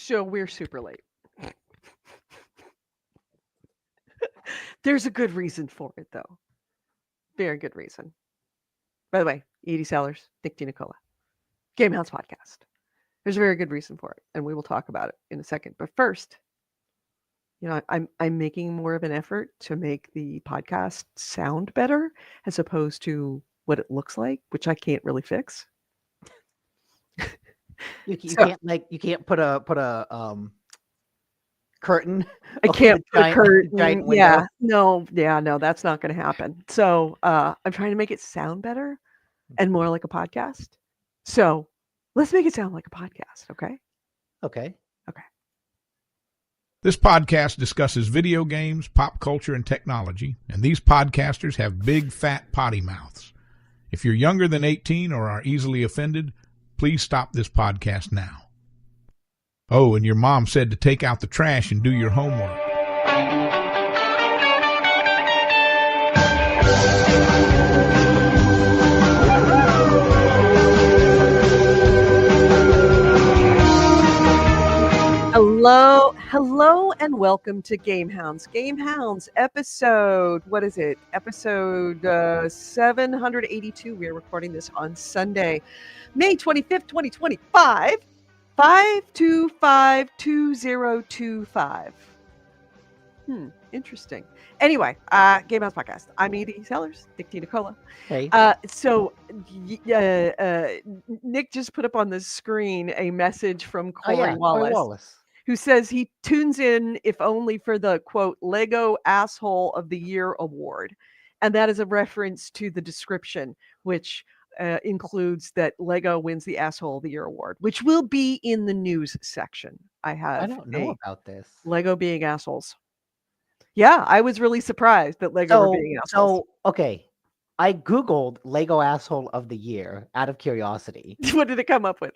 So we're super late. There's a good reason for it, though. Very good reason. By the way, Edie Sellers, Nick DiNicola, GameHounds podcast. There's a very good reason for it, and we will talk about it in a second. But first, I'm making more of an effort to make the podcast sound better as opposed to what it looks like, which I can't really fix. You can't put a curtain. I can't put a curtain. Giant window. No, that's not going to happen. So I'm trying to make it sound better and more like a podcast. So let's make it sound like a podcast, okay? Okay. This podcast discusses video games, pop culture, and technology, and these podcasters have big, fat potty mouths. If you're younger than 18 or are easily offended, please stop this podcast now. Oh, and your mom said to take out the trash and do your homework. Hello, and welcome to GameHounds. GameHounds episode, what is it? Episode 782. We are recording this on Sunday, May 25th, 2025, 5252025. Interesting. Anyway, GameHounds podcast. I'm Edie Sellers, Nick DiNicola. Hey. Nick just put up on the screen a message from Corey Corey Wallace, who says he tunes in if only for the, quote, Lego Asshole of the Year award. And that is a reference to the description, which includes that Lego wins the Asshole of the Year award, which will be in the news section. I don't know about this. Lego being assholes. Yeah, I was really surprised that Lego were being assholes. Okay. I Googled Lego Asshole of the Year out of curiosity. What did it come up with?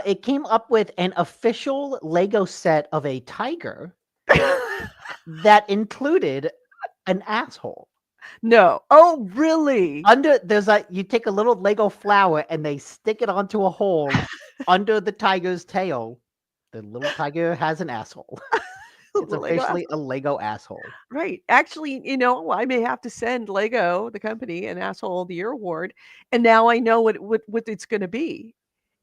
It came up with an official Lego set of a tiger that included an asshole. No. Oh, really? You take a little Lego flower and they stick it onto a hole under the tiger's tail. The little tiger has an asshole. It's officially a Lego asshole. Right. Actually, I may have to send Lego, the company, an Asshole of the Year award. And now I know what it's going to be.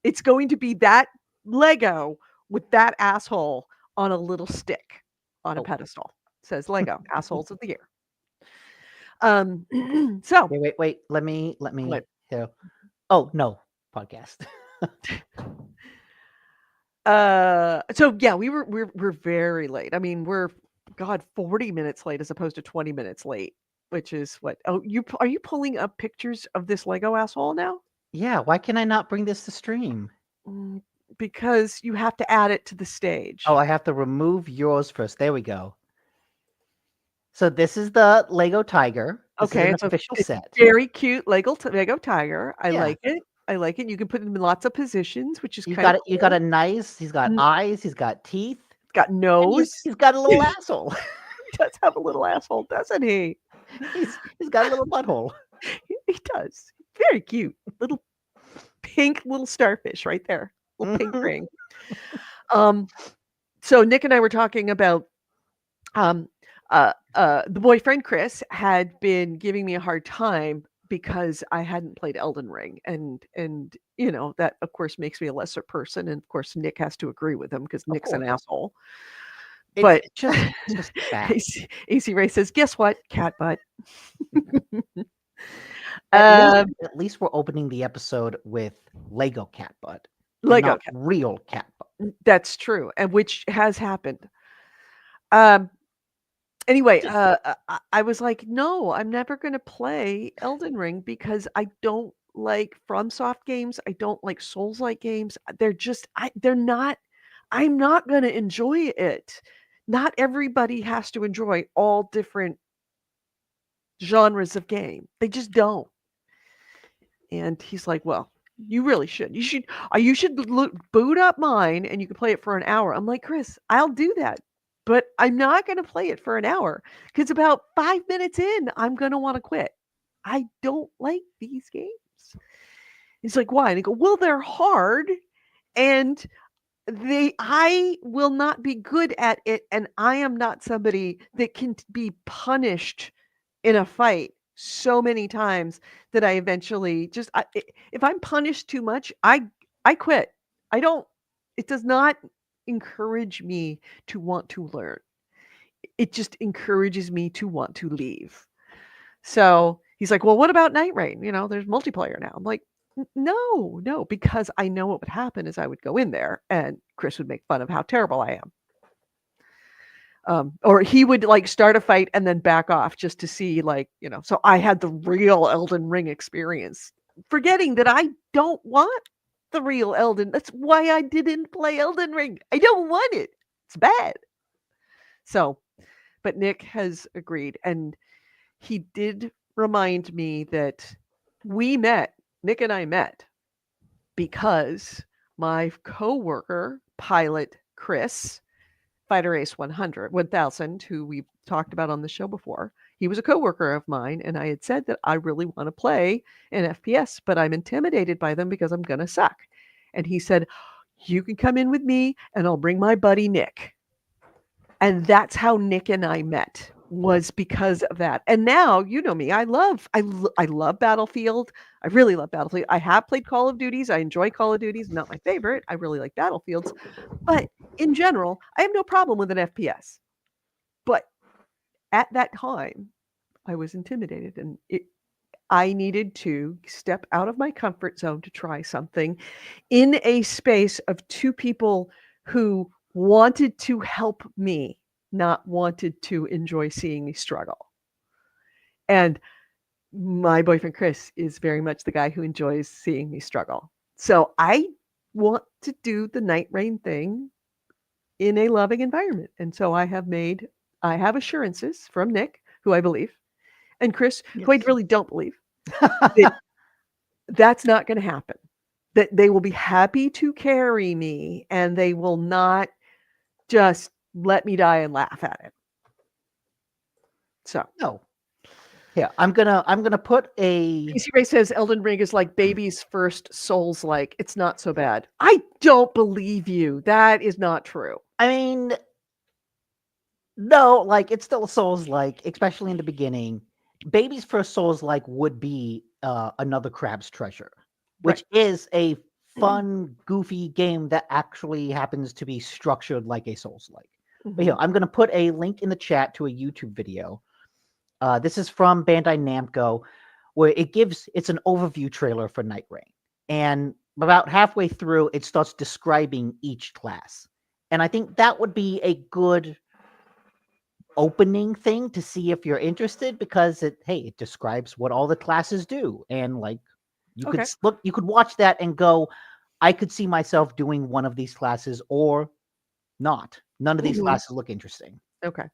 It's going to be that Lego with that asshole on a little stick on a pedestal. It says Lego Assholes of the Year. So wait. Let me. Oh no, podcast. So yeah, we're very late. I mean, we're 40 minutes late as opposed to 20 minutes late, which is what? Oh, are you pulling up pictures of this Lego asshole now? Yeah, why can I not bring this to stream? Because you have to add it to the stage. Oh, I have to remove yours first. There we go. So this is the Lego tiger. This is an official set. Very cute Lego tiger. I like it. You can put him in lots of positions, which is kind of cool. You got he's got eyes, he's got teeth, got nose. He's got a little asshole. He does have a little asshole, doesn't he? He's got a little butthole. He does. Very cute. Little pink little starfish right there. Little pink ring. So Nick and I were talking about the boyfriend Chris had been giving me a hard time because I hadn't played Elden Ring, and that of course makes me a lesser person, and of course Nick has to agree with him because Nick's an asshole. But just AC Ray says, guess what? Cat butt. At least we're opening the episode with Lego cat butt. Lego cat. Real cat butt. That's true, and which has happened. Anyway, I was like, no, I'm never going to play Elden Ring because I don't like FromSoft games. I don't like Souls-like games. I'm not going to enjoy it. Not everybody has to enjoy all different genres of game. They just don't. And he's like, well, you really should. You should boot up mine and you can play it for an hour. I'm like, Chris, I'll do that. But I'm not going to play it for an hour because about 5 minutes in, I'm going to want to quit. I don't like these games. He's like, why? And I go, well, they're hard. And I will not be good at it, and I am not somebody that can be punished in a fight so many times that I eventually just if I'm punished too much, I quit. I don't it does not encourage me to want to learn. It just encourages me to want to leave. So he's like, well, what about Night Rain? There's multiplayer now. I'm like, no, because I know what would happen is I would go in there and Chris would make fun of how terrible I am. Or he would like start a fight and then back off just to see so I had the real Elden Ring experience, forgetting that I don't want the real Elden. That's why I didn't play Elden Ring. I don't want it. It's bad. So, but Nick has agreed, and he did remind me that Nick and I met because my coworker, pilot Chris, Fighter Ace 1000, who we've talked about on the show before, he was a coworker of mine, and I had said that I really want to play an FPS, but I'm intimidated by them because I'm going to suck. And he said, you can come in with me, and I'll bring my buddy Nick. And that's how Nick and I met, was because of that. And now, you know me, I love Battlefield. I really love Battlefield. I have played Call of Duties. I enjoy Call of Duties. Not my favorite. I really like Battlefields. But in general, I have no problem with an FPS. But at that time, I was intimidated, and I needed to step out of my comfort zone to try something in a space of two people who wanted to help me, not wanted to enjoy seeing me struggle. And my boyfriend Chris is very much the guy who enjoys seeing me struggle. So I want to do the Night Rain thing in a loving environment. And so I have assurances from Nick, who I believe, and Chris, who I really don't believe, that's not going to happen. That they will be happy to carry me, and they will not just let me die and laugh at it. So no. Yeah, I'm gonna put a. PC Ray says Elden Ring is like baby's first Souls-like. It's not so bad. I don't believe you. That is not true. I mean, no, like it's still Souls-like, especially in the beginning. Baby's first Souls-like would be another Crab's Treasure, which is a fun, goofy game that actually happens to be structured like a Souls-like. But here, I'm going to put a link in the chat to a YouTube video. This is from Bandai Namco, where it's an overview trailer for Night Rain. And about halfway through, it starts describing each class. And I think that would be a good opening thing to see if you're interested, because it describes what all the classes do. And like you could watch that and go, I could see myself doing one of these classes or not. None of these classes look interesting. Okay.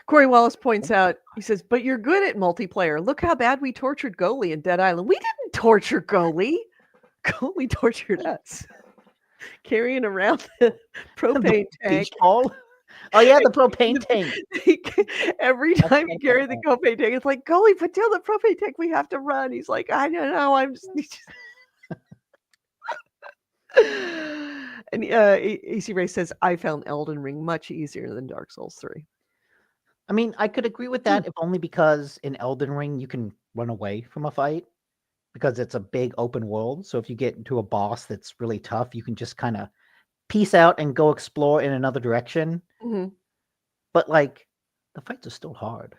Corey Wallace points out, he says, but you're good at multiplayer. Look how bad we tortured Goalie in Dead Island. We didn't torture Goalie. Goalie tortured us. Carrying around the propane tank. Oh yeah, the propane tank. Every time you carry the propane tank, it's like, Goalie, put down the propane tank. We have to run. He's like, I don't know. I'm just... And AC Ray says, I found Elden Ring much easier than Dark Souls 3. I mean, I could agree with that, if only because in Elden Ring, you can run away from a fight because it's a big open world. So if you get into a boss that's really tough, you can just kind of peace out and go explore in another direction. But like, the fights are still hard.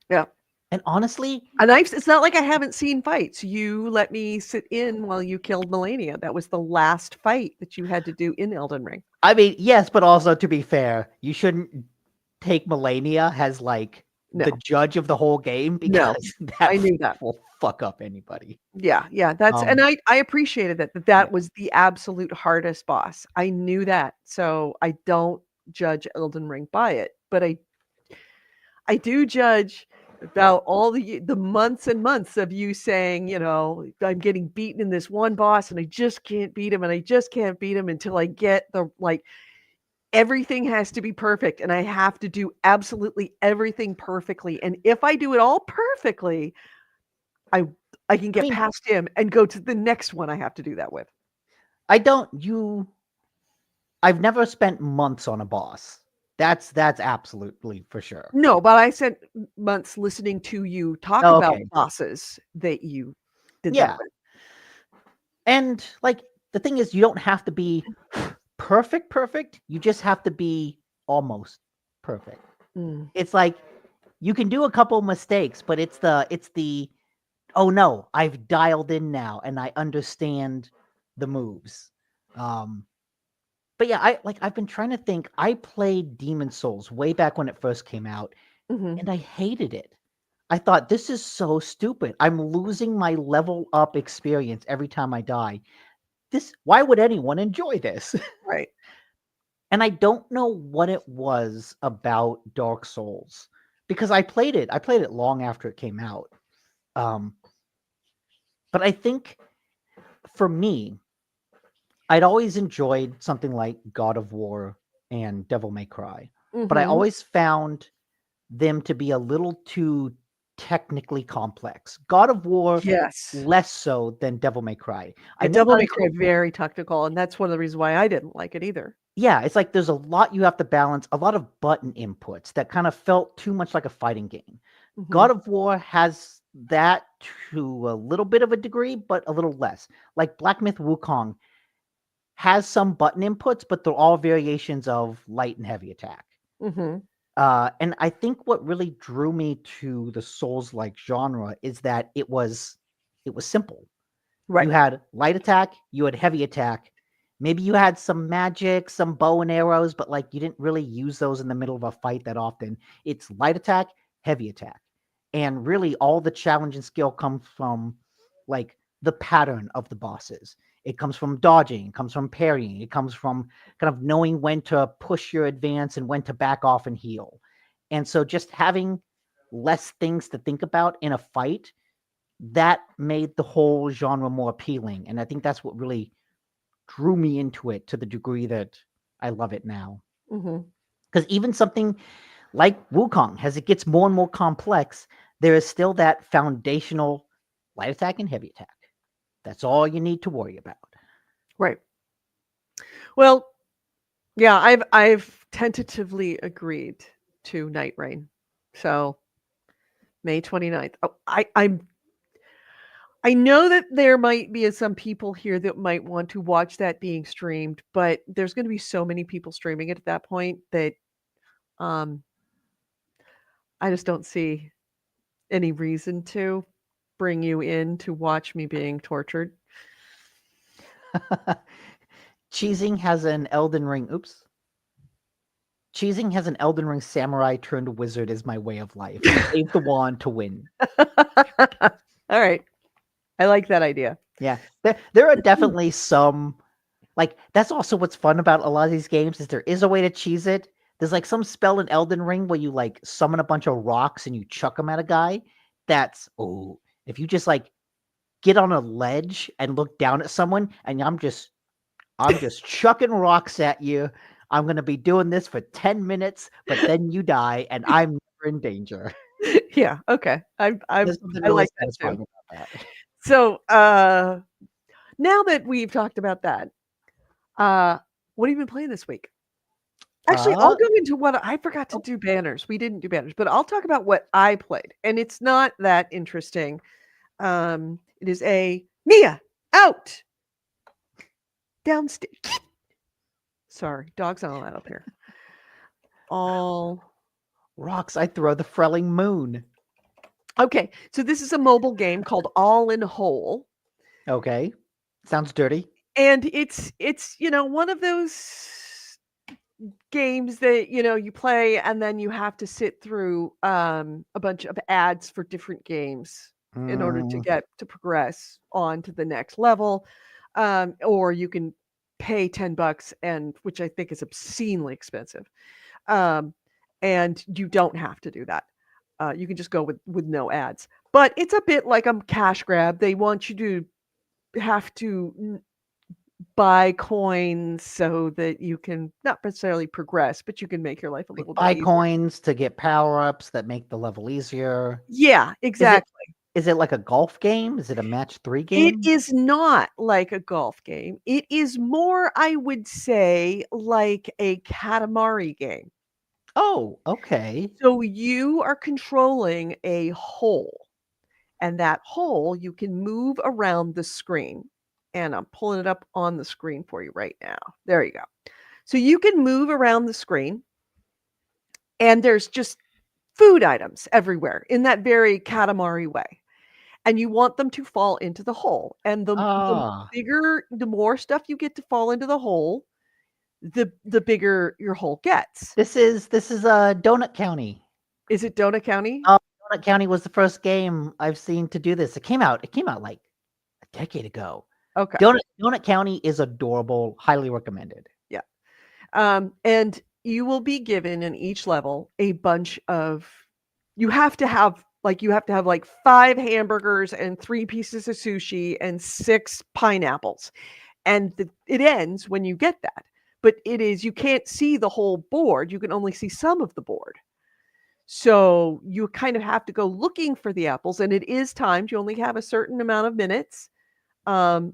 Yeah. And honestly, it's not like I haven't seen fights. You let me sit in while you killed Melania. That was the last fight that you had to do in Elden Ring. I mean, yes, but also to be fair, you shouldn't take Melania as like the judge of the whole game, because I knew that will fuck up anybody. Yeah. That's and I appreciated that was the absolute hardest boss. I knew that, so I don't judge Elden Ring by it, but I do judge about all the months and months of you saying, I'm getting beaten in this one boss and I just can't beat him, and I just can't beat him until I get everything has to be perfect, and I have to do absolutely everything perfectly. And if I do it all perfectly, I can get past him and go to the next one I have to do that with. I've never spent months on a boss. That's absolutely for sure. No, but I spent months listening to you talk Oh, about okay. bosses that you did that Yeah. with. And like the thing is, you don't have to be perfect. You just have to be almost perfect. Mm. It's like you can do a couple mistakes, but it's the oh no, I've dialed in now and I understand the moves. But yeah, I've been trying to think. I played Demon Souls way back when it first came out, Mhm. and I hated it. I thought this is so stupid. I'm losing my level up experience every time I die. Why would anyone enjoy this? Right. And I don't know what it was about Dark Souls because I played it. I played it long after it came out. Um, but I think for me, I'd always enjoyed something like God of War and Devil May Cry, but I Mhm. always found them to be a little too technically complex. God of War Yes. less so than Devil May Cry. I Yeah, never Devil got May into Cry very technical, and that's one of the reasons why I didn't like it either. Yeah, it's like there's a lot you have to balance, a lot of button inputs that kind of felt too much like a fighting game. God Mhm. of War has that to a little bit of a degree, but a little less. Like Black Myth Wukong has some button inputs, but they're all variations of light and heavy attack. Mhm. And I think what really drew me to the Souls-like genre is that it was simple. You Right. had light attack, you had heavy attack. Maybe you had some magic, some bow and arrows, but like you didn't really use those in the middle of a fight that often. It's light attack, heavy attack. And really all the challenge and skill comes from like the pattern of the bosses. It comes from dodging, it comes from parrying, it comes from kind of knowing when to push your advance and when to back off and heal. And so just having less things to think about in a fight, that made the whole genre more appealing. And I think that's what really drew me into it to the degree that I love it now. Mhm. Because even something like Wukong, as it gets more and more complex, there is still that foundational light attack and heavy attack. That's all you need to worry about. Right. Well, yeah, I've tentatively agreed to Night Rain. So, May 29th. Oh, I know that there might be some people here that might want to watch that being streamed, but there's gonna be so many people streaming it at that point that, um, I just don't see any reason to bring you in to watch me being tortured. Cheesing has an Elden Ring. Oops. Cheesing has an Elden Ring samurai turned wizard as my way of life. Save the wand to win. All right. I like that idea. Yeah. There are definitely some like that's also what's fun about a lot of these games is there is a way to cheese it. There's like some spell in Elden Ring where you like summon a bunch of rocks and you chuck them at a guy. That's if you just like get on a ledge and look down at someone and I'm just chucking rocks at you. I'm gonna be doing this for 10 minutes, but then you die and I'm never in danger. Yeah, okay. There's something I really like that too. satisfying about that. So, now that we've talked about that, what have you been playing this week? Actually, I'll Uh go into what I forgot to do banners. We didn't do banners, but I'll talk about what I played, and it's not that interesting. It is a Mia out downstairs. Sorry, dogs aren't allowed up here. All rocks, I throw the Frelling Moon. okay. So this is a mobile game called All in Whole. Okay. Sounds dirty. And it's one of those games that you play and then you have to sit through a bunch of ads for different games in order to Mm, get to progress on to the next level, or you can pay $10 and which I think is obscenely expensive, um, and you don't have to do that. You can just go with no ads, but it's a bit like a cash grab. They want you to have to buy coins so that you can not necessarily progress, but you can make your life a like little bit buy easier. coins to get power-ups that make the level easier. Yeah, Is it exactly. Is it like a golf game? Is it a match 3 It game? is not like a golf game. It is more, I would say, like a Katamari game. Oh, okay. So you are controlling a hole, and that hole you can move around the screen. And I'm pulling it up on the screen for you right now. There you go. So you can move around the screen, and there's just food items everywhere in that very Katamari way. And you want them to fall into the hole. And the Ah, bigger, the more stuff you get to fall into the hole, the bigger your hole gets. this is Donut County. Is it Donut County? Donut County was the first game I've seen to do this. It came out like a decade ago. Okay. Donut County is adorable, highly recommended. Yeah. And you will be given in each level a bunch of you have to have like 5 hamburgers and 3 pieces of sushi and 6 pineapples. And it ends when you get that. But you can't see the whole board. You can only see some of the board. So you kind of have to go looking for the apples, and it is timed. You only have a certain amount of minutes. So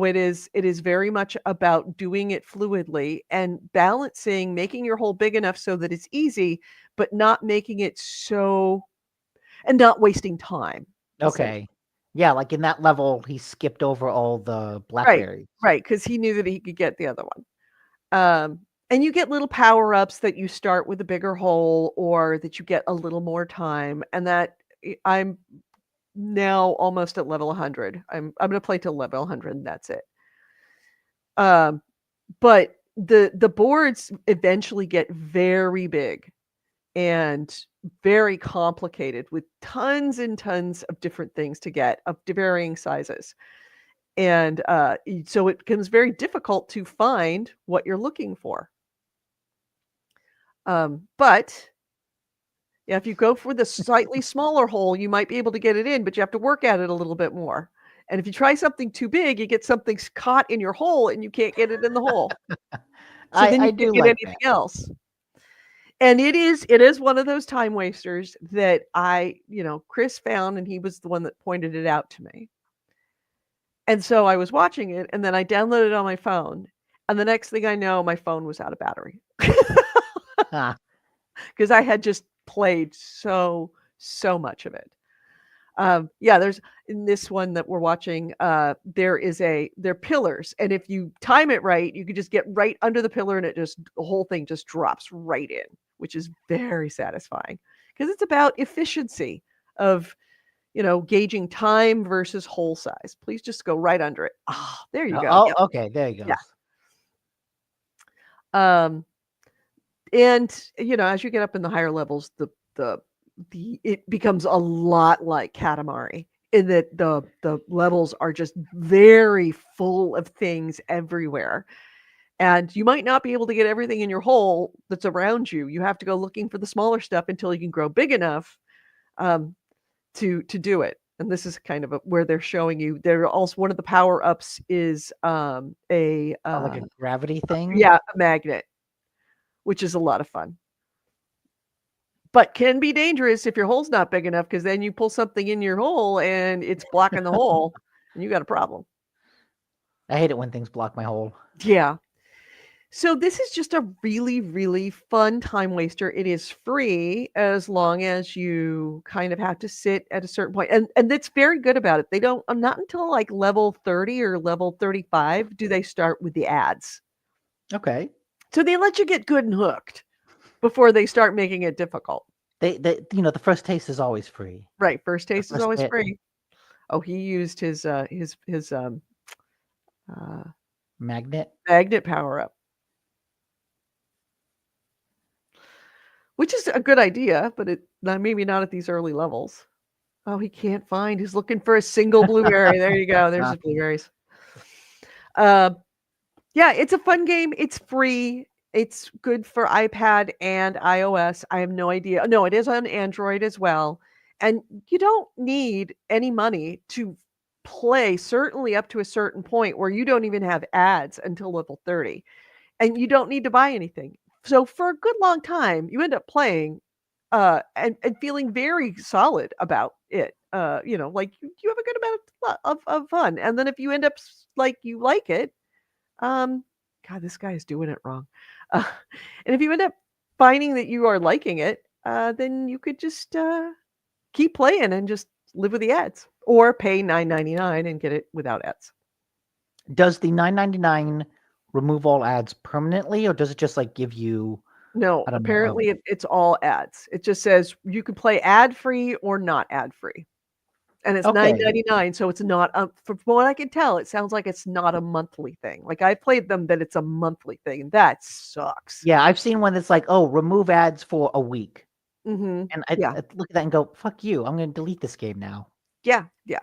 it is very much about doing it fluidly and balancing, making your hole big enough so that it's easy, but not making it so and not wasting time. Okay. Yeah, like in that level, he skipped over all the blackberries. Right, because he knew that he could get the other one. And you get little power-ups that you start with a bigger hole or that you get a little more time, and that I'm now almost at level 100. I'm gonna play till level 100, and that's it. But the boards eventually get very big and very complicated with tons and tons of different things to get of varying sizes. And so it becomes very difficult to find what you're looking for. But yeah, if you go for the slightly smaller hole, you might be able to get it in, but you have to work at it a little bit more. And if you try something too big, you get something caught in your hole and you can't get it in the hole. So then you I can't do get like anything that. else. And it is one of those time wasters that Chris found, and he was the one that pointed it out to me. And so I was watching it, and then I downloaded it on my phone, and the next thing I know, my phone was out of battery. Ah, Because I had just played so much of it. Yeah, there's in this one that we're watching, they're pillars, and if you time it right, you could just get right under the pillar, and the whole thing just drops right in, which is very satisfying because it's about efficiency of gauging time versus hole size. Please just go right under it. Ah, there you go. oh, Yep. okay, there you go. Yeah. And as you get up in the higher levels, it becomes a lot like Katamari in that the levels are just very full of things everywhere. And you might not be able to get everything in your hole that's around you. You have to go looking for the smaller stuff until you can grow big enough to do it. And this is kind of where they're showing you. They're also one of the power ups is Like a gravity thing. a magnet, which is a lot of fun. But can be dangerous if your hole's not big enough, because then you pull something in your hole and it's blocking the hole, and you got a problem. I hate it when things block my hole. Yeah. So this is just a really, really fun time waster. It is free as long as you kind of have to sit at a certain point. And that's very good about it. They don't not until like level 30 or level 35 do they start with the ads. Okay. So they let you get good and hooked before they start making it difficult. They the first taste is always free. Right, first taste is first always bit. free. Oh, he used his Magnet. magnet power up. Which is a good idea, but maybe not at these early levels. Oh, he can't find. He's looking for a single blueberry. There you go. There's his blueberries. Yeah, it's a fun game. It's free. It's good for iPad and iOS. I have no idea. No, it is on Android as well. And you don't need any money to play, certainly up to a certain point where you don't even have ads until level 30. And you don't need to buy anything. So for a good long time, you end up playing and feeling very solid about it. Like you have a good amount of fun. And then if you end up like you like it, God, this guy is doing it wrong. Uh, and if you end up finding that you are liking it, then you could just keep playing and just live with the ads, or pay $9.99 and get it without ads. Does the $9.99 remove all ads permanently, or does it just like give you? No, I don't know. apparently it's all ads. It just says you can play ad free or not ad free. And it's Okay. $9.99, so it's not from what I can tell, it sounds like it's not a monthly thing. Like I played them that it's a monthly thing, and that sucks. Yeah, I've seen one that's like, oh, remove ads for a week, Mm-hmm. and I Yeah. look at that and go, fuck you, I'm going to delete this game now. Yeah. Yeah.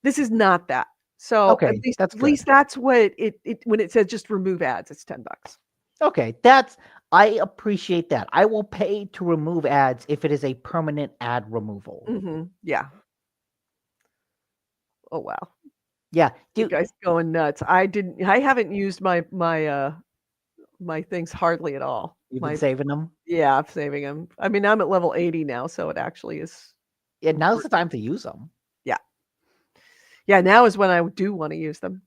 This is not that. So Okay, that's at good. least that's what it when it says just remove ads, it's $10. Okay, I appreciate that. I will pay to remove ads if it is a permanent ad removal. Mm-hmm. Yeah. Oh wow. Yeah, You guys going nuts. I haven't used my things hardly at all. You've been saving them. Yeah, I'm saving them. I mean, I'm at level 80 now, so it actually is. Yeah, now's the time to use them. Yeah. Yeah, now is when I do want to use them.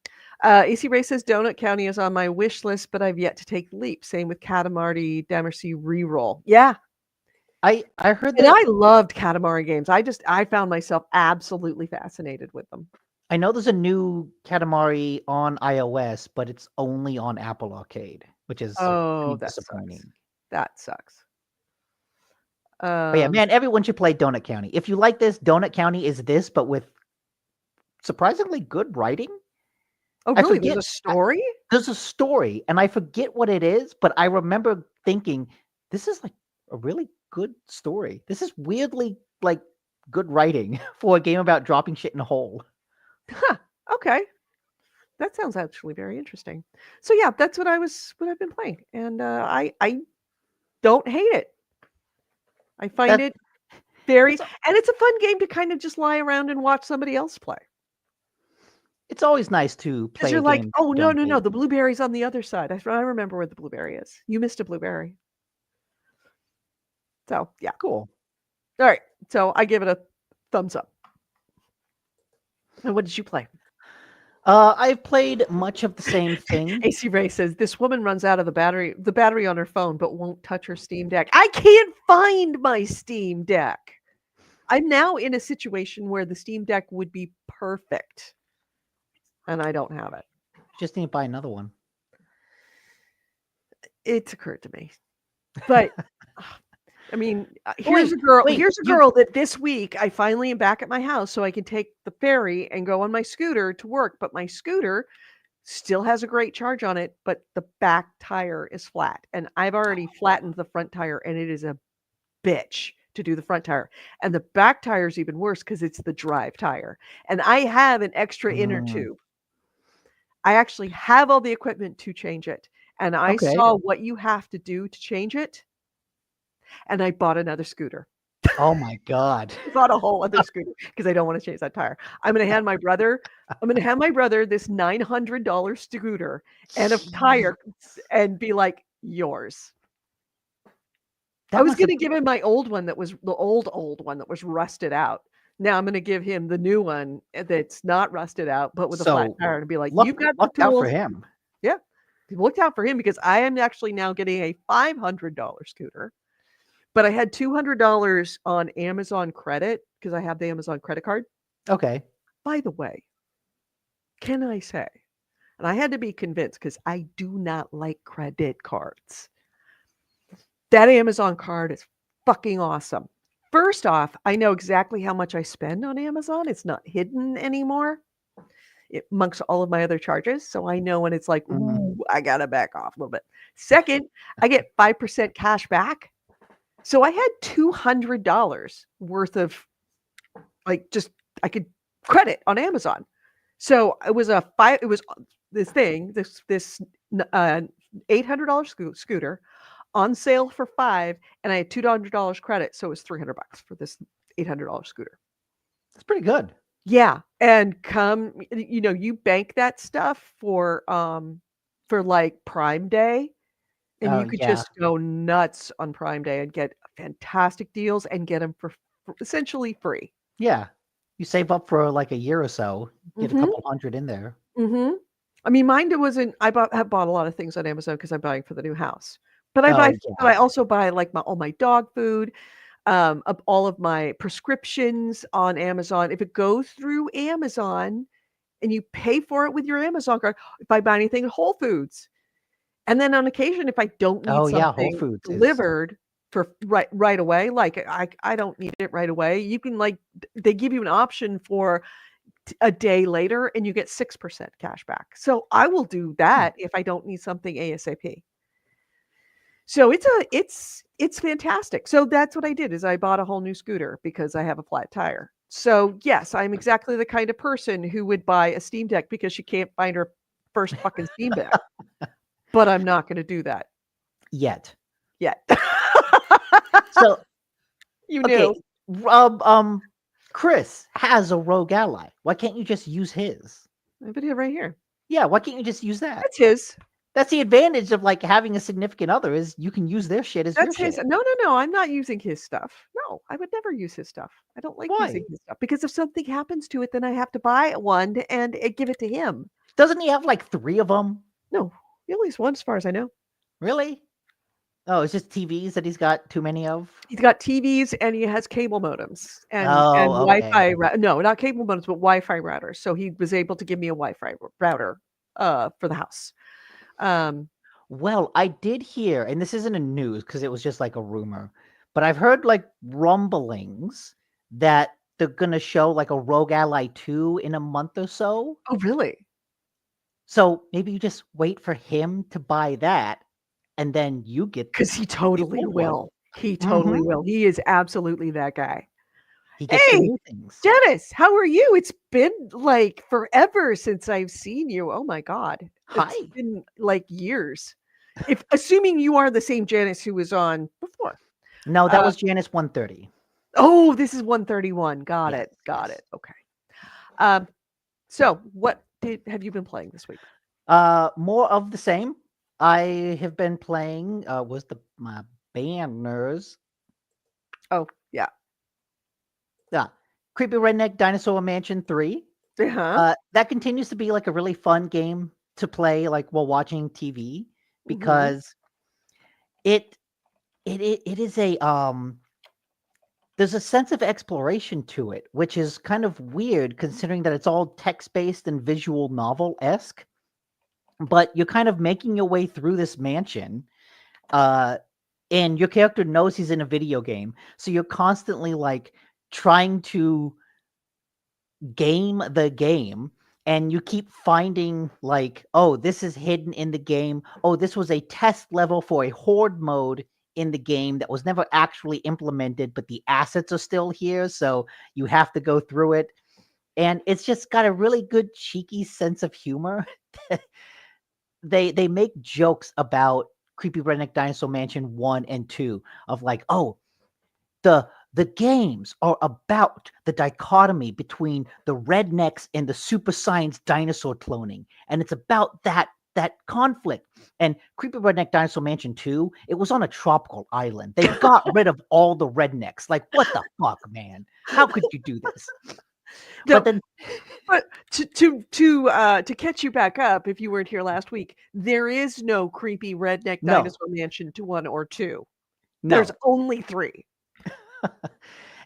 AC Ray says Donut County is on my wish list, but I've yet to take Leap. Same with Katamari Damacy reroll. Yeah. I heard And that. I loved Katamari games. I found myself absolutely fascinated with them. I know there's a new Katamari on iOS, but it's only on Apple Arcade, which is pretty disappointing. That sucks. But yeah, man, everyone should play Donut County. If you like this, Donut County is this, but with surprisingly good writing. Oh, really? There's a story? There's a story, and I forget what it is, but I remember thinking, this is like a really good story. This is weirdly like good writing for a game about dropping shit in a hole. Huh. Okay. That sounds actually very interesting. So yeah, that's what I've been playing. And I don't hate it. I find it and it's a fun game to kind of just lie around and watch somebody else play. It's always nice to play. Because you're like, oh no, the blueberry's on the other side. I remember where the blueberry is. You missed a blueberry. So yeah, cool. All right, so I give it a thumbs up. And what did you play? I've played much of the same thing. AC Ray says this woman runs out of the battery on her phone, but won't touch her Steam Deck. I can't find my Steam Deck. I'm now in a situation where the Steam Deck would be perfect, and I don't have it. Just need to buy another one. It's occurred to me, but I mean, here's a girl that this week I finally am back at my house so I can take the ferry and go on my scooter to work. But my scooter still has a great charge on it, but the back tire is flat. And I've already flattened the front tire, and it is a bitch to do the front tire. And the back tire is even worse because it's the drive tire. And I have an extra inner tube. I actually have all the equipment to change it. And I saw what you have to do to change it. And I bought another scooter. Oh my God. I bought a whole other scooter because I don't want to change that tire. I'm going to hand my brother this $900 scooter and a tire and be like, yours. I was going to give him my old one that was the old one that was rusted out. Now I'm going to give him the new one that's not rusted out, but with a flat tire, and be like, you've got the tools. Out for him. Yeah. Looked out for him because I am actually now getting a $500 scooter. But I had $200 on Amazon credit because I have the Amazon credit card. Okay. By the way, can I say, and I had to be convinced because I do not like credit cards. That Amazon card is fucking awesome. First off, I know exactly how much I spend on Amazon. It's not hidden anymore. It amongst all of my other charges. So I know when it's like, ooh, I got to back off a little bit. Second, I get 5% cash back. So I had $200 worth of I could credit on Amazon. So it was this $800 scooter on sale for $5, and I had $200 credit. So it was $300 for this $800 scooter. That's pretty good. Yeah. And you bank that stuff for like Prime Day. and Oh you could yeah. just go nuts on Prime Day and get fantastic deals and get them for essentially free. Yeah. You save up for like a year or so, get a Mhm, couple hundred in there. mhm. I mean, mine wasn't have bought a lot of things on Amazon because 'cause I'm buying for the new house. But Oh but I yeah. also buy, like, all my dog food, all of my prescriptions on Amazon. If it goes through Amazon and you pay for it with your Amazon card, if I buy anything at Whole Foods, and then on occasion, if I don't need Oh yeah, Whole something Foods is delivered for right away, like, I don't need it right away, you can, like they give you an option for a day later, and you get 6% cash back. So, I will do hmm. that if I don't need something ASAP. So, it's fantastic. So, that's what I did is I bought a whole new scooter because I have a flat tire. So, yes, I'm exactly the kind of person who would buy a Steam Deck because she can't find her first fucking Steam Deck, but I'm not gonna do that Yet. yet. So You okay, knew. Chris has a rogue ally. Why can't you just use his? I have it right here. Yeah, why can't you just use that? That's his. That's the advantage of like having a significant other is you can use their shit as your That's his. shit. No, no, no, I'm not using his stuff. No, I would never use his stuff. I don't like using Why? his stuff because if something happens to it, then I have to buy one and give it to him. Doesn't he have like 3 of them? No, he only has one as far as I know. Really? Oh, it's just TVs that he's got too many of? He's got TVs and he has cable modems and Oh, okay. Wi-Fi no, not cable modems, but Wi-Fi routers. So he was able to give me a Wi-Fi router for the house. Um, Well, I did hear, and this isn't a news because it was just like a rumor, but I've heard like rumblings that they're gonna show like a Rogue Ally 2 in a month or so. oh, really? So maybe you just wait for him to buy that, and then you get 'Cause he the totally old one. will. He totally Mhm. will. He is absolutely that guy. He gets the Hey, new things. Dennis, how are you? It's been, like, forever since I've seen you. Oh my god. It's Hi. been, like, years. If assuming you are the same Janice who was on before. No, that Uh, was Janice 130. oh, this is 131. Got Yes, it, got yes. it. Okay. Um, so what have you been playing this week? More of the same. I have been playing was the my banners. Oh, yeah. Yeah. Creepy Redneck Dinosaur Mansion 3. Uh-huh. That continues to be like a really fun game to play like while watching TV Mhm. because it it is a there's a sense of exploration to it, which is kind of weird considering that it's all text-based and visual novel-esque. But you're kind of making your way through this mansion, uh, and your character knows he's in a video game. So you're constantly like trying to game the game, and you keep finding like, oh, this is hidden in the game. Oh, this was a test level for a horde mode in the game that was never actually implemented, but the assets are still here. So you have to go through it. And it's just got a really good cheeky sense of humor. They make jokes about Creepy Redneck Dinosaur Mansion 1 and 2 of like, oh, the games are about the dichotomy between the rednecks and the super science dinosaur cloning. And it's about that conflict. And Creepy Redneck Dinosaur Mansion 2, it was on a tropical island. They got rid of all the rednecks. Like, what the fuck, man? How could you do this? But No, then but to catch you back up, if you weren't here last week, there is no creepy redneck no, dinosaur mansion to 1 or 2. There's no. only 3.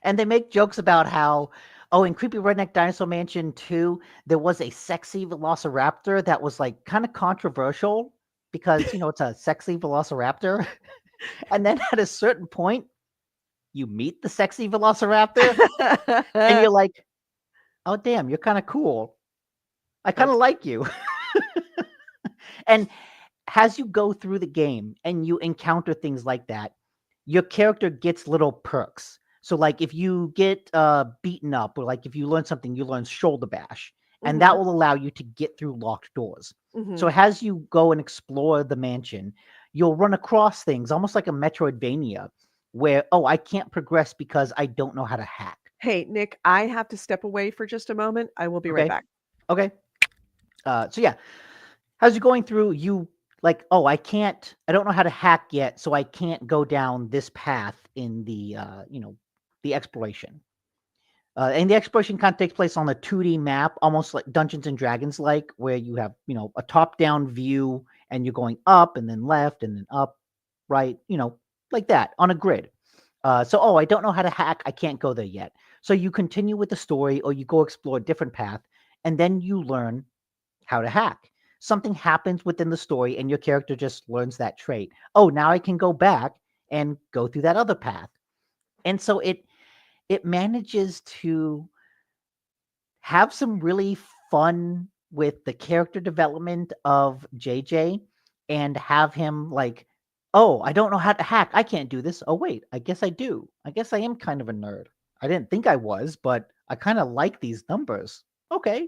And they make jokes about how, oh, in Creepy Redneck Dinosaur Mansion 2, there was a sexy velociraptor that was like kind of controversial because, it's a sexy velociraptor. And then at a certain point, you meet the sexy velociraptor and you're like, oh, damn, you're kind of cool. I kind of That's like you. And as you go through the game and you encounter things like that, your character gets little perks. So like if you get beaten up or like if you learn something, you learn shoulder bash, and that mhm, will allow you to get through locked doors. So mhm. as you go and explore the mansion, you'll run across things almost like a Metroidvania where, oh, I can't progress because I don't know how to hack. Hey, Nick, I have to step away for just a moment. I will be right Okay. back. Okay. So yeah, as you're going through, you like, oh, I don't know how to hack yet, so I can't go down this path in the the exploration. And the exploration kind of takes place on a 2D map, almost like Dungeons and Dragons, like where you have a top-down view and you're going up and then left and then up, right, like that on a grid. So, oh, I don't know how to hack. I can't go there yet. So you continue with the story, or you go explore a different path, and then you learn how to hack. Something happens within the story, and your character just learns that trait. Oh, now I can go back and go through that other path. And so it manages to have some really fun with the character development of JJ and have him like, oh, I don't know how to hack. I can't do this. Oh, wait, I guess I do. I guess I am kind of a nerd. I didn't think I was, but I kind of like these numbers. Okay.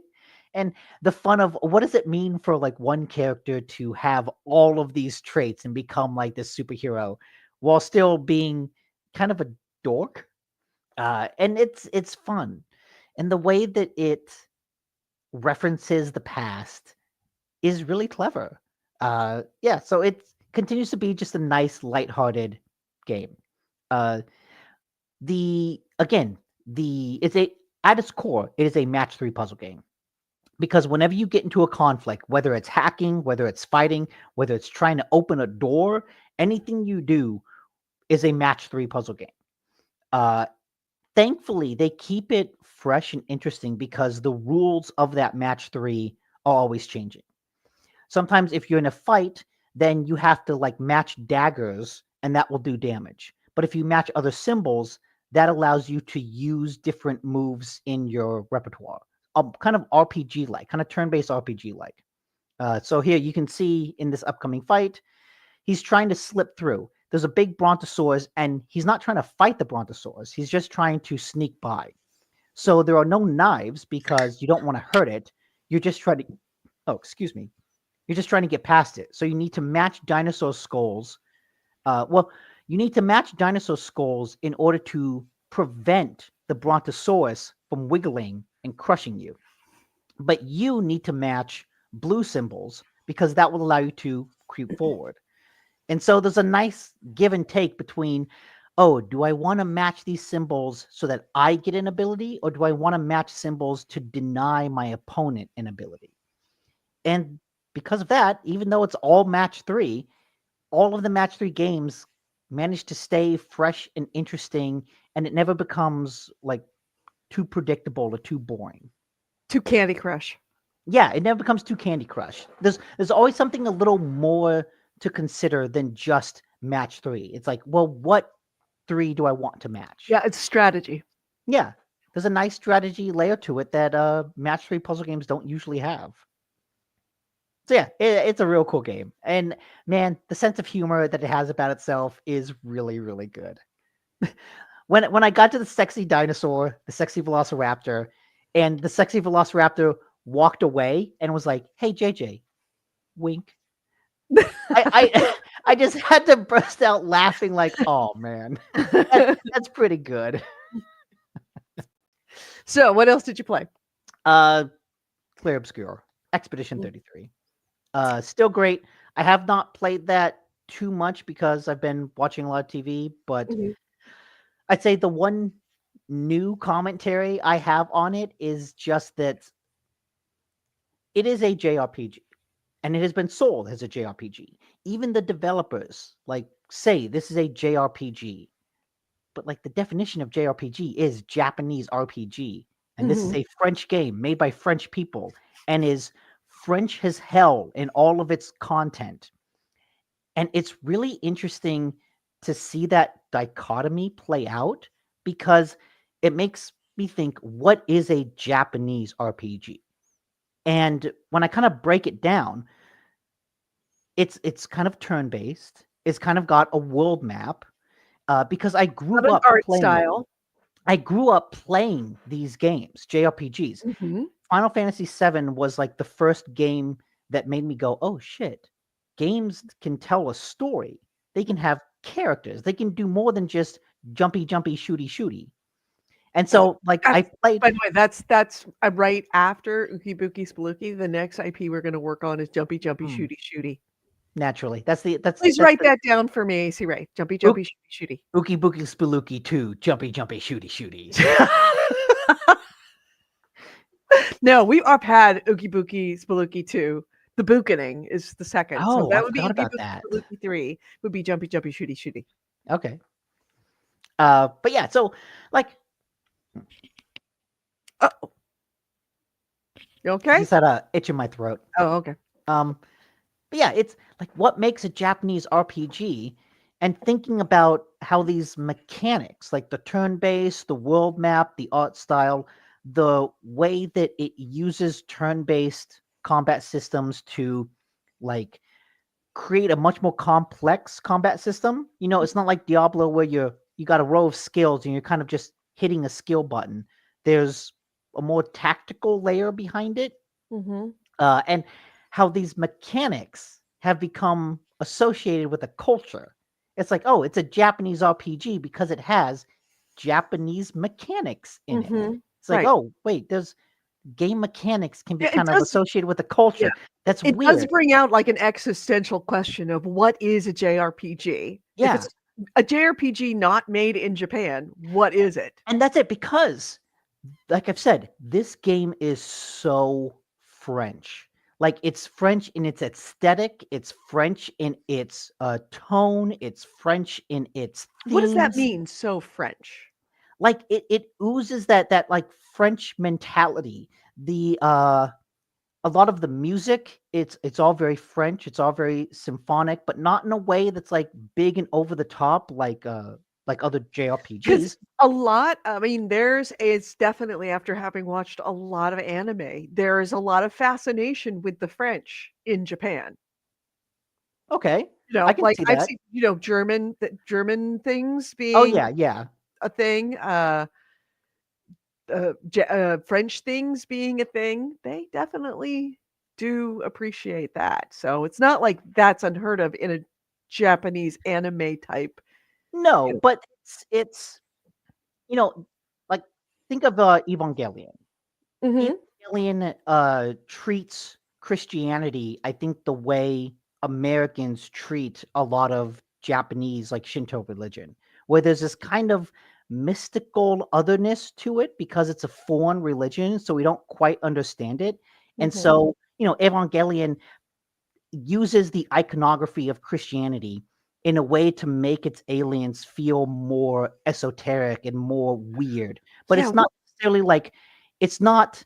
And the fun of what does it mean for like one character to have all of these traits and become like this superhero while still being kind of a dork? And it's fun. And the way that it references the past is really clever. Yeah, so it continues to be just a nice, lighthearted game. Uh, it's a at its core, it is a match 3 puzzle game. Because whenever you get into a conflict, whether it's hacking, whether it's fighting, whether it's trying to open a door, anything you do is a match 3 puzzle game. Thankfully, they keep it fresh and interesting because the rules of that match 3 are always changing. Sometimes if you're in a fight, then you have to like match daggers and that will do damage. But if you match other symbols, that allows you to use different moves in your repertoire. Kind of RPG like, kind of turn-based RPG like. So here you can see in this upcoming fight, he's trying to slip through. There's a big brontosaurus, and he's not trying to fight the brontosaurus. He's just trying to sneak by. So there are no knives because you don't want to hurt it. You're just trying to, excuse me. You're just trying to get past it. So you need to match dinosaur skulls. You need to match dinosaur skulls in order to prevent the brontosaurus from wiggling and crushing you. But you need to match blue symbols because that will allow you to creep forward. And so there's a nice give and take between, oh, do I want to match these symbols so that I get an ability, or do I want to match symbols to deny my opponent an ability? And because of that, even though it's all match 3, all of the match 3 games manage to stay fresh and interesting, and it never becomes like too predictable or too boring. Too Candy Crush. Yeah, it never becomes too Candy Crush. There's always something a little more to consider than just match 3. It's like, well, what 3 do I want to match? Yeah, it's strategy. Yeah, there's a nice strategy layer to it that match 3 puzzle games don't usually have. So yeah, it's a real cool game. And man, the sense of humor that it has about itself is really, really good. When I got to the sexy dinosaur, the sexy velociraptor, and the sexy velociraptor walked away and was like, "Hey, JJ, wink." I just had to burst out laughing like, oh man, that's pretty good. So what else did you play? Clear Obscure, Expedition 33. Still great. I have not played that too much because I've been watching a lot of TV, but I'd say the one new commentary I have on it is just that it is a JRPG. And it has been sold as a JRPG. Even the developers say this is a JRPG. But the definition of JRPG is Japanese RPG. And this is a French game made by French people and is French as hell in all of its content. And it's really interesting to see that dichotomy play out because it makes me think, what is a Japanese RPG? And when I kind of break it down, it's kind of turn-based. It's kind of got a world map because I grew up playing. I grew up playing these games, JRPGs. Final Fantasy VII was the first game that made me go, "Oh shit! Games can tell a story. They can have characters. They can do more than just jumpy, shooty, shooty." And so, I played. By the way, that's right after Ookie Bookie Spelookie. The next IP we're going to work on is jumpy, shooty, shooty. Naturally. That's Please write that down for me, AC Ray. Jumpy, jumpy, shooty, Ookie Bookie Spelooky 2, Jumpy Jumpy Shooty Shooties. shooty. No, we've had Ookie Bookie Spelooky 2. The Bookening is the second. So Oh, that I would be forgot Ookie about Bookie that. Spelooky 3 would be Jumpy, jumpy, shooty, shooty. Okay. But yeah, so like Uh-oh. You okay? just had a itch in my throat. Oh, okay. But yeah, it's like what makes a Japanese RPG, and thinking about how these mechanics, like the turn-based, the world map, the art style, the way that it uses turn-based combat systems to like create a much more complex combat system. You know, it's not like Diablo where you got a row of skills and you're kind of just hitting a skill button. There's a more tactical layer behind it. Mm-hmm. And how these mechanics have become associated with a culture. It's like, oh, it's a Japanese RPG because it has Japanese mechanics in it. Mm-hmm. It's like, Right. oh, wait, there's game mechanics can be Yeah, it kind of does. associated with the culture. Yeah. That's It does weird. bring out like an existential question of what is a JRPG? If Yeah. it's a JRPG not made in Japan, what is it? And that's it because, like I've said, this game is so French. Like it's French in its aesthetic, it's French in its tone, it's French in its themes. What does that mean? So French. Like it oozes that like French mentality. The a lot of the music, it's all very French, it's all very symphonic, but not in a way that's like big and over the top like other JRPGs. Because a lot, I mean, it's definitely after having watched a lot of anime, there is a lot of fascination with the French in Japan. Okay. You know, I can like see I've that. seen, German things Oh being yeah. a thing, French things being a thing. They definitely do appreciate that. So it's not like that's unheard of in a Japanese anime type. No, but it's you know, like think of Evangelion. Mhm. Evangelion treats Christianity, I think, the way Americans treat a lot of Japanese like Shinto religion, where there's this kind of mystical otherness to it because it's a foreign religion, so we don't quite understand it. And Mhm. so, Evangelion uses the iconography of Christianity in a way to make its aliens feel more esoteric and more weird. But Yeah, it's not necessarily like it's not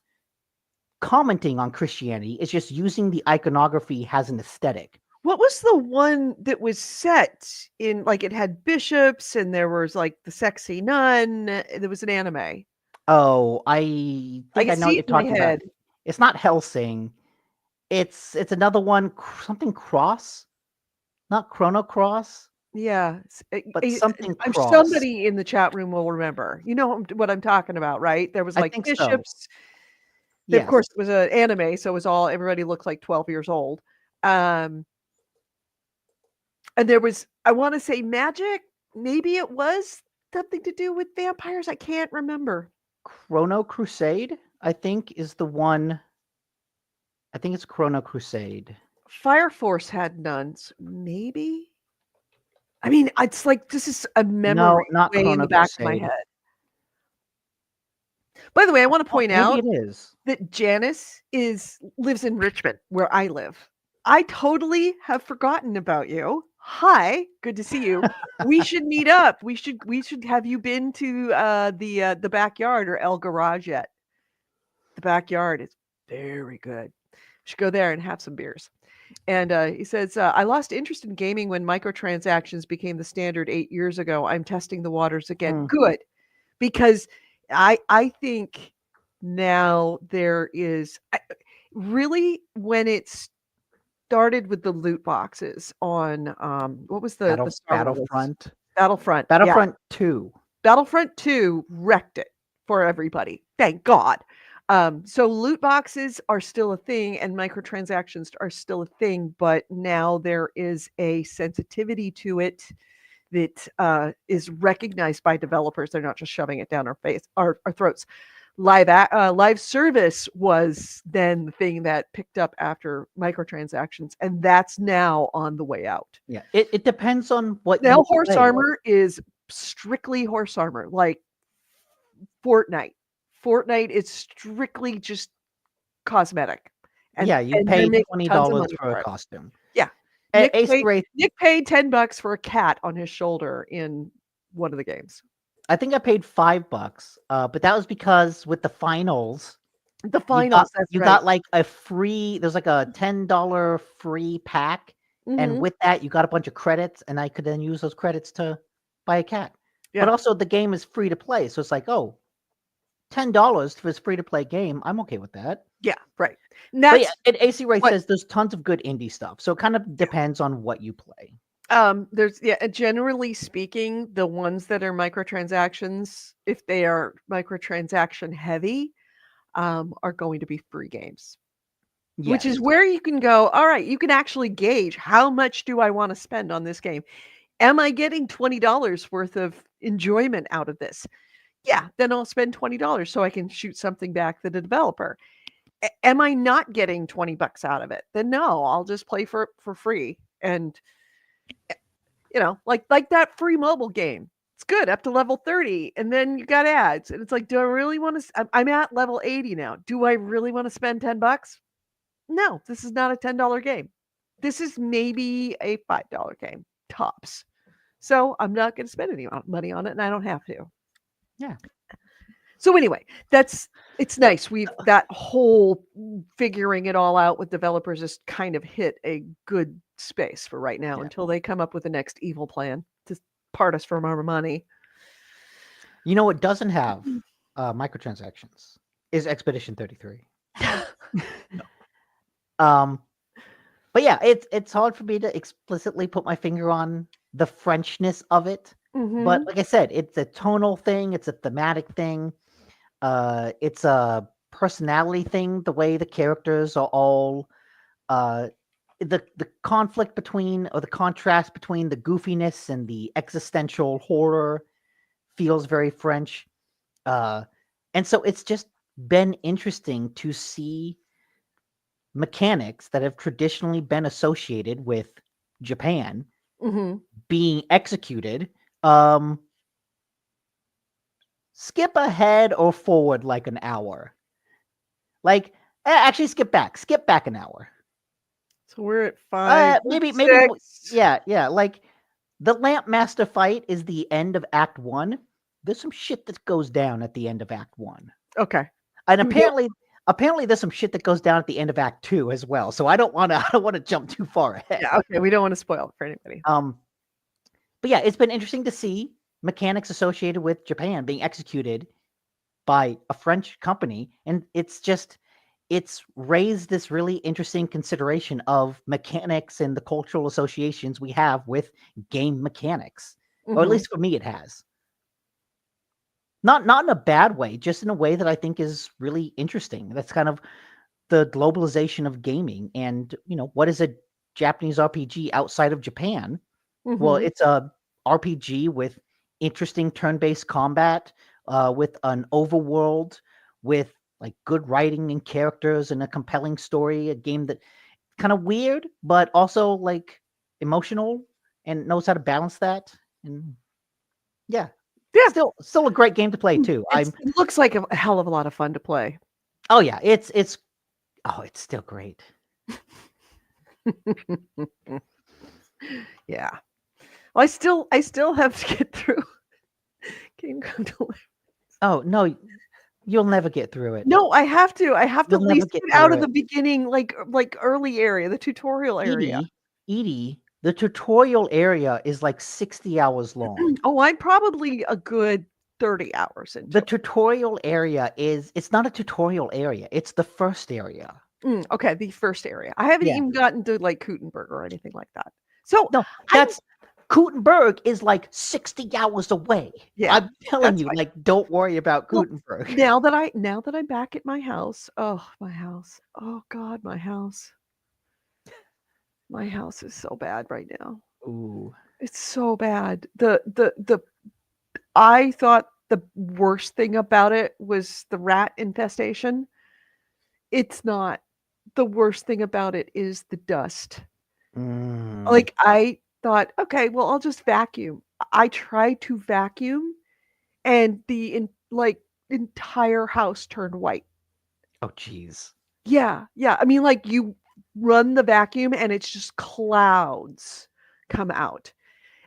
commenting on Christianity. It's just using the iconography as an aesthetic. what was the one that was set in like it had bishops and there was like the sexy nun? There was an anime. Oh, I I think I can know what see you're it in my talking about. head. It's not Hellsing. It's another one, something Cross, not Chrono Cross, Yeah, but something I'm Cross. somebody in the chat room will remember. You know what I'm talking about, right? There was I like think so. bishops. Of Yes. course, it was an anime, so it was all everybody looked like 12 years old. And there was, I want to say magic. Maybe it was something to do with vampires. I can't remember. Chrono Crusade, I think, is the one. I think it's Chrono Crusade. Fire Force had nuns, maybe. I mean, it's like this is a memory No, not way in Chrono the back of my Crusade. head. By the way, I want to point out Maybe it is. that Janice lives in Richmond, where I live. I totally have forgotten about you. Hi, good to see you. We should meet up. We should have you been to the backyard or El Garage yet? The backyard is very good. We should go there and have some beers. And he says, I lost interest in gaming when microtransactions became the standard 8 years ago. I'm testing the waters again. Good. Because I think now there is really when it started with the loot boxes on what was the Star Wars? Battlefront. Battlefront. Yeah. Battlefront 2. Battlefront 2 wrecked it for everybody. Thank God. So loot boxes are still a thing and microtransactions are still a thing, but now there is a sensitivity to it that is recognized by developers. They're not just shoving it down our throats. live service was then the thing that picked up after microtransactions, and that's now on the way out. Yeah, it depends on what Now you horse play. armor is strictly horse armor, like Fortnite. Fortnite is strictly just cosmetic, Yeah, you and they're pay making tons of $20 money for a for it. costume. Yeah, AC Ray, Nick paid $10 for a cat on his shoulder in one of the games. I think I paid $5, but that was because with the finals, The finals, that's you right. got like a free. There's like a $10 free pack, and Mhm. with that, you got a bunch of credits, and I could then use those credits to buy a cat. Yeah. But also, the game is free to play, so it's like, oh, $10 for this free to play game. I'm okay with that. Yeah, right. And But yeah, that's and AC Ray what says there's tons of good indie stuff, so it kind of depends on what you play. there's generally speaking, the ones that are microtransactions, if they are microtransaction heavy, are going to be free games. Which is Yes. where you can go, all right, you can actually gauge how much do I want to spend on this game? Am I getting $20 worth of enjoyment out of this? Yeah, then I'll spend $20 so I can shoot something back to the developer. Am I not getting $20 out of it? Then no, I'll just play for free. And like that free mobile game. It's good up to level 30, and then you got ads, and it's like, do I really want to? I'm at level 80 now. Do I really want to spend $10? No, this is not a $10 game. This is maybe a $5 game tops. So I'm not going to spend any money on it, and I don't have to. Yeah. So anyway, it's nice. We've that whole figuring it all out with developers has kind of hit a good space for right now until they come up with the next evil plan to part us from our money. You know what doesn't have microtransactions is Expedition 33. But yeah, it's hard for me to explicitly put my finger on the Frenchness of it. But like I said, it's a tonal thing, it's a thematic thing, it's a personality thing. The way the characters are all, the conflict between, or the contrast between the goofiness and the existential horror feels very French. And so it's just been interesting to see mechanics that have traditionally been associated with Japan being executed. Skip ahead or forward like an hour. Like, actually, skip back an hour. So we're at 5. Maybe, 6. yeah. Like, the Lamp Master fight is the end of Act 1. There's some shit that goes down at the end of Act 1. Okay. And apparently there's some shit that goes down at the end of Act 2 as well. So I don't want to jump too far ahead. Yeah, okay. We don't want to spoil it for anybody. But yeah, it's been interesting to see mechanics associated with Japan being executed by a French company, and it's raised this really interesting consideration of mechanics and the cultural associations we have with game mechanics. Or at least for me it has. Not in a bad way, just in a way that I think is really interesting. That's kind of the globalization of gaming. And, what is a Japanese RPG outside of Japan? Well, it's a RPG with interesting turn-based combat, with an overworld, with like good writing and characters and a compelling story, a game that kind of weird, but also like emotional and knows how to balance that. And yeah. Still a great game to play too. It looks like a hell of a lot of fun to play. Oh yeah, it's still great. Yeah. Well, I still have to get through Game Come to Life. Oh no, you'll never get through it. No, I have to. I have to at You'll never least get get out of through the beginning, like early area, the tutorial area. Edie, the tutorial area is like 60 hours long. Oh, I'm probably a good 30 hours into The it. tutorial area it's not a tutorial area. It's the first area. Okay, the first area. I haven't Yeah. even gotten to like Kutenberg or anything like that. So No, that's Kutenberg is like 60 hours away. Yeah, I'm telling that's you, fine. like, don't worry about Well, Kutenberg. now that I'm back at my house, oh God, my house. My house is so bad right now. Ooh. It's so bad. I thought the worst thing about it was the rat infestation. It's not. The worst thing about it is the dust. Mm. Like, I thought, "Okay, well, I'll just vacuum." I tried to vacuum, and the entire house turned white. Oh, jeez. Yeah, yeah. I mean, like, you run the vacuum, and it's just clouds come out.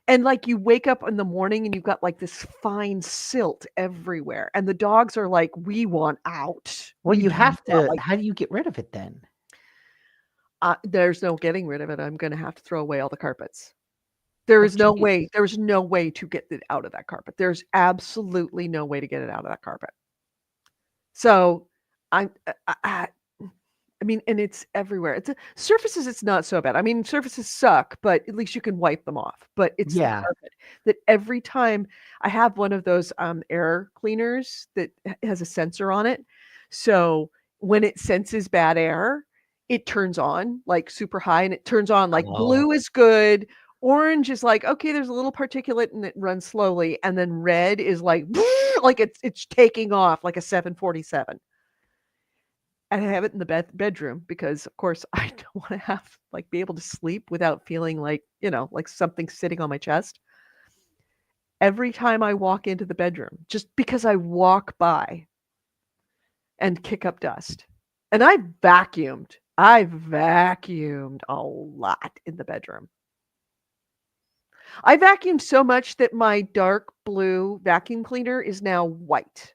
And, like, you wake up in the morning, and you've got, like, this fine silt everywhere, and the dogs are like, "We want out. Well, We you do have not to. like." How do you get rid of it then? There's no getting rid of it. I'm gonna have to throw away all the carpets. There Oh, is no jeez. way there's no way to get it out of that carpet. There's absolutely no way to get it out of that carpet. So, I'm I mean, and it's everywhere. It's surfaces, it's not so bad. I mean, surfaces suck, but at least you can wipe them off. But it's the Yeah. carpet that every time I have one of those air cleaners that has a sensor on it. So when it senses bad air, it turns on like super high and it turns on like Oh. blue is good. Orange is like, okay, there's a little particulate and it runs slowly. And then red is like, like it's taking off like a 747. And I have it in the bedroom because, of course, I don't want to have like be able to sleep without feeling like, like something sitting on my chest. Every time I walk into the bedroom, just because I walk by and kick up dust. And I vacuumed a lot in the bedroom. I vacuumed so much that my dark blue vacuum cleaner is now white.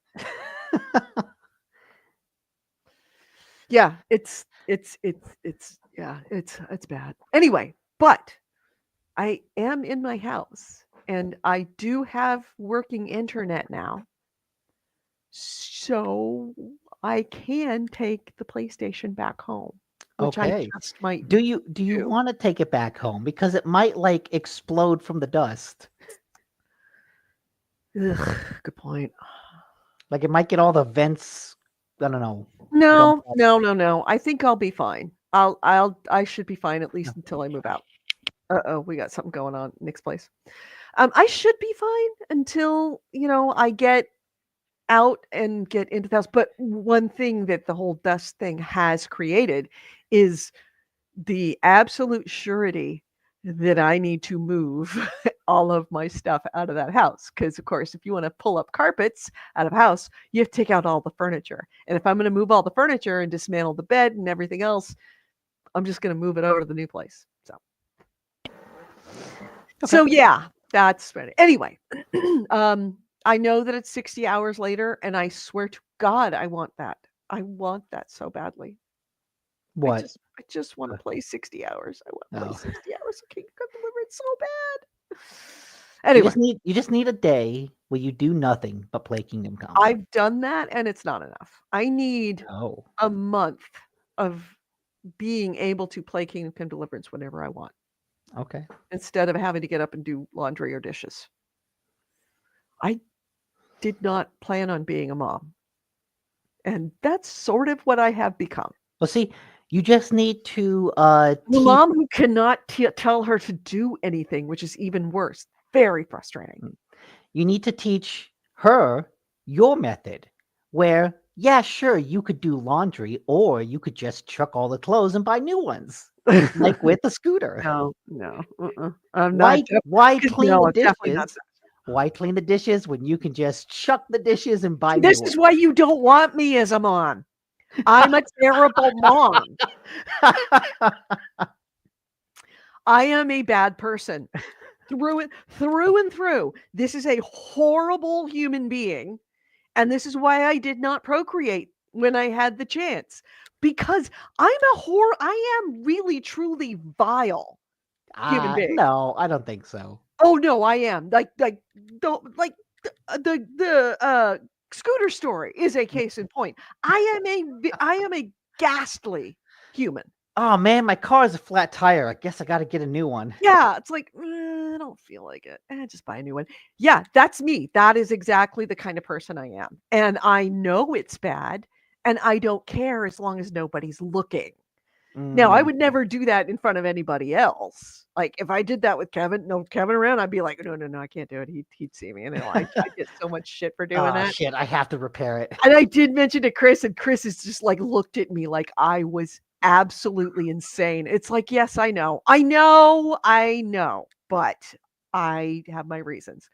Yeah, it's bad. Anyway, but I am in my house and I do have working internet now. So I can take the PlayStation back home, which I Okay. just might Do you do. want to take it back home because it might like explode from the dust? Ugh, good point. Like it might get all the vents. I don't know. No, gummed up. no. I think I'll be fine. I should be fine at least until I move out. Uh-oh, we got something going on. Nick's place. I should be fine until, I get out and get into the house. But one thing that the whole dust thing has created is the absolute surety that I need to move all of my stuff out of that house. Because, of course, if you want to pull up carpets out of a house, you have to take out all the furniture. And if I'm going to move all the furniture and dismantle the bed and everything else, I'm just going to move it over to the new place. So yeah, that's ready. Anyway, I know that it's 60 hours later, and I swear to God, I want that. I want that so badly. What? I just want to play 60 hours. I want to Oh. play 60 hours of Kingdom Come Deliverance so bad. You Anyway, just need a day where you do nothing but play Kingdom Come. I've done that, and it's not enough. I need Oh. a month of being able to play Kingdom Come Deliverance whenever I want, Okay. instead of having to get up and do laundry or dishes. I did not plan on being a mom. And that's sort of what I have become. Well, see, you just need to The teach. mom who cannot tell her to do anything, which is even worse. Very frustrating. You need to teach her your method, where yeah, sure, you could do laundry, or you could just chuck all the clothes and buy new ones, like with the scooter. No. I'm not. Why clean No, the I'm definitely not. dishes? Why clean the dishes when you can just chuck the dishes and buy This new is why you don't want me as a mom. I'm a terrible mom. I am a bad person. Through and through. This is a horrible human being. And this is why I did not procreate when I had the chance. Because I am really, truly vile human being. No, I don't think so. Oh no, I am. The scooter story is a case in point. I am a ghastly human. Oh man, my car is a flat tire. I guess I got to get a new one. Yeah, it's like, I don't feel like it. Just buy a new one. Yeah, that's me. That is exactly the kind of person I am. And I know it's bad, and I don't care as long as nobody's looking. Now, I Mm. would never do that in front of anybody else. Like, if I did that with Kevin, no Kevin around, I'd be like, no, I can't do it. He'd see me, and I get so much shit for doing Oh that. shit! I have to repair it. And I did mention to Chris, and Chris has just like looked at me like I was absolutely insane. It's like, yes, I know, but I have my reasons.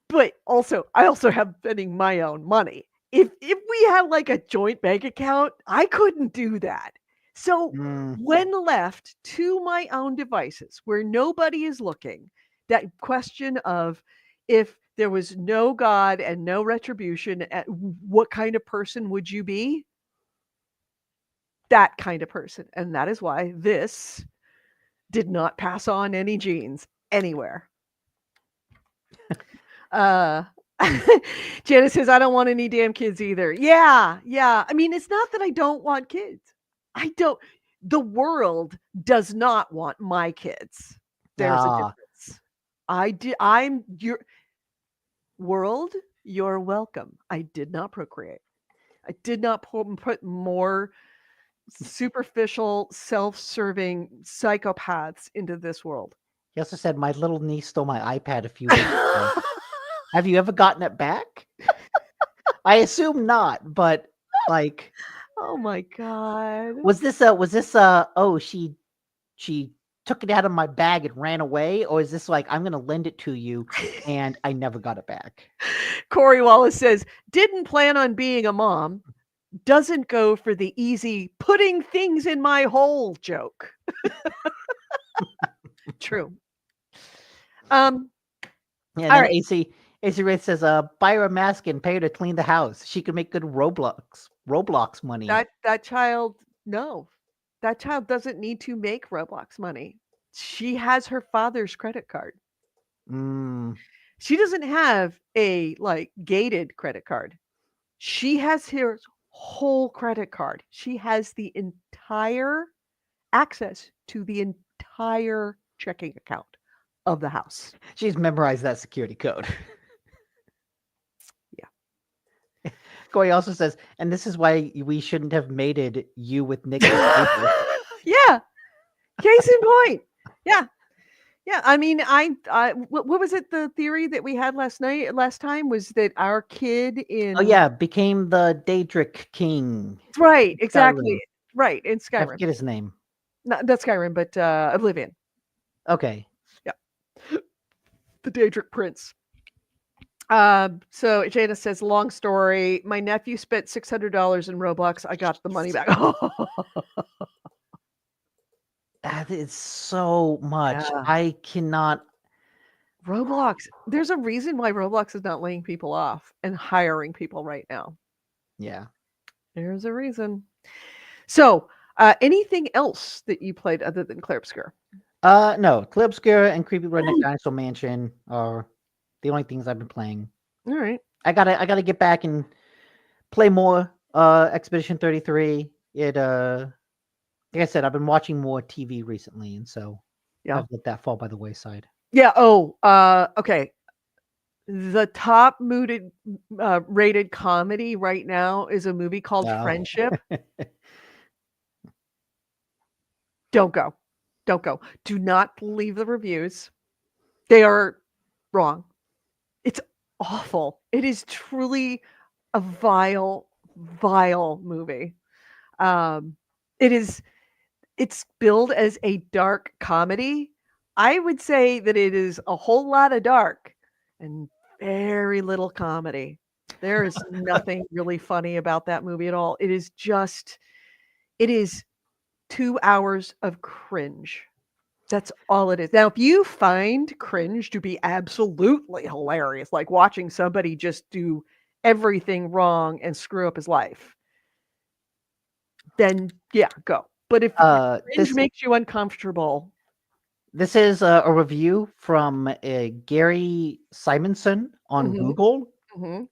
But also, I also have spending my own money. If we had like a joint bank account, I couldn't do that. So Mm. when left to my own devices where nobody is looking, that question of if there was no God and no retribution, what kind of person would you be? That kind of person. And that is why this did not pass on any genes anywhere. Janice says, I don't want any damn kids either. Yeah. I mean, it's not that I don't want kids. The world does not want my kids. There's a difference. I'm your world. You're welcome. I did not procreate. I did not put more superficial, self-serving psychopaths into this world. He also said, my little niece stole my iPad a few weeks ago. Have you ever gotten it back? I assume not, but like, oh my God. was this oh, she took it out of my bag and ran away, or is this like, I'm gonna lend it to you and I never got it back? Corey Wallace says, didn't plan on being a mom, doesn't go for the easy putting things in my hole joke. True. Yeah, all then right. AC Wraith says, buy her a mask and pay her to clean the house. She could make good Roblox money. That child, no. That child doesn't need to make Roblox money. She has her father's credit card. Mm. She doesn't have a like gated credit card. She has his whole credit card. She has the entire access to the entire checking account of the house. She's memorized that security code. Yeah. Corey also says, and this is why we shouldn't have mated you with Nick. Yeah. Case in point. Yeah. I mean, what was it? The theory that we had last time was that our kid in became the Daedric king. Right, exactly. Skyrim. Right, in Skyrim. I forget his name. Not Skyrim, but Oblivion. Okay. Yeah. The Daedric prince. So Jana says, long story. My nephew spent $600 in Roblox. I got the money back. That is so much. Yeah. I cannot. Roblox. There's a reason why Roblox is not laying people off and hiring people right now. Yeah. There's a reason. So, anything else that you played other than Clair Obscur? No. Clair Obscur and Creepy Redneck Dinosaur Mansion are the only things I've been playing. All right. I gotta get back and play more Expedition 33. It like I said, I've been watching more TV recently, and so I've let that fall by the wayside. Yeah. Okay. The top rated comedy right now is a movie called Friendship. Don't go. Do not believe the reviews. They are wrong. It's awful. It is truly a vile movie. It's billed as a dark comedy. I would say that it is a whole lot of dark and very little comedy. There is nothing really funny about that movie at all. It is 2 hours of cringe. That's all it is. Now, if you find cringe to be absolutely hilarious, like watching somebody just do everything wrong and screw up his life, then yeah, go. But if cringe makes you uncomfortable. This is a review from Gary Simonson on Google. Mm-hmm.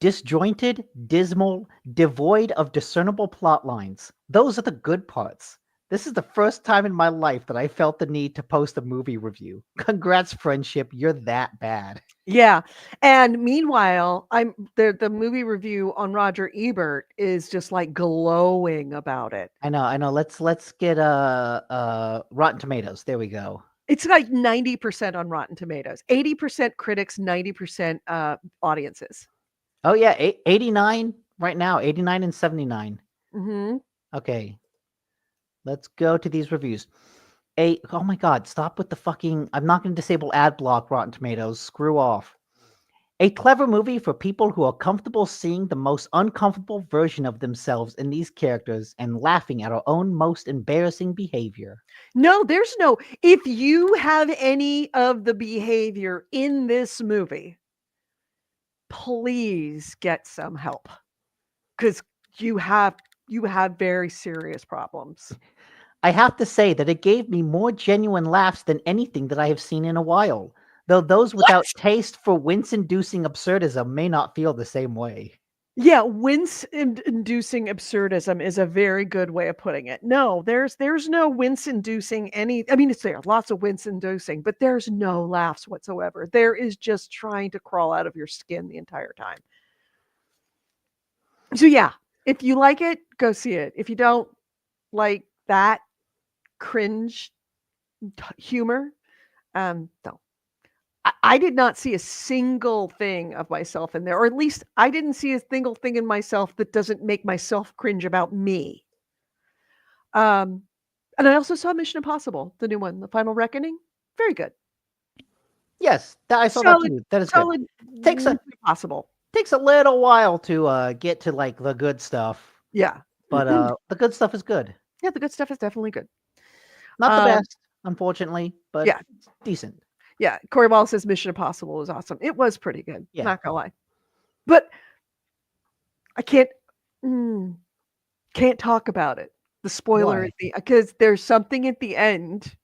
Disjointed, dismal, devoid of discernible plot lines. Those are the good parts. This is the first time in my life that I felt the need to post a movie review. Congrats, friendship. You're that bad. Yeah. And meanwhile, the movie review on Roger Ebert is just like glowing about it. I know. Let's get Rotten Tomatoes. There we go. It's like 90% on Rotten Tomatoes, 80% critics, 90% audiences. Oh yeah, 89 right now, 89 and 79. Mm-hmm. Okay. Let's go to these reviews. Oh my God, stop with the fucking, I'm not going to disable ad block, Rotten Tomatoes. Screw off. A clever movie for people who are comfortable seeing the most uncomfortable version of themselves in these characters and laughing at our own most embarrassing behavior. No, there's no, if you have any of the behavior in this movie, please get some help, because you have very serious problems. I have to say that it gave me more genuine laughs than anything that I have seen in a while, though those without taste for wince-inducing absurdism may not feel the same way. Yeah, wince-inducing absurdism is a very good way of putting it. No, there's no wince-inducing any. I mean, it's there, lots of wince-inducing, but there's no laughs whatsoever. There is just trying to crawl out of your skin the entire time. So yeah, if you like it, go see it. If you don't like that cringe humor, don't. I did not see a single thing of myself in there, or at least I didn't see a single thing in myself that doesn't make myself cringe about me. And I also saw Mission Impossible, the new one, The Final Reckoning. Very good. Yes, I saw that too. That is solid. Good. Takes a little while to get to like the good stuff. Yeah, but the good stuff is good. Yeah, the good stuff is definitely good. Not the best, unfortunately, but yeah, decent. Yeah, Corey Ball says Mission Impossible was awesome. It was pretty good. Yeah. Not gonna lie, but I can't talk about it. The spoiler because there's something at the end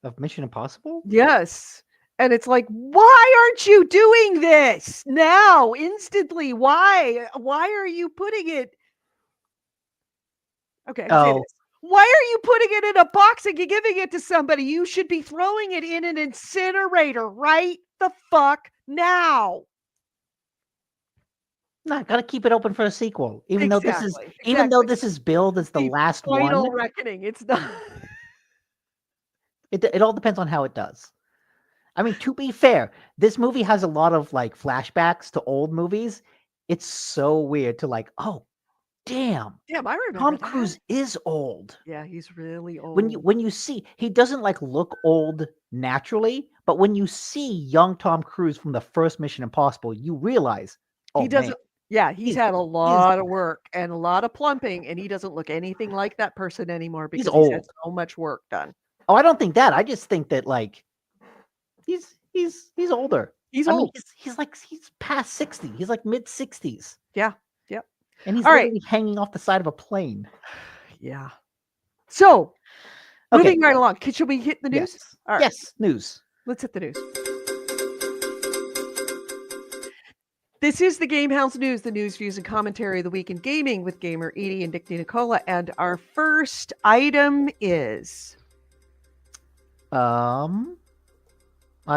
of Mission Impossible. Yes, and it's like, why aren't you doing this now, instantly? Why are you putting it? Okay. Why are you putting it in a box and giving it to somebody? You should be throwing it in an incinerator right the fuck now. No, gotta keep it open for a sequel. Even though this is billed as the last Final one. Reckoning. It's not. It all depends on how it does. I mean, to be fair, this movie has a lot of like flashbacks to old movies. It's so weird to like, oh, damn, I remember Tom Cruise is old. Yeah, he's really old. When you see, he doesn't like look old naturally, but when you see young Tom Cruise from the first Mission Impossible, you realize, oh, he doesn't. Man. Yeah, he's had a lot of work and a lot of plumping, and he doesn't look anything like that person anymore because he's had so much work done. Oh, I don't think that. I just think that like he's older. He's old. He's past 60. He's like mid 60s. Yeah. Yep. And he's literally hanging off the side of a plane. Yeah. So, moving right along. Should we hit the news? Yes. All right. Yes, news. Let's hit the news. This is the GameHounds News, the news, views, and commentary of the week in gaming with Gamer Edie and Dick Nicola. And our first item is... I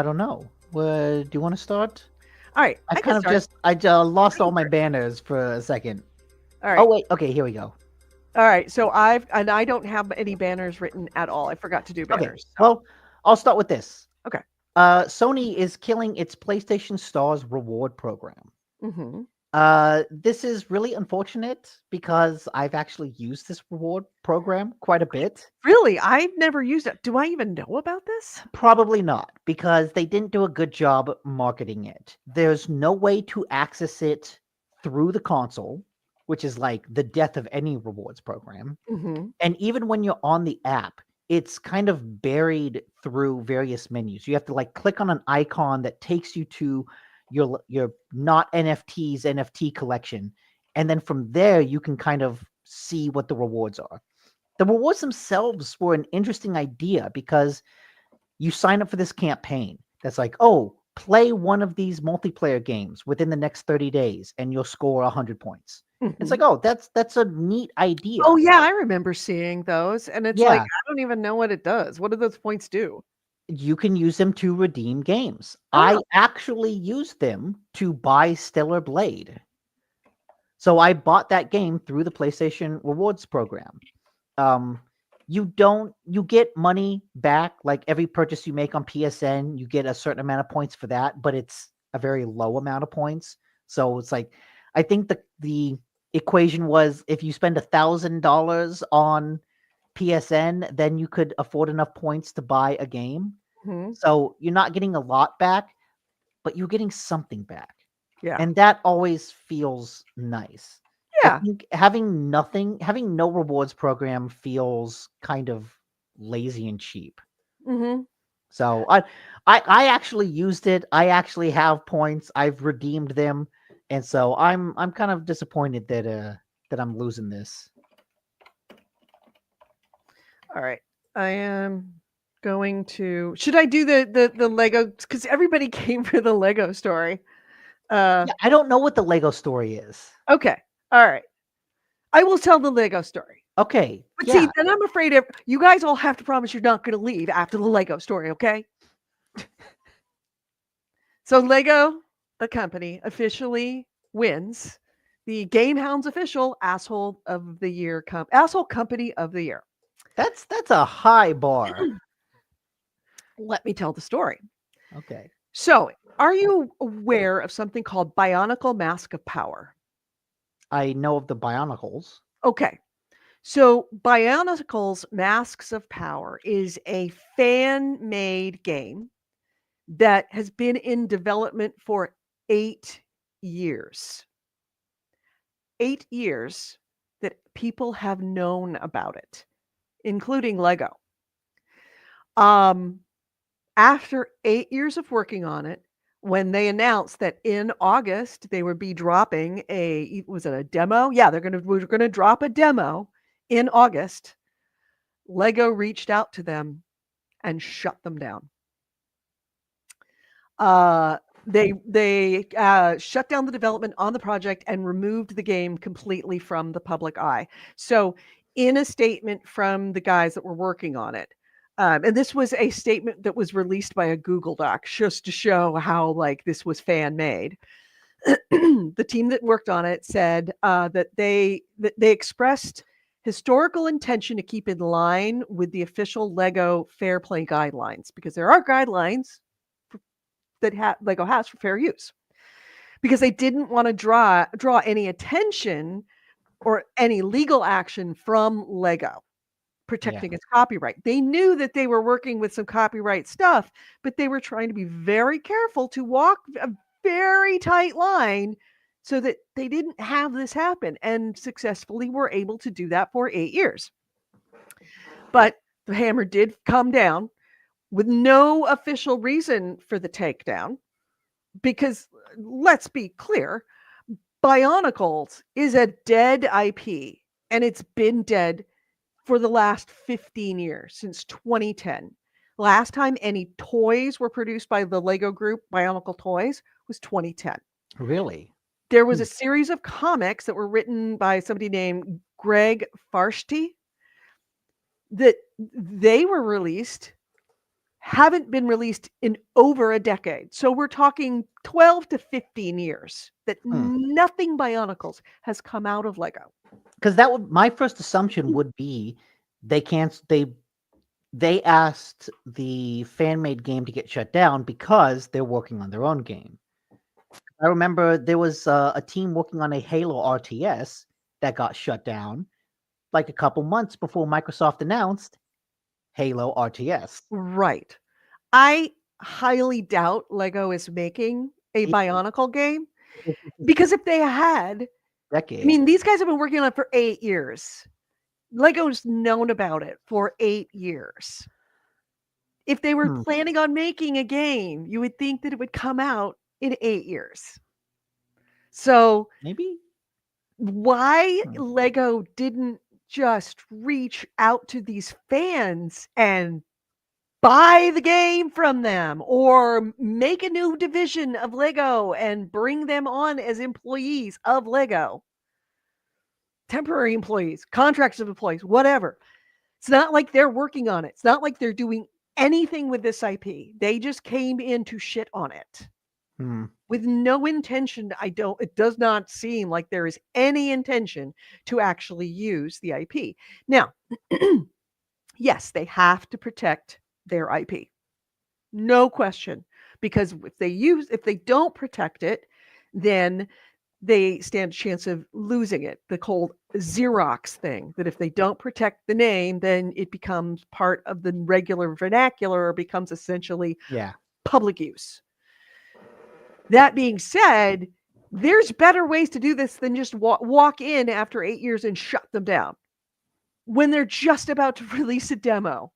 don't know. Do you want to start? All right. I lost all my banners for a second. All right. Oh, wait. Okay, here we go. All right. So I don't have any banners written at all. I forgot to do banners. Okay. Well, I'll start with this. Okay. Sony is killing its PlayStation Stars reward program. Mm-hmm. This is really unfortunate because I've actually used this reward program quite a bit. Really? I've never used it. Do I even know about this? Probably not, because they didn't do a good job marketing it. There's no way to access it through the console, which is like the death of any rewards program. Mm-hmm. And even when you're on the app, it's kind of buried through various menus. You have to like click on an icon that takes you to your not NFTs NFT collection, and then from there you can kind of see what the rewards are. The rewards themselves were an interesting idea because you sign up for this campaign that's like, oh, play one of these multiplayer games within the next 30 days and you'll score 100 points. It's Mhm. like, oh, that's a neat idea. Oh, yeah, I remember seeing those, and it's like, Yeah, I don't even know what it does. What do those points do? you can use them to redeem games. I Oh. actually used them to buy Stellar Blade. So I bought that game through the PlayStation Rewards program. Um, you get money back, like every purchase you make on PSN, you get a certain amount of points for that, but it's a very low amount of points. So it's like, I think the equation was if you spend $1,000 on PSN, then you could afford enough points to buy a game. Mhm. So you're not getting a lot back, but you're getting something back. Yeah. And that always feels nice. I Yeah. think having no rewards program feels kind of lazy and cheap. Mhm. So I actually used it. I actually have points. I've redeemed them. And so I'm kind of disappointed that I'm losing this. Alright. I am going to should I do the Lego? Because everybody came for the Lego story. Uh, Yeah, I don't know what the Lego story is. okay. Alright. I will tell the Lego story. Okay. But Yeah. see, then I'm afraid you guys all have to promise you're not gonna leave after the Lego story, okay? So Lego, the company, officially wins the GameHounds official asshole of the year asshole company of the year. That's a high bar. Let me tell the story. Okay. So, are you aware of something called Bionicle Mask of Power? I know of the Bionicles. Okay. So, Bionicle's Masks of Power is a fan-made game that has been in development for 8 years. 8 years that people have known about it, including Lego. Um, After 8 years of working on it, when they announced that in August they would be dropping was it a demo? Yeah, we're gonna drop a demo in August. Lego reached out to them and shut them down. Uh, they shut down the development on the project and removed the game completely from the public eye. So, in a statement from the guys that were working on it, and this was a statement that was released by a Google Doc just to show how like this was fan made. The team that worked on it said that they expressed historical intention to keep in line with the official Lego fair play guidelines because there are guidelines that Lego has for fair use because they didn't want to draw any attention or any legal action from Lego Yeah. protecting its copyright. They knew that they were working with some copyright stuff, but they were trying to be very careful to walk a very tight line so that they didn't have this happen and successfully were able to do that for 8 years. But the hammer did come down with no official reason for the takedown because let's be clear, Bionicles is a dead IP and it's been dead for the last 15 years, since 2010. Last time any toys were produced by the Lego group, Bionicle Toys, was 2010. Really? There was Hmm. a series of comics that were written by somebody named Greg Farshti that they were released, haven't been released in over a decade. So we're talking 12 to 15 years that Hmm. nothing Bionicles has come out of Lego. Because that would my first assumption would be they can't they asked the fan made game to get shut down because they're working on their own game. I remember there was a team working on a Halo RTS that got shut down like a couple months before Microsoft announced Halo RTS. Right. I highly doubt Lego is making a Yeah, Bionicle game because if they had, I decade. mean, these guys have been working on it for 8 years. Lego's known about it for 8 years. If they were Hmm. planning on making a game, you would think that it would come out in 8 years. So, Maybe. why Hmm. Lego didn't just reach out to these fans and buy the game from them or make a new division of Lego and bring them on as employees of Lego. temporary employees, contracts of employees, whatever. It's not like they're working on it. It's not like they're doing anything with this IP. They just came in to shit on it. With no intention. It does not seem like there is any intention to actually use the IP. Now, yes, they have to protect their IP. No question. Because if they don't protect it, then they stand a chance of losing it. The whole Xerox thing, that if they don't protect the name, then it becomes part of the regular vernacular or becomes essentially public use. That being said, there's better ways to do this than just walk in after 8 years and shut them down when they're just about to release a demo,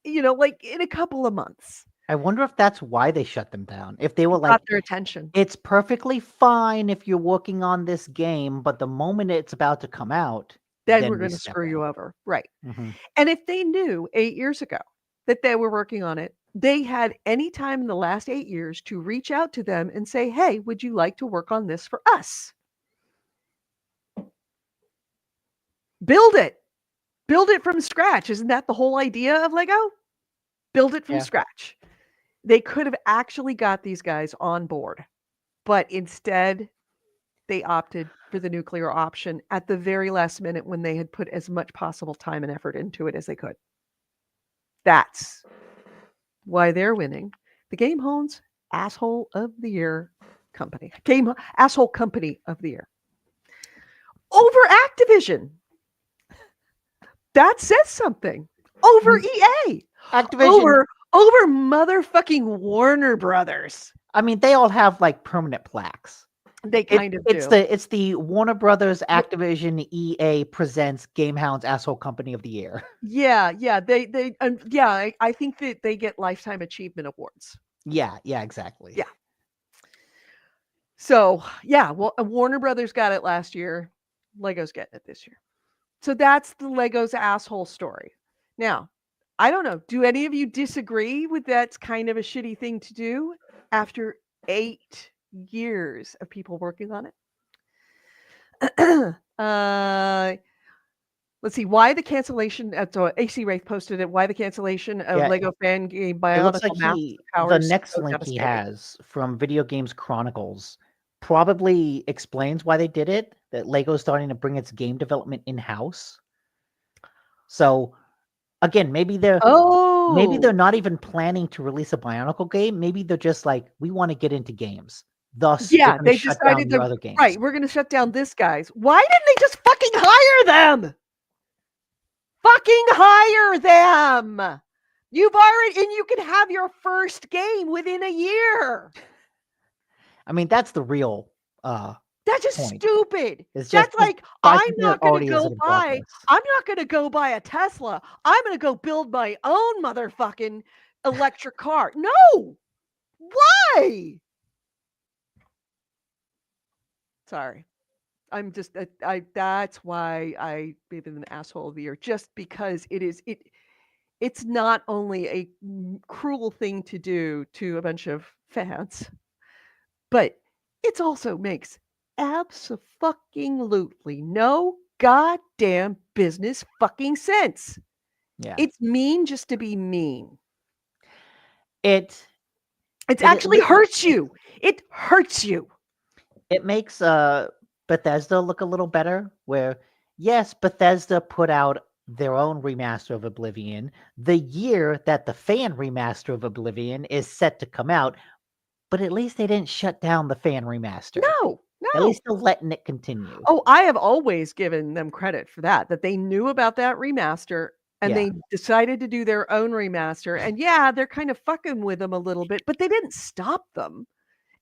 like in a couple of months. I wonder if that's why they shut them down. If they were like, got their attention. It's perfectly fine if you're working on this game, but the moment it's about to come out, then we're going to screw you over. Right. And if they knew 8 years ago that they were working on it, they had any time in the last 8 years to reach out to them and say, hey, would you like to work on this for us? Build it from scratch. Isn't that the whole idea of Lego? Build it from scratch. They could have actually got these guys on board, but instead they opted for the nuclear option at the very last minute when they had put as much possible time and effort into it as they could. That's why they're winning the GameHounds Asshole of the Year company. Asshole Company of the Year. Over Activision. That says something. Over EA. Activision. Over motherfucking Warner Brothers. I mean, they all have like permanent plaques. They kind of do. It's the Warner Brothers Activision EA presents GameHounds Asshole Company of the Year. Yeah. I think that they get lifetime achievement awards. Yeah, exactly. Yeah. So Warner Brothers got it last year. Lego's getting it this year. So that's the Lego's asshole story. Now, I don't know. Do any of you disagree with that's kind of a shitty thing to do after 8 years of people working on it? Let's see. Why the cancellation? So AC Wraith posted it. Why the cancellation of Lego fan game Bionicle the next link he has from Video Games Chronicles probably explains why they did it. That Lego's starting to bring its game development in-house. So again, maybe they're not even planning to release a Bionicle game. Maybe they're just like, we want to get into games. Thus, they decided their other games. Right, we're going to shut down this guys. Why didn't they just fucking hire them? Fucking hire them. You've already, and you can have your first game within a year. I mean, that's the real that's just point. Stupid. That's like, I'm not going to go buy a Tesla. I'm going to go build my own motherfucking electric car. No. Why? Sorry. I'm just that's why I made it an asshole of the year, just because it's not only a cruel thing to do to a bunch of fans, but it also makes absolutely no goddamn business fucking sense. Yeah. It's mean just to be mean. It actually hurts you. It hurts you. It makes Bethesda look a little better, where yes, Bethesda put out their own remaster of Oblivion the year that the fan remaster of Oblivion is set to come out, but at least they didn't shut down the fan remaster. No. At least they're letting it continue. Oh, I have always given them credit for that they knew about that remaster and they decided to do their own remaster. And they're kind of fucking with them a little bit, but they didn't stop them.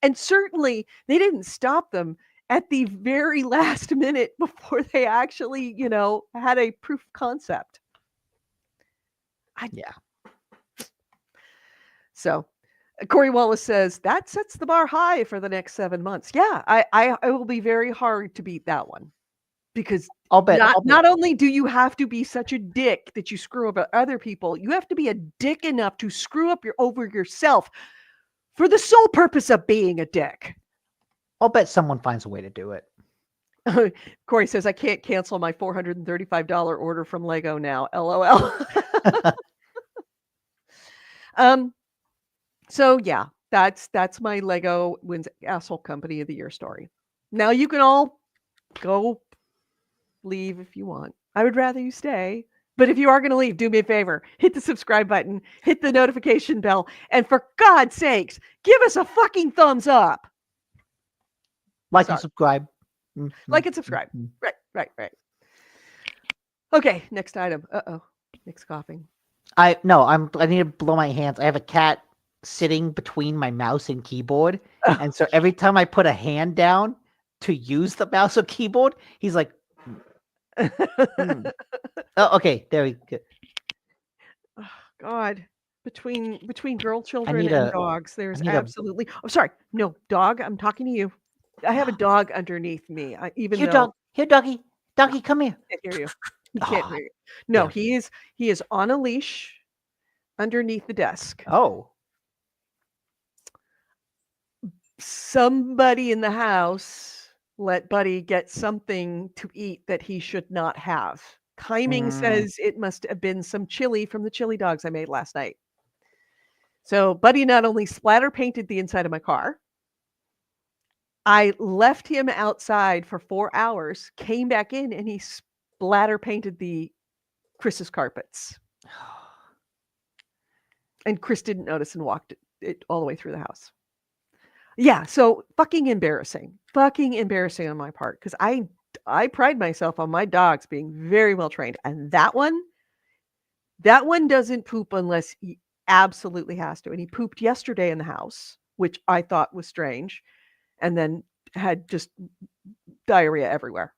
And certainly they didn't stop them at the very last minute before they actually, had a proof of concept. So Corey Wallace says that sets the bar high for the next 7 months. Yeah, I will be very hard to beat that one, because not only do you have to be such a dick that you screw up other people, you have to be a dick enough to screw up over yourself for the sole purpose of being a dick. I'll bet someone finds a way to do it. Corey says, I can't cancel my $435 order from Lego now. LOL. So yeah, that's my Lego wins asshole company of the year story. Now you can all go leave if you want. I would rather you stay. But if you are going to leave, do me a favor. Hit the subscribe button, hit the notification bell, and for God's sakes, give us a fucking thumbs up. Like Sorry. and subscribe. Like and subscribe. Right. Okay, next item. Uh-oh. Nick's coughing. I need to blow my hands. I have a cat sitting between my mouse and keyboard. And so every time I put a hand down to use the mouse or keyboard, he's like, Oh, okay, there we go. Oh, God. Between girl children and dogs, there's need absolutely sorry. No, dog, I'm talking to you. I have a dog underneath me. Here, doggy. Doggy, come here. I can't hear you. He can't hear you. No, yeah. he is on a leash underneath the desk. Oh. Somebody in the house let Buddy get something to eat that he should not have. Timing says it must have been some chili from the chili dogs I made last night. So Buddy not only splatter painted the inside of my car, I left him outside for 4 hours, came back in, and he splatter painted Chris's carpets. And Chris didn't notice and walked it all the way through the house. Yeah, so fucking embarrassing on my part, because I pride myself on my dogs being very well trained, and that one doesn't poop unless he absolutely has to, and he pooped yesterday in the house, which I thought was strange, and then had just diarrhea everywhere.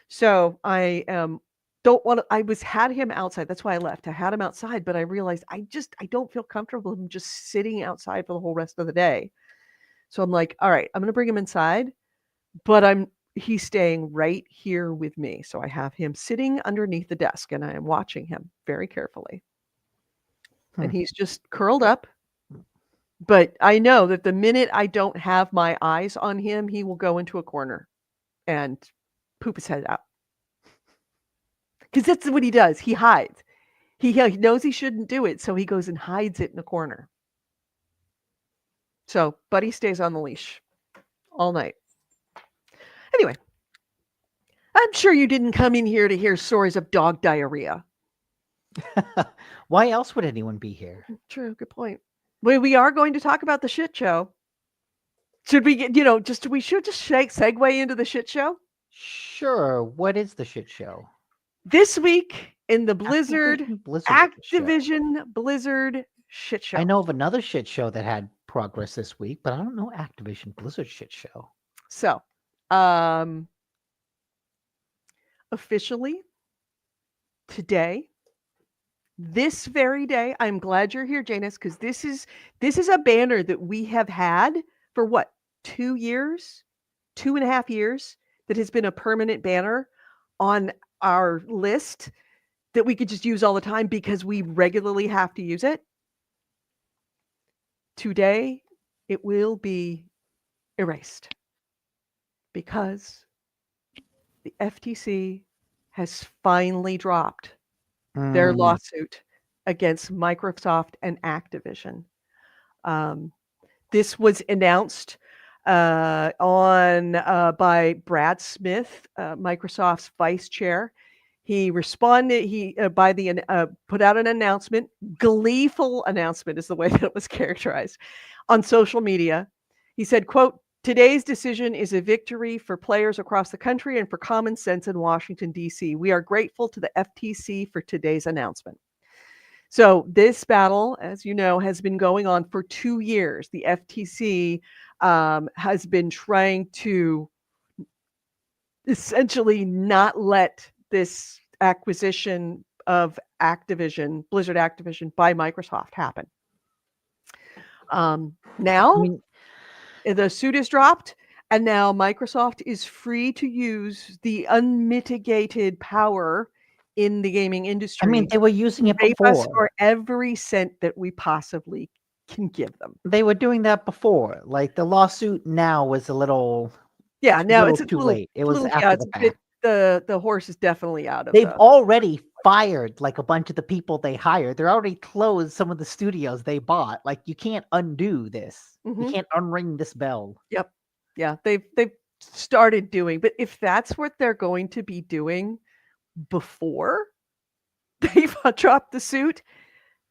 So I had him outside. That's why I left. I had him outside, but I realized I don't feel comfortable with him just sitting outside for the whole rest of the day. So I'm like, all right, I'm going to bring him inside, but he's staying right here with me. So I have him sitting underneath the desk and I am watching him very carefully. And he's just curled up. But I know that the minute I don't have my eyes on him, he will go into a corner and poop his head out. Because that's what he does. He hides. He knows he shouldn't do it, so he goes and hides it in a corner. So Buddy stays on the leash all night. Anyway, I'm sure you didn't come in here to hear stories of dog diarrhea. Why else would anyone be here? True, good point. We are going to talk about the shit show. Should we get, we should just segue into the shit show? Sure. What is the shit show? This week in the Activision Blizzard shit show. I know of another shit show that had progress this week, but I don't know Activision Blizzard shit show. So, officially today, this very day, I'm glad you're here, Janus, because this is a banner that we have had for what, 2 years, 2.5 years, that has been a permanent banner on our list that we could just use all the time because we regularly have to use it. Today, it will be erased because the FTC has finally dropped their lawsuit against Microsoft and Activision. This was announced by Brad Smith, Microsoft's vice chair. He responded. He put out an announcement. Gleeful announcement is the way that it was characterized on social media. He said, "Quote: Today's decision is a victory for players across the country and for common sense in Washington, D.C. We are grateful to the FTC for today's announcement." So this battle, as you know, has been going on for 2 years. The FTC has been trying to essentially not let this acquisition of Blizzard Activision by Microsoft happen. Now, the suit is dropped, and now Microsoft is free to use the unmitigated power in the gaming industry. I mean, they were using it before. Us for every cent that we possibly can give them. They were doing that before. Like the lawsuit now was a little Yeah, a now little it's a too little late. It was yeah, after it's the a bit fact. the horse is definitely out of They've the already fired like a bunch of the people they hired. They're already closed some of the studios they bought. Like you can't undo this. You Mhm. can't unring this bell. Yep. Yeah, they've started doing, but if that's what they're going to be doing before they've dropped the suit,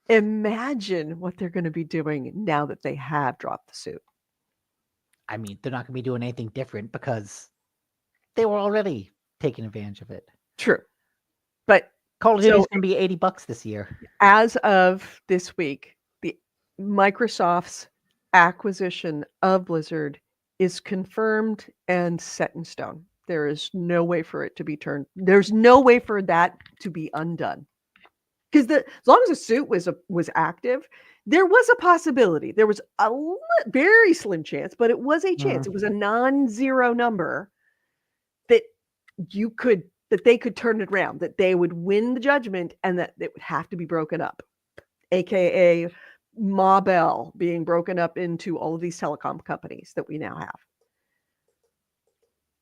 imagine what they're gonna be doing now that they have dropped the suit. I mean, they're not going to be doing anything different because they were already taking advantage of it. True. But Call of Duty is so going to be $80 this year. as of this week, the Microsoft's acquisition of Blizzard is confirmed and set in stone. There is no way for it to be turned. There's no way for that to be undone. Because as long as the suit was active, there was a possibility. There was a very slim chance, but it was a chance. Mhm. It was a non-zero number that they could turn it around, that they would win the judgment, and that it would have to be broken up, aka Ma Bell being broken up into all of these telecom companies that we now have.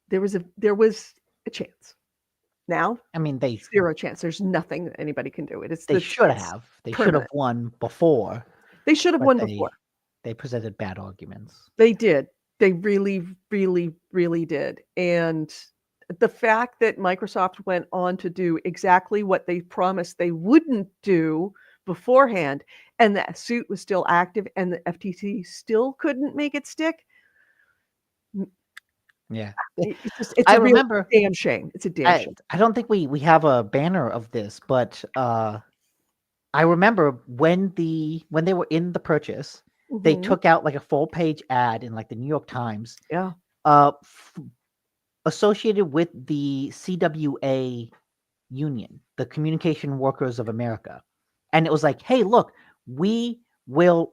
There was a chance. Now, I mean, zero chance. There's nothing that anybody can do. It's they should have. They should have permanent. won before. They should have but won they, before. They presented bad arguments. They did. They really, really, really did. And the fact that Microsoft went on to do exactly what they promised they wouldn't do beforehand, and that suit was still active, and the FTC still couldn't make it stick. Yeah. It's I a real remember damn shame. It's a damn shame. I don't think we have a banner of this, but I remember when they were in the purchase, they Mhm. took out like a full page ad in like the New York Times, Yeah. Associated with the CWA union, the Communication Workers of America. And it was like, hey, look, we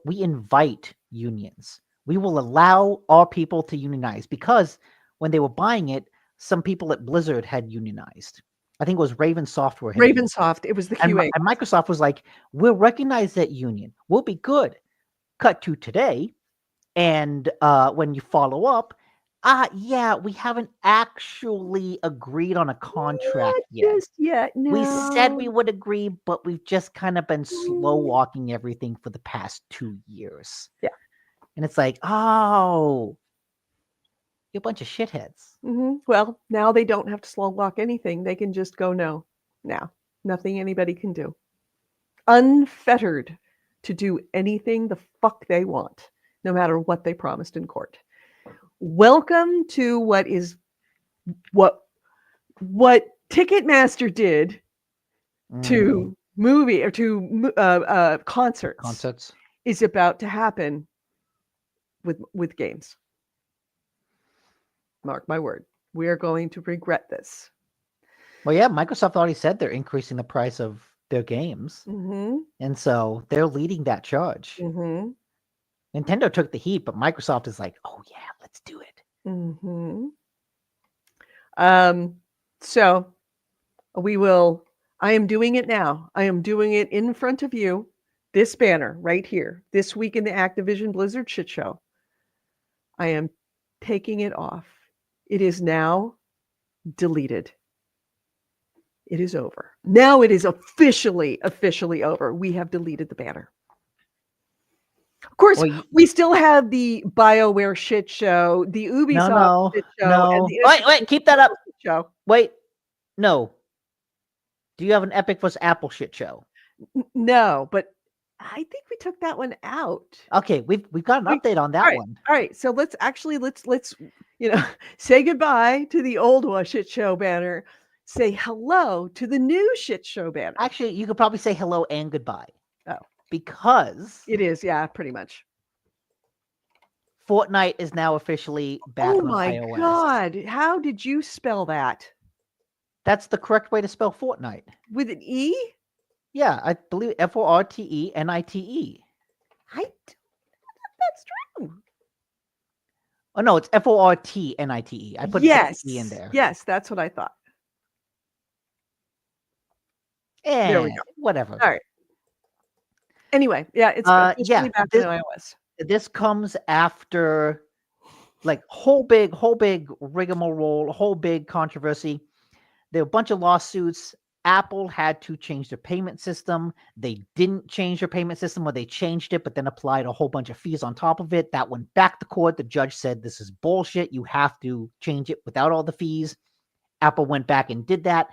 invite unions. We will allow our people to unionize, because when they were buying it, some people at Blizzard had unionized. I think it was Raven Software. Ravensoft. It was the QA. And Microsoft was like, we'll recognize that union. We'll be good. Cut to today. And when you follow up, yeah, we haven't actually agreed on a contract yet. Just yet. No. We said we would agree, but we've just kind of been slow walking everything for the past 2 years. Yeah. And it's like, oh, you're a bunch of shitheads. Mm-hmm. Well, now they don't have to slow walk anything. They can just go no. Now, nothing anybody can do. Unfettered to do anything the fuck they want, no matter what they promised in court. Welcome to what Ticketmaster did to movie or to concerts is about to happen with games. Mark my word. We are going to regret this. Well, yeah, Microsoft already said they're increasing the price of their games. Mm-hmm. And so they're leading that charge. Mm-hmm. Nintendo took the heat, but Microsoft is like, oh, yeah, let's do it. Mm-hmm. So I am doing it now. I am doing it in front of you. This banner right here, this week in the Activision Blizzard Shitshow. I am taking it off. It is now deleted. It is over. Now it is officially over. We have deleted the banner. Of course, we still have the BioWare shit show, the Ubisoft shit show, and the wait, keep that up. Show. Wait, no. Do you have an Epic vs. Apple shit show? No, but I think we took that one out. Okay, we've got an update on that one. All right, so let's say goodbye to the old shit show banner. Say hello to the new shit show banner. Actually, you could probably say hello and goodbye. Oh. Because it is, yeah, pretty much. Fortnite is now officially back on iOS. Oh my God. How did you spell that? That's the correct way to spell Fortnite. With an E? Yeah, I believe FORTENITE. That's true. Oh no, it's FORTNITE. I put the E in there. Yes, that's what I thought. There we go. Whatever. All right. Anyway, yeah, it's officially back on iOS. This comes after like whole big rigmarole, whole big controversy. There were a bunch of lawsuits. Apple had to change their payment system. They didn't change their payment system, or they changed it, but then applied a whole bunch of fees on top of it. That went back to court. The judge said, this is bullshit. You have to change it without all the fees. Apple went back and did that.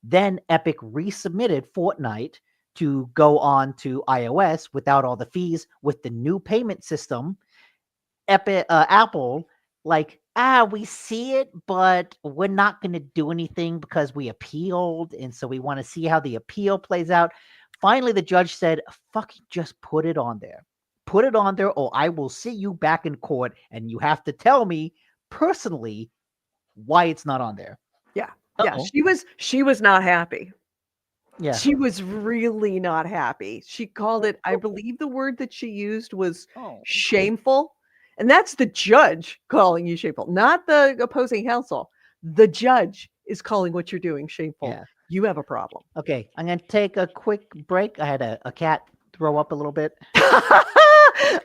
Then Epic resubmitted Fortnite to go on to iOS without all the fees with the new payment system. Apple, like, we see it, but we're not going to do anything because we appealed. And so we want to see how the appeal plays out. Finally, the judge said, fucking just put it on there. Put it on there, or I will see you back in court, and you have to tell me personally why it's not on there. Yeah. Uh-oh. Yeah. She was not happy. Yeah. She was really not happy. She called it, I believe the word that she used was shameful. And that's the judge calling you shameful, not the opposing counsel. The judge is calling what you're doing shameful. Yeah. You have a problem. Okay, I'm going to take a quick break. I had a cat throw up a little bit.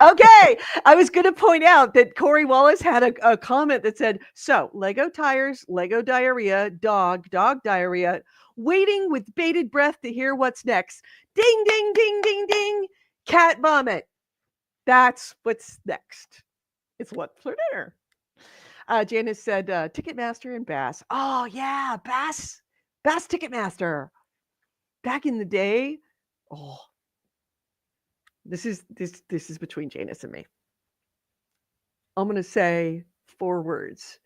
Okay, I was going to point out that Corey Wallace had a comment that said, so Lego tires, Lego diarrhea, dog diarrhea, waiting with bated breath to hear what's next. Ding, ding, ding, ding, ding. Cat vomit. That's what's next. It's what's for dinner. Janice said Ticketmaster and Bass. Oh, yeah, Bass Ticketmaster. Back in the day. Oh, this is between Janice and me. I'm going to say 4 words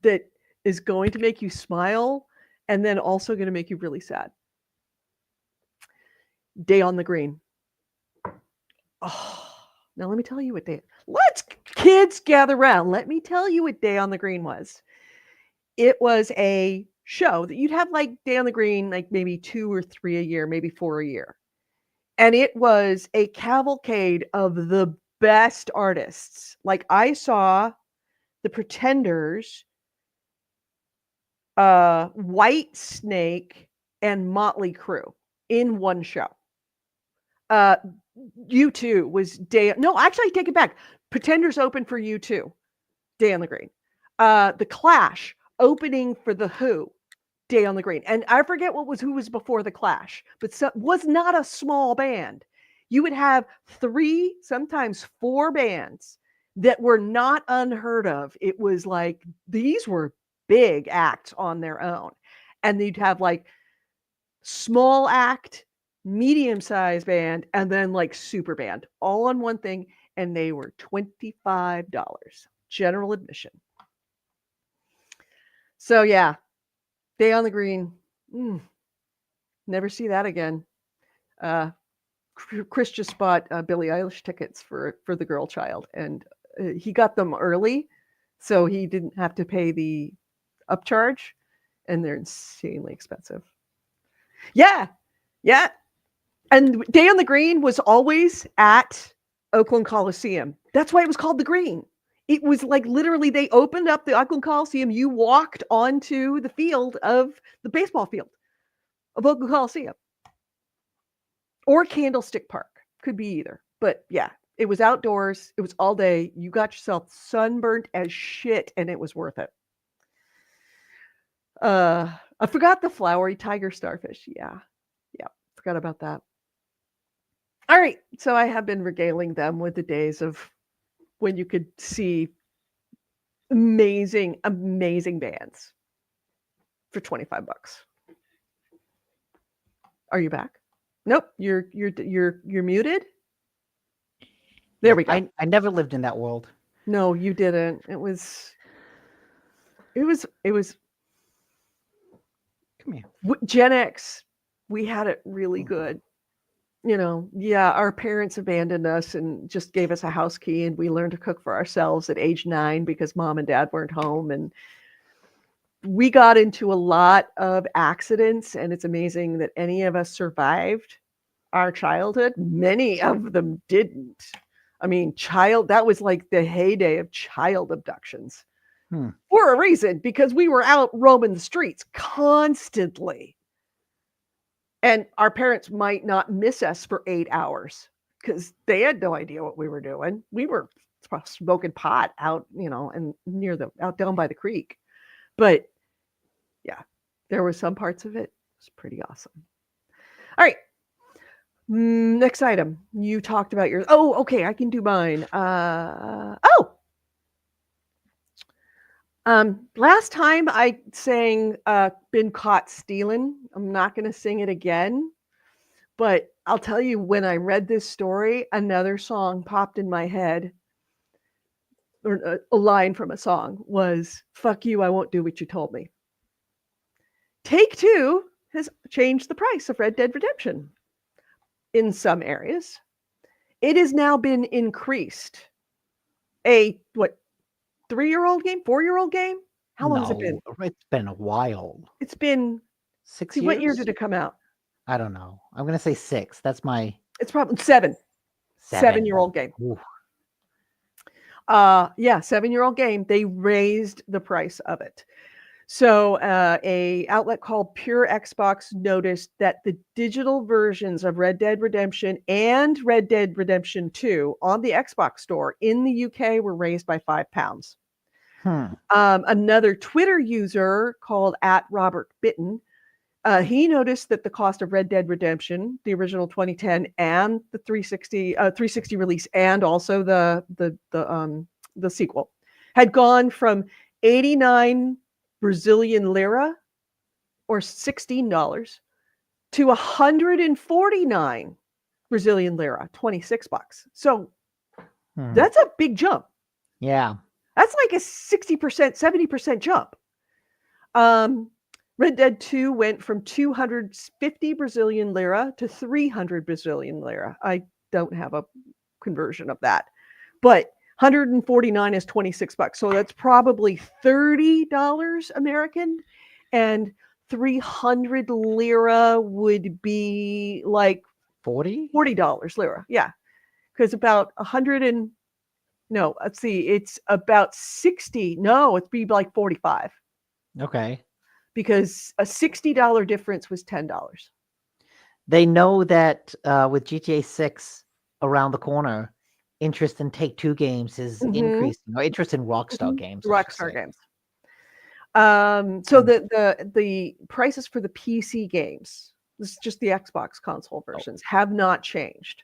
that is going to make you smile and then also going to make you really sad. Day on the Green. Oh, now let me tell you what day. Let's kids gather around. Let me tell you what Day on the Green was. It was a show that you'd have like Day on the Green, like maybe 2 or 3 a year, maybe 4 a year. And it was a cavalcade of the best artists. Like I saw the Pretenders, White Snake, and Motley Crue in one show. U2 was no, actually I take it back. Pretenders opened for U2, Day on the Green. The Clash opening for The Who, Day on the Green. And I forget who was before The Clash, but was not a small band. You would have 3, sometimes 4 bands that were not unheard of. It was like, these were big acts on their own. And you'd have like small act, medium-sized band, and then like super band, all on one thing. And they were $25, general admission. So yeah, Day on the Green. Never see that again. Chris just bought Billie Eilish tickets for the girl child, and he got them early, so he didn't have to pay the upcharge, and they're insanely expensive. Yeah. And Day on the Green was always at Oakland Coliseum. That's why it was called the Green. It was like literally they opened up the Oakland Coliseum. You walked onto the field of the baseball field of Oakland Coliseum. Or Candlestick Park. Could be either. But yeah, it was outdoors. It was all day. You got yourself sunburnt as shit, and it was worth it. I forgot the flowery tiger starfish. Yeah. Forgot about that. All right. So I have been regaling them with the days of when you could see amazing bands for $25. Are you back? Nope. You're muted. There we go. I never lived in that world. No, you didn't. It was. Come here. Gen X, we had it really good. Our parents abandoned us and just gave us a house key, and we learned to cook for ourselves at age 9 because mom and dad weren't home. And we got into a lot of accidents, and it's amazing that any of us survived our childhood. Many of them didn't. I mean, that was like the heyday of child abductions for a reason, because we were out roaming the streets constantly. And our parents might not miss us for 8 hours because they had no idea what we were doing. We were smoking pot out, and out down by the creek. But yeah, there were some parts of it. It was pretty awesome. All right. Next item. You talked about yours. Oh, okay. I can do mine. Last time I sang Been Caught Stealing. I'm not going to sing it again. But I'll tell you, when I read this story, another song popped in my head. Or a line from a song was, "Fuck you, I won't do what you told me." Take-Two has changed the price of Red Dead Redemption in some areas. It has now been increased. A 3-year-old game, 4-year-old game? How long has it been? It's been a while. It's been 6 years. What year did it come out? I don't know. I'm gonna say 6. That's my. It's probably 7. 7-year-old game. Ooh. 7-year-old game. They raised the price of it. So a outlet called Pure Xbox noticed that the digital versions of Red Dead Redemption and Red Dead Redemption 2 on the Xbox store in the UK were raised by £5. Another Twitter user called @RobertBitten, he noticed that the cost of Red Dead Redemption, the original 2010, and the 360 release, and also the sequel, had gone from 89 Brazilian lira, or $16, to 149 Brazilian lira, $26. So that's a big jump. Yeah. That's like a 60%, 70% jump. Red Dead 2 went from 250 Brazilian lira to 300 Brazilian lira. I don't have a conversion of that. But 149 is $26. So that's probably $30 American, and 300 lira would be like $40 lira. Yeah. Because about 100 and no, let's see, it's about 60. No, it'd be like 45. Okay. Because a $60 difference was $10. They know that with GTA 6 around the corner, interest in Take-Two games is increasing, or interest in Rockstar games. Rockstar games. So the prices for the PC games, this is just the Xbox console versions, have not changed.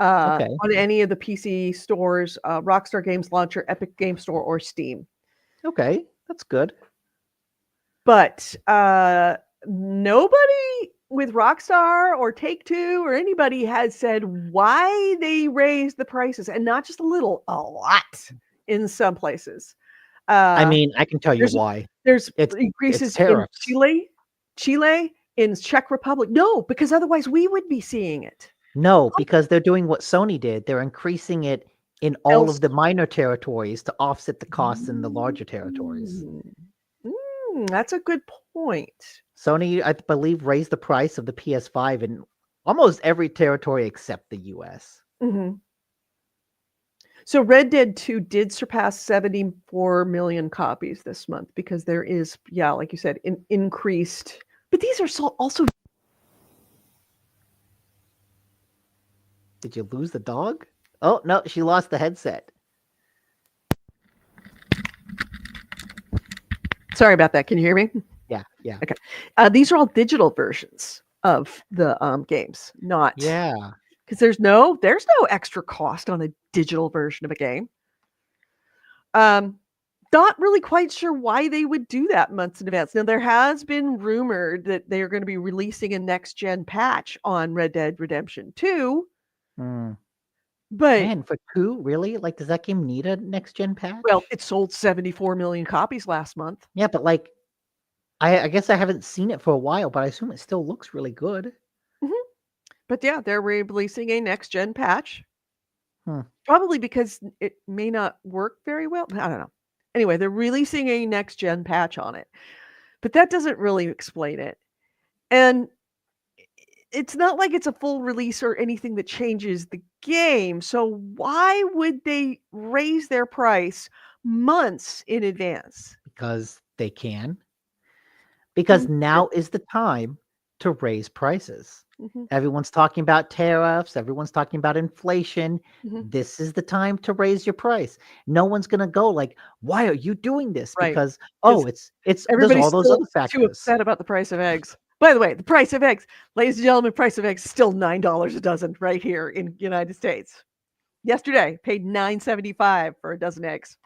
On any of the PC stores, Rockstar Games Launcher, Epic Game Store, or Steam. Okay, that's good. But nobody with Rockstar or Take-Two or anybody has said why they raised the prices, and not just a little, a lot in some places. I mean, I can tell you why. There's increases in Chile, in Czech Republic. No, because otherwise we would be seeing it. No, because they're doing what Sony did. They're increasing it in all of the minor territories to offset the costs in the larger territories. That's a good point. Sony, I believe, raised the price of the PS5 in almost every territory except the US. So Red Dead 2 did surpass 74 million copies this month, because there is, like you said, increased. But these are also. Did you lose the dog? Oh, no, she lost the headset. Sorry about that. Can you hear me? Yeah. Okay. These are all digital versions of the games, not. Yeah. Because there's no extra cost on a digital version of a game. Not really quite sure why they would do that months in advance. Now, there has been rumored that they are going to be releasing a next-gen patch on Red Dead Redemption 2. But man, for 2, really? Like, does that game need a next-gen patch? Well, it sold 74 million copies last month. Yeah, but like, I guess I haven't seen it for a while, but I assume it still looks really good. But yeah, they're releasing a next-gen patch. Probably because it may not work very well. I don't know. Anyway, they're releasing a next-gen patch on it. But that doesn't really explain it. And it's not like it's a full release or anything that changes the game. So why would they raise their price months in advance? Because they can. Because now is the time to raise prices. Mhm, Everyone's talking about tariffs, everyone's talking about inflation. mhm. This is the time to raise your price. No one's going to go like, "Why are you doing this?" Right, Because, 'cause oh, it's there's everybody's all those still other too factors. upset about the price of eggs. By the way, the price of eggs, ladies and gentlemen, price of eggs still $9 a dozen right here in United States. Yesterday, paid $9.75 for a dozen eggs.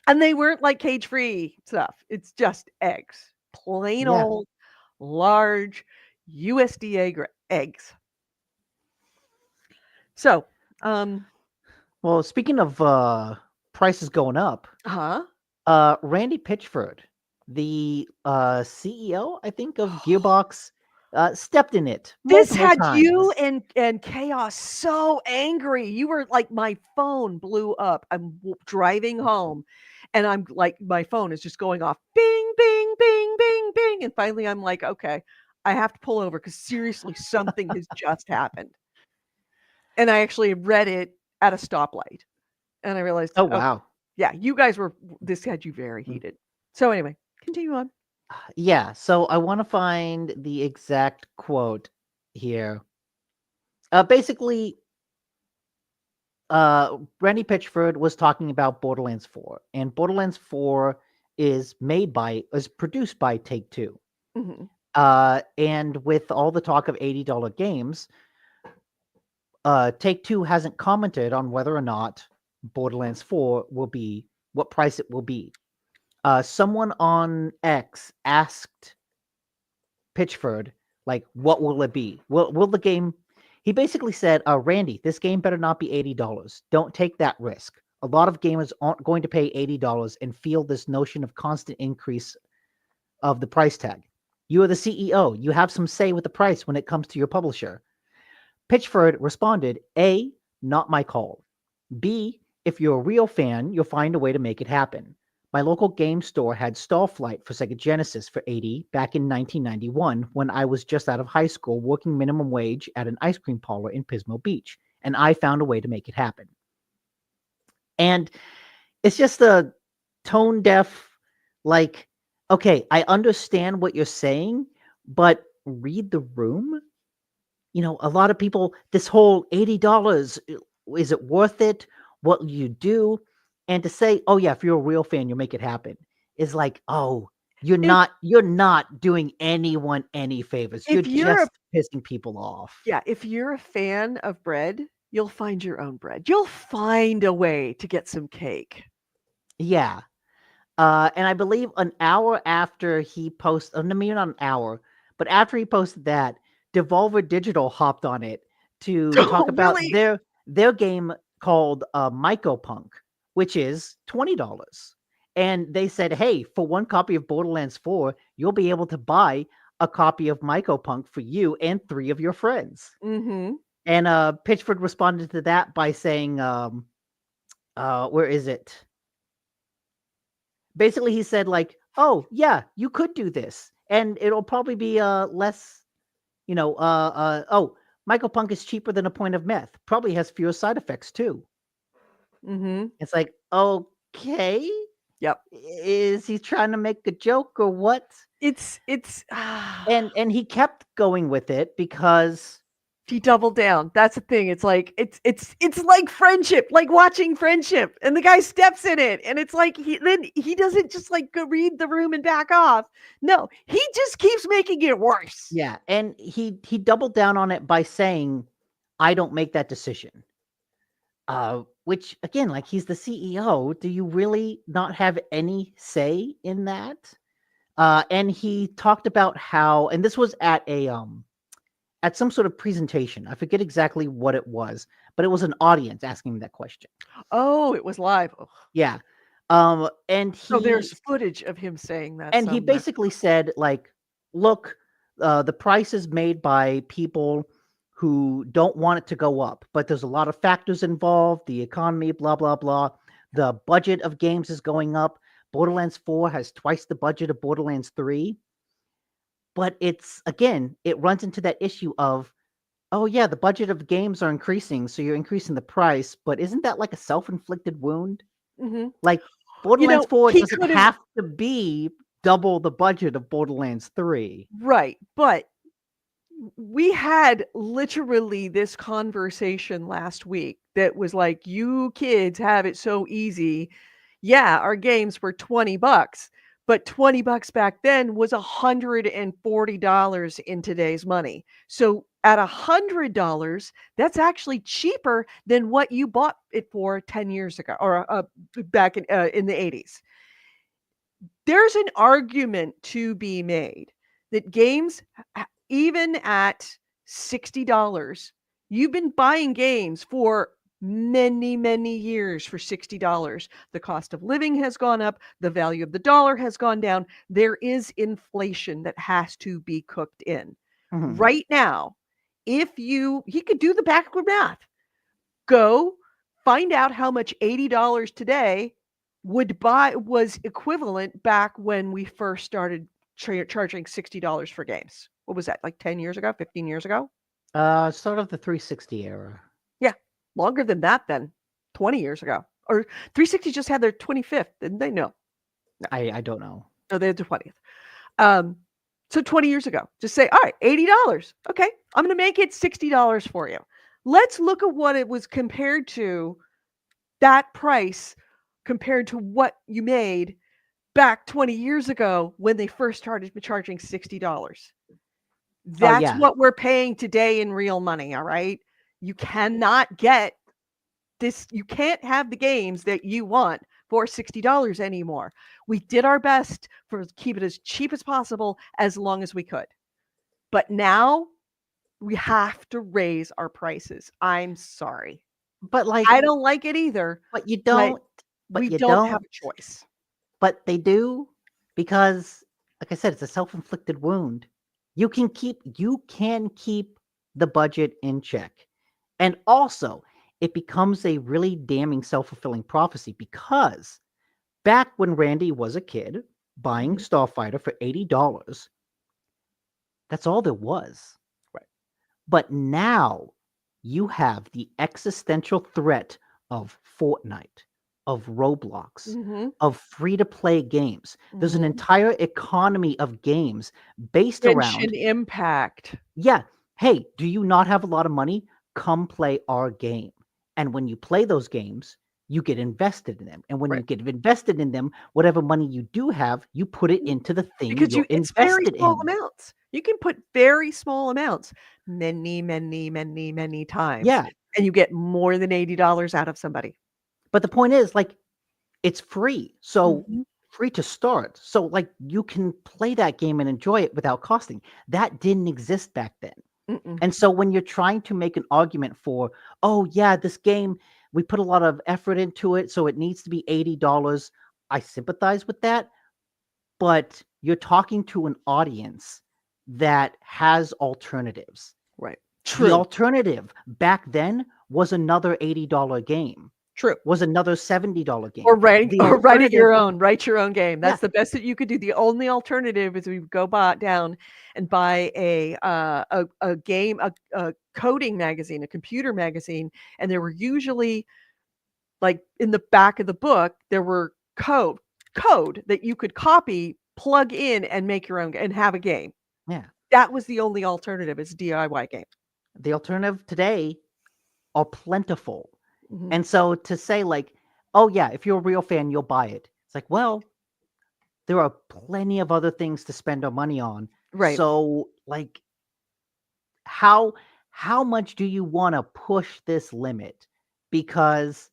And they weren't like cage-free stuff. It's just eggs. Plain Yeah. old, large USDA eggs. So, um Well, speaking of prices going up, huh? Randy Pitchford, the CEO, I think, of Gearbox, stepped in it This multiple had you times. and Chaos so angry. You were like, my phone blew up. I'm driving home, and I'm like, my phone is just going off, bing, bing, bing, bing, bing, and finally, I'm like, okay, I have to pull over because seriously, something has just happened. And I actually read it at a stoplight, and I realized, Oh okay, wow. yeah, you guys were. This had you very Mm. heated. So anyway, continue on. Yeah, so I want to find the exact quote here. Basically, Randy Pitchford was talking about Borderlands 4, and Borderlands 4 is produced by Take Two. Hmm. And with all the talk of $80 games, Take Two hasn't commented on whether or not Borderlands 4 will be what price it will be. Someone on X asked Pitchford, like, what will it be? Will the game? He basically said, Randy, this game better not be $80. Don't take that risk. A lot of gamers aren't going to pay $80 and feel this notion of constant increase of the price tag. You are the CEO. You have some say with the price when it comes to your publisher. Pitchford responded, A, not my call. B, if you're a real fan, you'll find a way to make it happen. My local game store had Starflight for Sega Genesis for 80 back in 1991 when I was just out of high school working minimum wage at an ice cream parlor in Pismo Beach, and I found a way to make it happen. And it's just a tone deaf, like, okay, I understand what you're saying, but read the room. A lot of people, this whole $80, is it worth it? What will you do? And to say, oh yeah, if you're a real fan, you'll make it happen, is like, oh, If you're not doing anyone any favors. You're if you're a just pissing people off. Yeah, if you're a fan of bread, you'll find your own bread. You'll find a way to get some cake. Yeah. And I believe an hour after he posted, no, maybe not an hour, but after he posted that, Devolver Digital hopped on it to talk Oh, about really? their game called Mycopunk, which is $20. And they said, hey, for one copy of Borderlands 4, you'll be able to buy a copy of Mycopunk for you and 3 of your friends. Mhm. And Pitchford responded to that by saying, where is it? Basically, he said, like, oh yeah, you could do this and it'll probably be less, oh, Mycopunk is cheaper than a point of meth, probably has fewer side effects too. Mhm. It's like, okay, Yep. is he trying to make a joke or what? It's And he kept going with it because he doubled down. That's the thing. It's like it's like friendship, like watching Friendship, and the guy steps in it, and it's like he doesn't just like go read the room and back off. No, he just keeps making it worse. yeah, and he doubled down on it by saying, I don't make that decision. Which again, like, he's the CEO. Do you really not have any say in that? And he talked about how, and this was at some sort of presentation. I forget exactly what it was, but it was an audience asking me that question. Oh, it was live. Ugh. Yeah. And So there's footage of him saying that he somewhere. basically said, like, look, the price is made by people who don't want it to go up, but there's a lot of factors involved, the economy, blah, blah, blah. The budget of games is going up. Borderlands 4 has twice the budget of Borderlands 3. But it's, again, it runs into that issue of, oh yeah, the budget of games are increasing, so you're increasing the price, but isn't that like a self-inflicted wound? Mhm. Like, Borderlands 4 He doesn't could have have to be double the budget of Borderlands 3. right, but we had literally this conversation last week that was like, you kids have it so easy. Yeah, our games were $20, but $20 back then was $140 in today's money. So at $100, that's actually cheaper than what you bought it for 10 years ago or back in the 80s. There's an argument to be made that games, even at $60, you've been buying games for many, many years for $60. The cost of living has gone up. The value of the dollar has gone down. There is inflation that has to be cooked in. Mhm. Right now, if he could do the backward math, go find out how much $80 today was equivalent back when we first started charging $60 for games. What was that, like 10 years ago, 15 years ago? Sort of the 360 era. Yeah, longer than that then, 20 years ago. Or 360 just had their 25th, didn't they? No, I don't know. no, they had their 20th. So 20 years ago, just say, all right, $80. Okay, I'm going to make it $60 for you. Let's look at what it was compared to, that price compared to what you made back 20 years ago when they first started charging $60. Oh That's yeah. what we're paying today in real money, all right? You cannot get this, you can't have the games that you want for $60 anymore. We did our best for keep it as cheap as possible as long as we could. But now we have to raise our prices. I'm sorry. But like, I don't like it either, but you but don't. we But you don't have don't. a choice. But they do, because, like I said, it's a self-inflicted wound. You can keep the budget in check, and also it becomes a really damning self-fulfilling prophecy, because back when Randy was a kid buying Mhm. Starfighter for $80, that's all there was. Right. But now you have the existential threat of Fortnite, of Roblox, Mhm. of free-to-play games. There's an Mhm. entire economy of games based Genshin around, Impact. yeah, hey, do you not have a lot of money? Come play our game. And when you play those games, you get invested in them. And when you Right. get invested in them, whatever money you do have, you put it Mm. into the thing Because you're it's very invested small in. amounts. You can put very small amounts many, many, many, many times, Yeah. and you get more than $80 out of somebody. But the point is, like, it's free. So Mhm. free to start. So like you can play that game and enjoy it without costing. That didn't exist back then. Mm-mm. And so when you're trying to make an argument for, oh yeah, this game, we put a lot of effort into it, so it needs to be $80. I sympathize with that, but you're talking to an audience that has alternatives. Right. The True. alternative back then was another $80 game, True. was another $70 game. Or writing The or writing alternative, your own. Write your own game. yeah, That's the best that you could do. The only alternative is we go down and buy a game, a coding magazine, a computer magazine, and there were usually, like, in the back of the book, there were code that you could copy, plug in, and make your own and have a game. yeah. That was the only alternative, is a DIY game. The alternative today are plentiful. Mhm. And so to say like, oh yeah, if you're a real fan, you'll buy it. It's like, well, there are plenty of other things to spend our money on. Right. So like how much do you want to push this limit? Because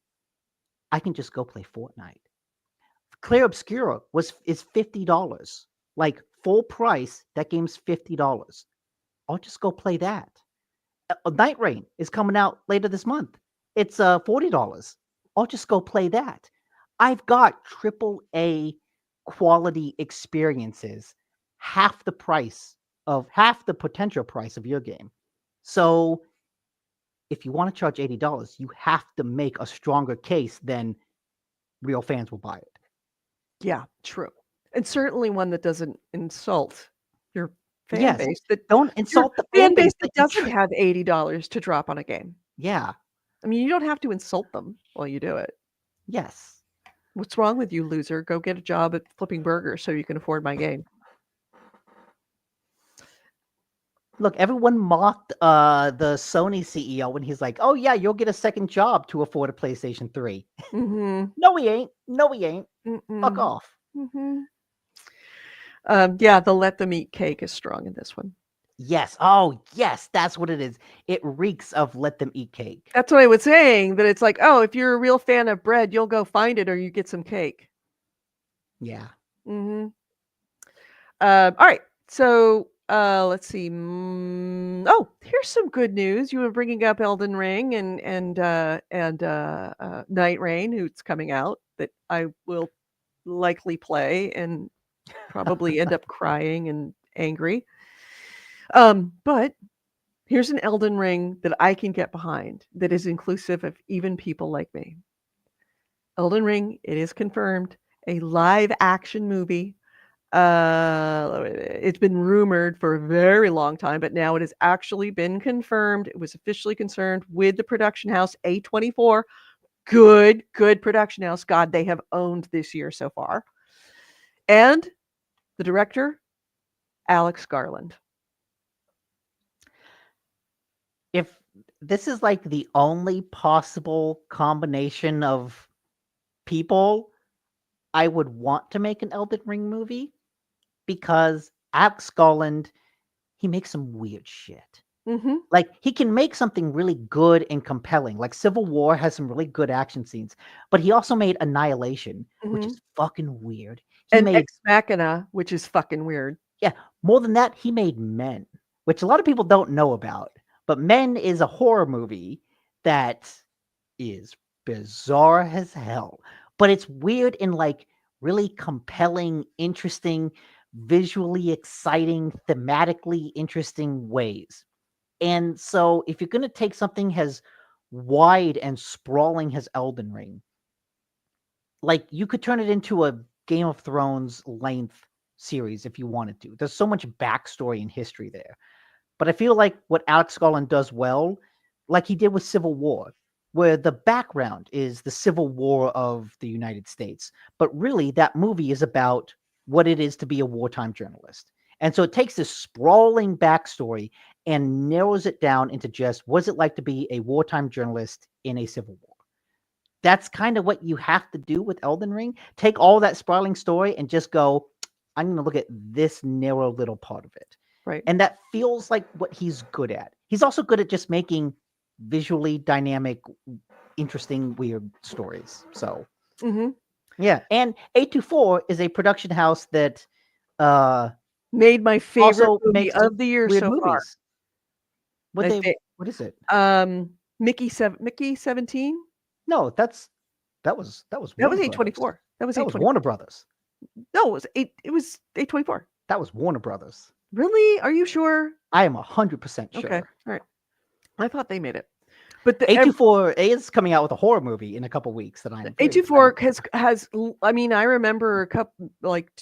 I can just go play Fortnite. Clear Obscura is $50. Like full price, that game's $50. I'll just go play that. Night Rain is coming out later this month. It's $40. I'll just go play that. I've got triple A quality experiences, half the potential price of your game. So if you want to charge $80, you have to make a stronger case than real fans will buy it. Yeah, true. And certainly one that doesn't insult your fan Yes, base, that don't your insult the fan fan base base that that you doesn't have $80 to drop on a game. yeah, I mean, you don't have to insult them while you do it. yes. What's wrong with you, loser? Go get a job at flipping burgers so you can afford my game. Look, everyone mocked the Sony CEO when he's like, "Oh yeah, you'll get a second job to afford a PlayStation 3." Mm-hmm. No, he ain't. No, he ain't. Fuck off. Mm-hmm. Yeah, the let them eat cake is strong in this one. Yes. Oh, yes. That's what it is. It reeks of let them eat cake. That's what I was saying. That it's like, oh, if you're a real fan of bread, you'll go find it or you get some cake. Yeah. Mm-hmm. All right. So let's see. Oh, here's some good news. You were bringing up Elden Ring and Night Rain, who's coming out, that I will likely play and probably end up crying and angry. But here's an Elden Ring that I can get behind that is inclusive of even people like me. Elden Ring, it is confirmed, a live action movie. It's been rumored for a very long time, but now it has actually been confirmed. It was officially concerned with the production house A24. Good production house. God, they have owned this year so far. And the director, Alex Garland. If this is like the only possible combination of people I would want to make an Elden Ring movie, because Alex Garland, he makes some weird shit. Mm-hmm. Like, he can make something really good and compelling. Like, Civil War has some really good action scenes, but he also made Annihilation, which is fucking weird. He And made, Ex Machina, which is fucking weird. yeah, more than that, he made Men, which a lot of people don't know about. But Men is a horror movie that is bizarre as hell. But it's weird in like really compelling, interesting, visually exciting, thematically interesting ways. And so if you're going to take something as wide and sprawling as Elden Ring, like you could turn it into a Game of Thrones length series if you wanted to. There's so much backstory and history there. But I feel like what Alex Garland does well, like he did with Civil War, where the background is the Civil War of the United States. But really, that movie is about what it is to be a wartime journalist. And so it takes this sprawling backstory and narrows it down into just what's it like to be a wartime journalist in a civil war. That's kind of what you have to do with Elden Ring. Take all that sprawling story and just go, I'm going to look at this narrow little part of it. Right. And that feels like what he's good at. He's also good at just making visually dynamic, interesting, weird stories. So, yeah. And A24 is a production house that made my favorite also movie makes of the year weird so movies. What is it? Mickey 17? No, that was Warner A24. Brothers. That was That was A24. Warner Brothers. No, it was A24. That was Warner Brothers. Really? Are you sure? I am 100% sure. Okay. All right. I thought they made it. But the A24 is coming out with a horror movie in a couple weeks that I'm A24 has I mean, I remember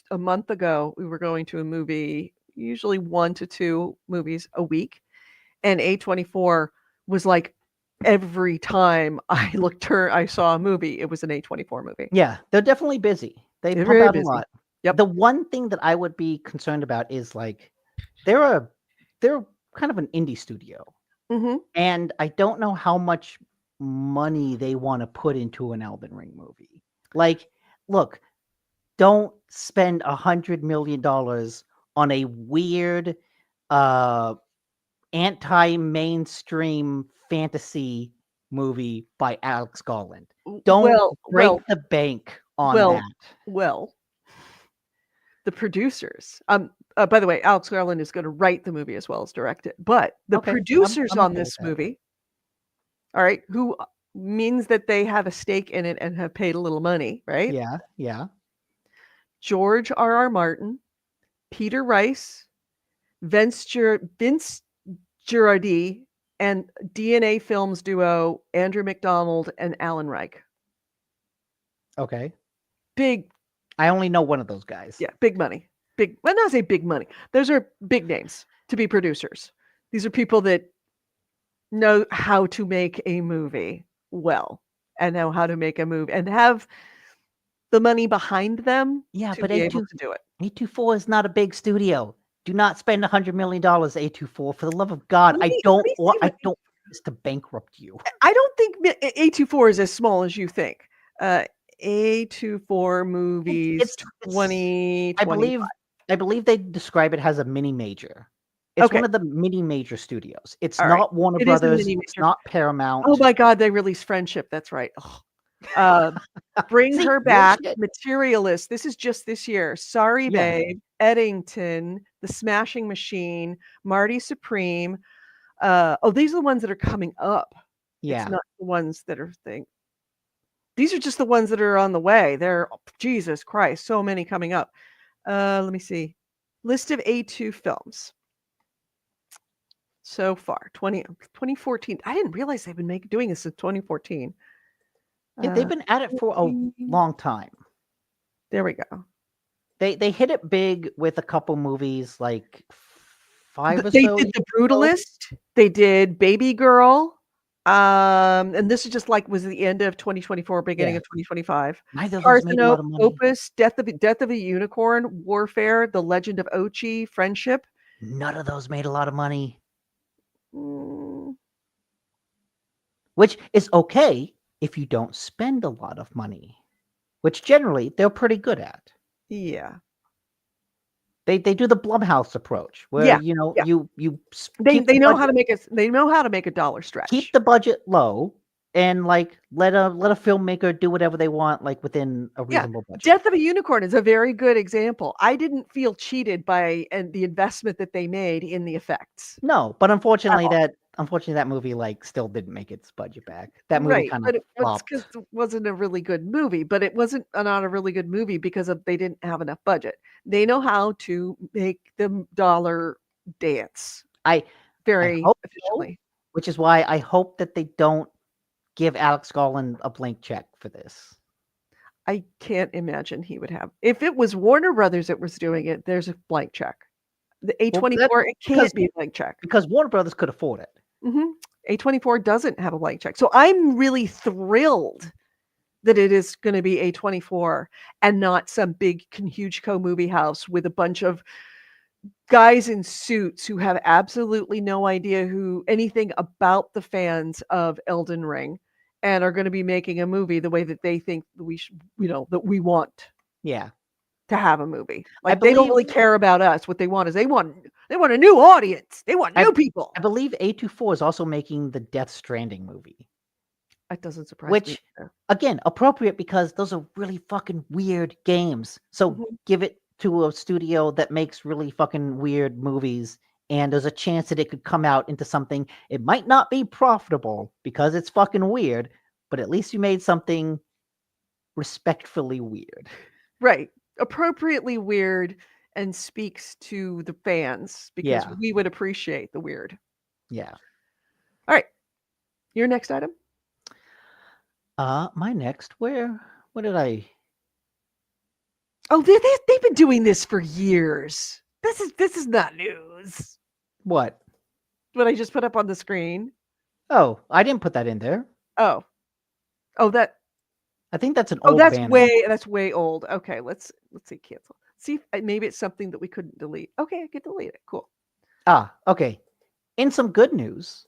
a month ago we were going to a movie, usually 1 to 2 movies a week, and A24 was like every time I saw a movie, it was an A24 movie. Yeah, they're definitely busy. They They're pump very out busy. a lot. Yep. The one thing that I would be concerned about is like they're kind of an indie studio. And I don't know how much money they want to put into an Elden Ring movie. Like, look, don't spend $100 million on a weird anti-mainstream fantasy movie by Alex Garland. Don't break the bank on that. Well, the producers. By the way, Alex Garland is going to write the movie as well as direct it. But the producers I'm on okay this with that. movie, all right, who means that they have a stake in it and have paid a little money, right? Yeah. George R.R. Martin, Peter Rice, Vince Girardi, and DNA Films duo Andrew McDonald and Alan Reich. Okay. Big. I only know one of those guys. Yeah, big money. Well, not say big money. Those are big names to be producers. These are people that know how to make a movie well and know how to make a movie and have the money behind them Yeah, to but be able to do it. A24 is not a big studio. Do not spend $100 million, A24. For the love of God, Let me see what I don't want this to bankrupt you. I don't think A24 is as small as you think. A24 movies It's 2025. I believe they describe it as a mini major. It's Okay. one of the mini major studios. It's All right. not Warner It is a Brothers. mini It's major. not Paramount. Oh my God, they released Friendship. That's right. Bring See, Her real Back, shit. Materialist. This is just this year. Sorry, Yeah. Babe, Eddington, The Smashing Machine, Marty Supreme. These are the ones that are coming up. It's Yeah. not the ones that are these are just the ones that are on the way. Jesus Christ, so many coming up. Let me see. List of A2 films so far. 2014. I didn't realize they've been doing this since 2014. Yeah, they've been at it for a long time. There we go. They hit it big with a couple movies like 5 or They so did The years ago. Brutalist. They did Baby Girl. And this is just was the end of 2024, beginning Yeah. of 2025. Neither of those made a lot of money. Opus, Death of a Unicorn, Warfare, The Legend of Ochi, Friendship. None of those made a lot of money. Mm, Which is okay if you don't spend a lot of money, which generally they're pretty good at. yeah. They do the Blumhouse approach, where Yeah, you They keep the know budget, how to make it. They know how to make a dollar stretch. keep the budget low, and like let a filmmaker do whatever they want, like within a reasonable budget. Death of a Unicorn is a very good example. I didn't feel cheated by the investment that they made in the effects. No, but unfortunately that movie still didn't make its budget back. That movie Right, kind but of it was flopped. because it wasn't a really good movie. But it wasn't not a really good movie because they didn't have enough budget. They know how to make the dollar dance I very hope so, efficiently. which is why I hope that they don't give Alex Garland a blank check for this. I can't imagine he would have. If it was Warner Brothers that was doing it, there's a blank check. The A24, it can't be a blank check. Because Warner Brothers could afford it. Mm-hmm. A24 doesn't have a blank check. So I'm really thrilled that it is going to be A24 and not some big, huge movie house with a bunch of guys in suits who have absolutely no idea anything about the fans of Elden Ring and are going to be making a movie the way that they think we should, that we want. Yeah. To have a movie. They don't really care about us. What they want is they want a new audience. They want new people. I believe A24 is also making the Death Stranding movie. That doesn't surprise me. Which, again, appropriate because those are really fucking weird games. So give it to a studio that makes really fucking weird movies, and there's a chance that it could come out into something. It might not be profitable because it's fucking weird, but at least you made something respectfully weird. Right. Appropriately weird and speaks to the fans because we would appreciate the weird. Yeah. All right. Your next item? My next, what did I? Oh, they've been doing this for years. This is not news. What? What I just put up on the screen. Oh, I didn't put that in there. Oh, that. I think that's an old. That's way old. Okay, let's see. Cancel. See if maybe it's something that we couldn't delete. Okay, I can delete it. Cool. Okay. In some good news,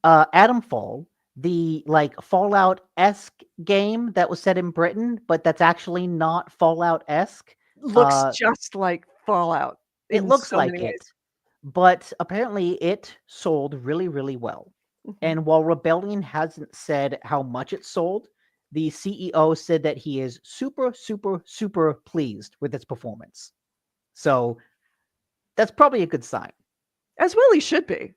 Adamfall, the Fallout-esque game that was set in Britain, but that's actually not Fallout-esque. Looks just like Fallout. It looks like it, but apparently it sold really, really well. And while Rebellion hasn't said how much it sold, the CEO said that he is super, super, super pleased with its performance. So that's probably a good sign. As well he should be.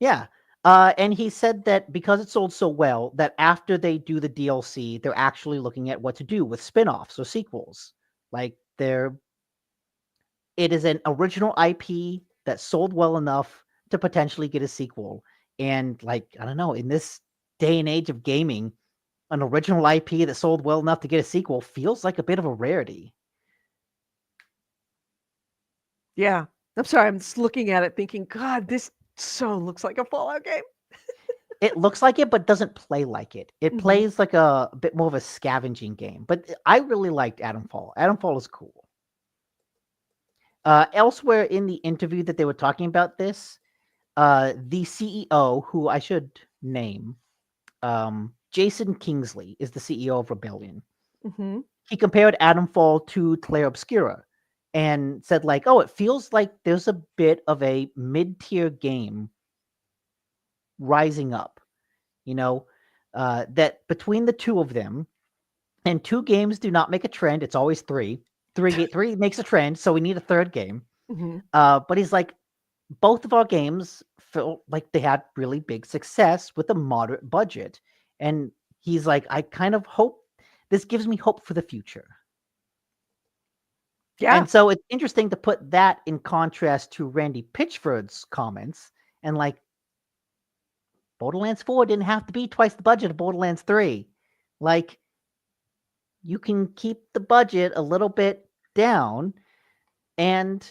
Yeah. And he said that because it sold so well, that after they do the DLC, they're actually looking at what to do with spin-offs or sequels. It is an original IP that sold well enough to potentially get a sequel. And I don't know, in this day and age of gaming, an original IP that sold well enough to get a sequel feels like a bit of a rarity. Yeah. I'm sorry. I'm just looking at it thinking, God, this so looks like a Fallout game. It looks like it, but doesn't play like it. It plays like a bit more of a scavenging game. But I really liked Adamfall. Adamfall is cool. Elsewhere in the interview that they were talking about this, the CEO, who I should name, Jason Kingsley, is the CEO of Rebellion. Mhm. He compared Atomfall to Clair Obscura and said, like, oh, it feels like there's a bit of a mid-tier game rising up, that between the two of them, and two games do not make a trend. It's always three. Three makes a trend, so we need a third game. Mhm. But he's like, both of our games felt like they had really big success with a moderate budget. And he's like, I kind of hope this gives me hope for the future. Yeah. And so it's interesting to put that in contrast to Randy Pitchford's comments. And like, Borderlands 4 didn't have to be twice the budget of Borderlands 3. Like, you can keep the budget a little bit down and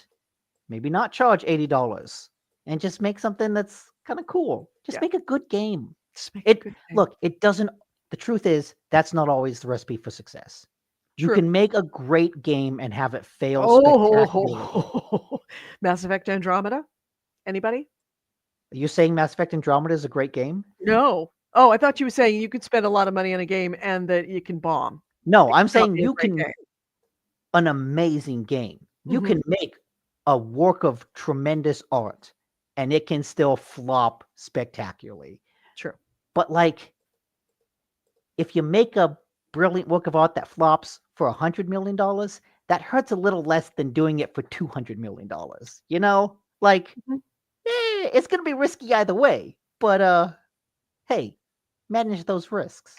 maybe not charge $80 and just make something that's kind of cool. Just Yeah. make a good game. Just make a good game. Look, it doesn't. The truth is, that's not always the recipe for success. You True. can make a great game and have it fail spectacularly. Oh, Mass Effect Andromeda? Anybody? Are you saying Mass Effect Andromeda is a great game? No. Oh, I thought you were saying you could spend a lot of money on a game and that you can bomb. No, It I'm cannot saying be a you great can game. an amazing game. You Mhm. can make a work of tremendous art and it can still flop spectacularly. True. But like, if you make a brilliant work of art that flops for $100 million, that hurts a little less than doing it for $200 million. Like, Mhm. it's going to be risky either way. But hey, manage those risks.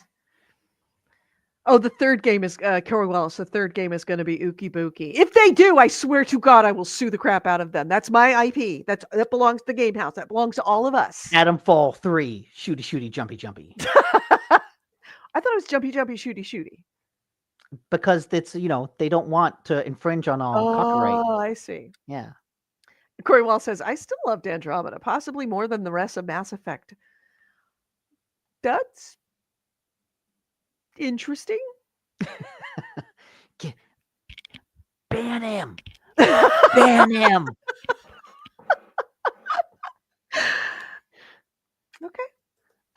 Oh, the third game is Corey Wallace. The third game is going to be Ookie Bookie. If they do, I swear to God, I will sue the crap out of them. That's my IP. That belongs to the Game House. That belongs to all of us. Atomfall 3, shooty, shooty, jumpy, jumpy. I thought it was jumpy, jumpy, shooty, shooty. Because it's, they don't want to infringe on our copyright. Oh, I see. Yeah. Corey Wallace says, I still loved Andromeda, possibly more than the rest of Mass Effect. That's interesting. Ban him. Ban him. Okay.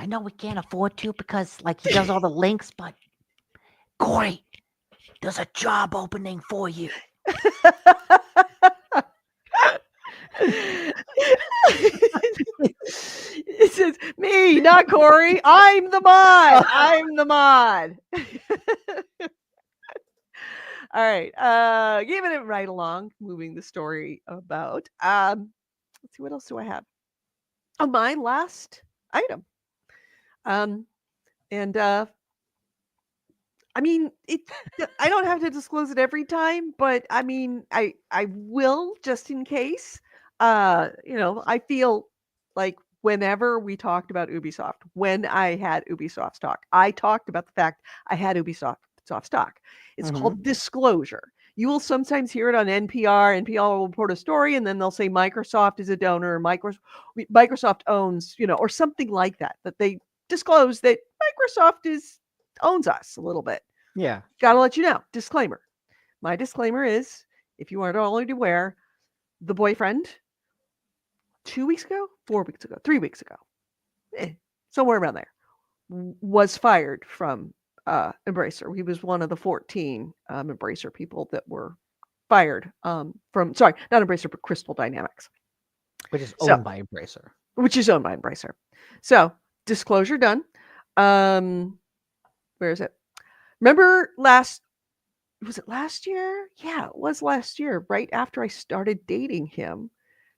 I know we can't afford to because he does all the links, but Corey, there's a job opening for you. It says, me, not Corey. I'm the mod. I'm the mod. All right. Giving it right along, moving the story about. Let's see, what else do I have? Oh, my last item. And I mean, I don't have to disclose it every time, but I mean, I will just in case. I feel like whenever we talked about Ubisoft, when I had Ubisoft stock, I talked about the fact I had Ubisoft stock. It's called disclosure. You will sometimes hear it on NPR. NPR will report a story, and then they'll say Microsoft is a donor, or Microsoft owns, or something like that. That they disclose that Microsoft owns us a little bit. Yeah. Gotta let you know. Disclaimer. My disclaimer is, if you aren't already aware, the boyfriend 2 weeks ago, 4 weeks ago, 3 weeks ago, somewhere around there, was fired from Embracer. He was one of the 14 Embracer people that were fired from, sorry, not Embracer, but Crystal Dynamics. Which is owned by Embracer. Which is owned by Embracer. So, disclosure done. Where is it? Remember was it last year? Yeah, it was last year, right after I started dating him.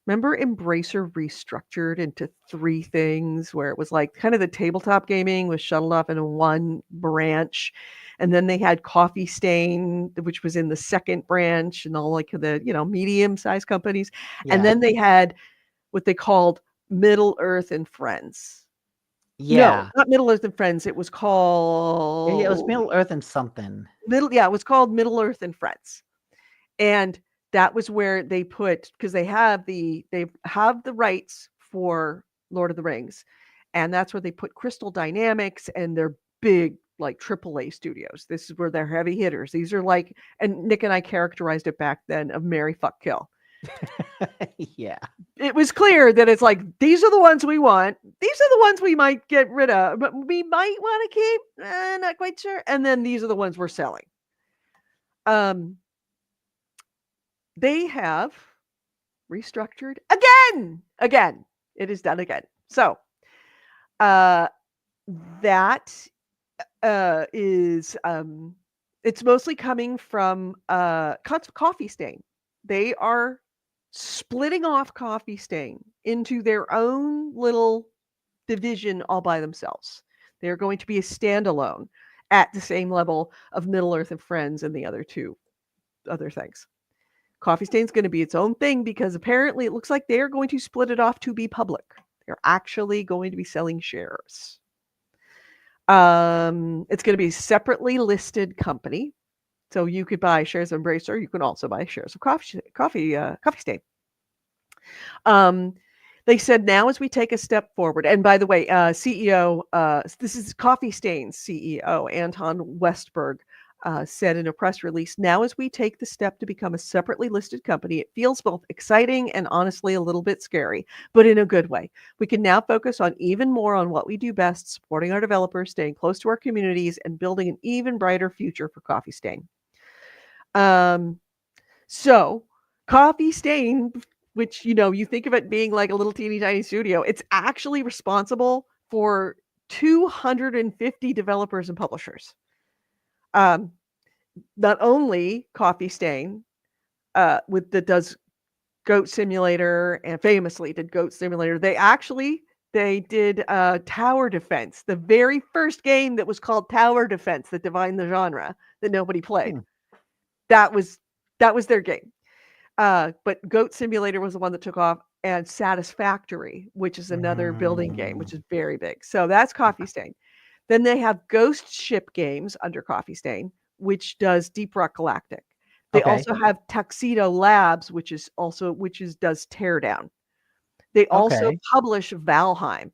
Remember Embracer restructured into 3 things where it was like kind of the tabletop gaming was shuttled off into one branch. And then they had Coffee Stain, which was in the second branch, and all like the, medium-sized companies. Yeah. And then they had what they called Middle Earth and Friends. Yeah. No, not Middle Earth and Friends. It was called It was Middle Earth and something. it was called Middle Earth and Friends. And that was where they put, because they have the rights for Lord of the Rings. And that's where they put Crystal Dynamics and their big like AAA studios. This is where they're heavy hitters. These are like, and Nick and I characterized it back then of Marry Fuck Kill. Yeah. It was clear that it's like, these are the ones we want. These are the ones we might get rid of, but we might want to keep. Not quite sure. And then these are the ones we're selling. They have restructured again. Again. It is done again. So that is it's mostly coming from Coffee Stain. They are splitting off Coffee Stain into their own little division all by themselves. They're going to be a standalone at the same level of Middle Earth and Friends and the other two other things. Coffee Stain's going to be its own thing because apparently it looks like they're going to split it off to be public. They're actually going to be selling shares. It's going to be a separately listed company. So you could buy shares of Embracer. You can also buy shares of Coffee Stain. They said now as we take a step forward, and by the way, CEO, this is Coffee Stain's CEO, Anton Westberg, said in a press release, now as we take the step to become a separately listed company, it feels both exciting and honestly a little bit scary, but in a good way. We can now focus on even more on what we do best, supporting our developers, staying close to our communities, and building an even brighter future for Coffee Stain. So Coffee Stain, which, you think of it being like a little teeny tiny studio, it's actually responsible for 250 developers and publishers. Not only Coffee Stain, that does Goat Simulator and famously did Goat Simulator. They did Tower Defense, the very first game that was called Tower Defense that defined the genre that nobody played. That was their game. But Goat Simulator was the one that took off, and Satisfactory, which is another building game, which is very big. So that's Coffee Stain. Then they have Ghost Ship Games under Coffee Stain, which does Deep Rock Galactic. They also have Tuxedo Labs, which does Teardown. They also publish Valheim.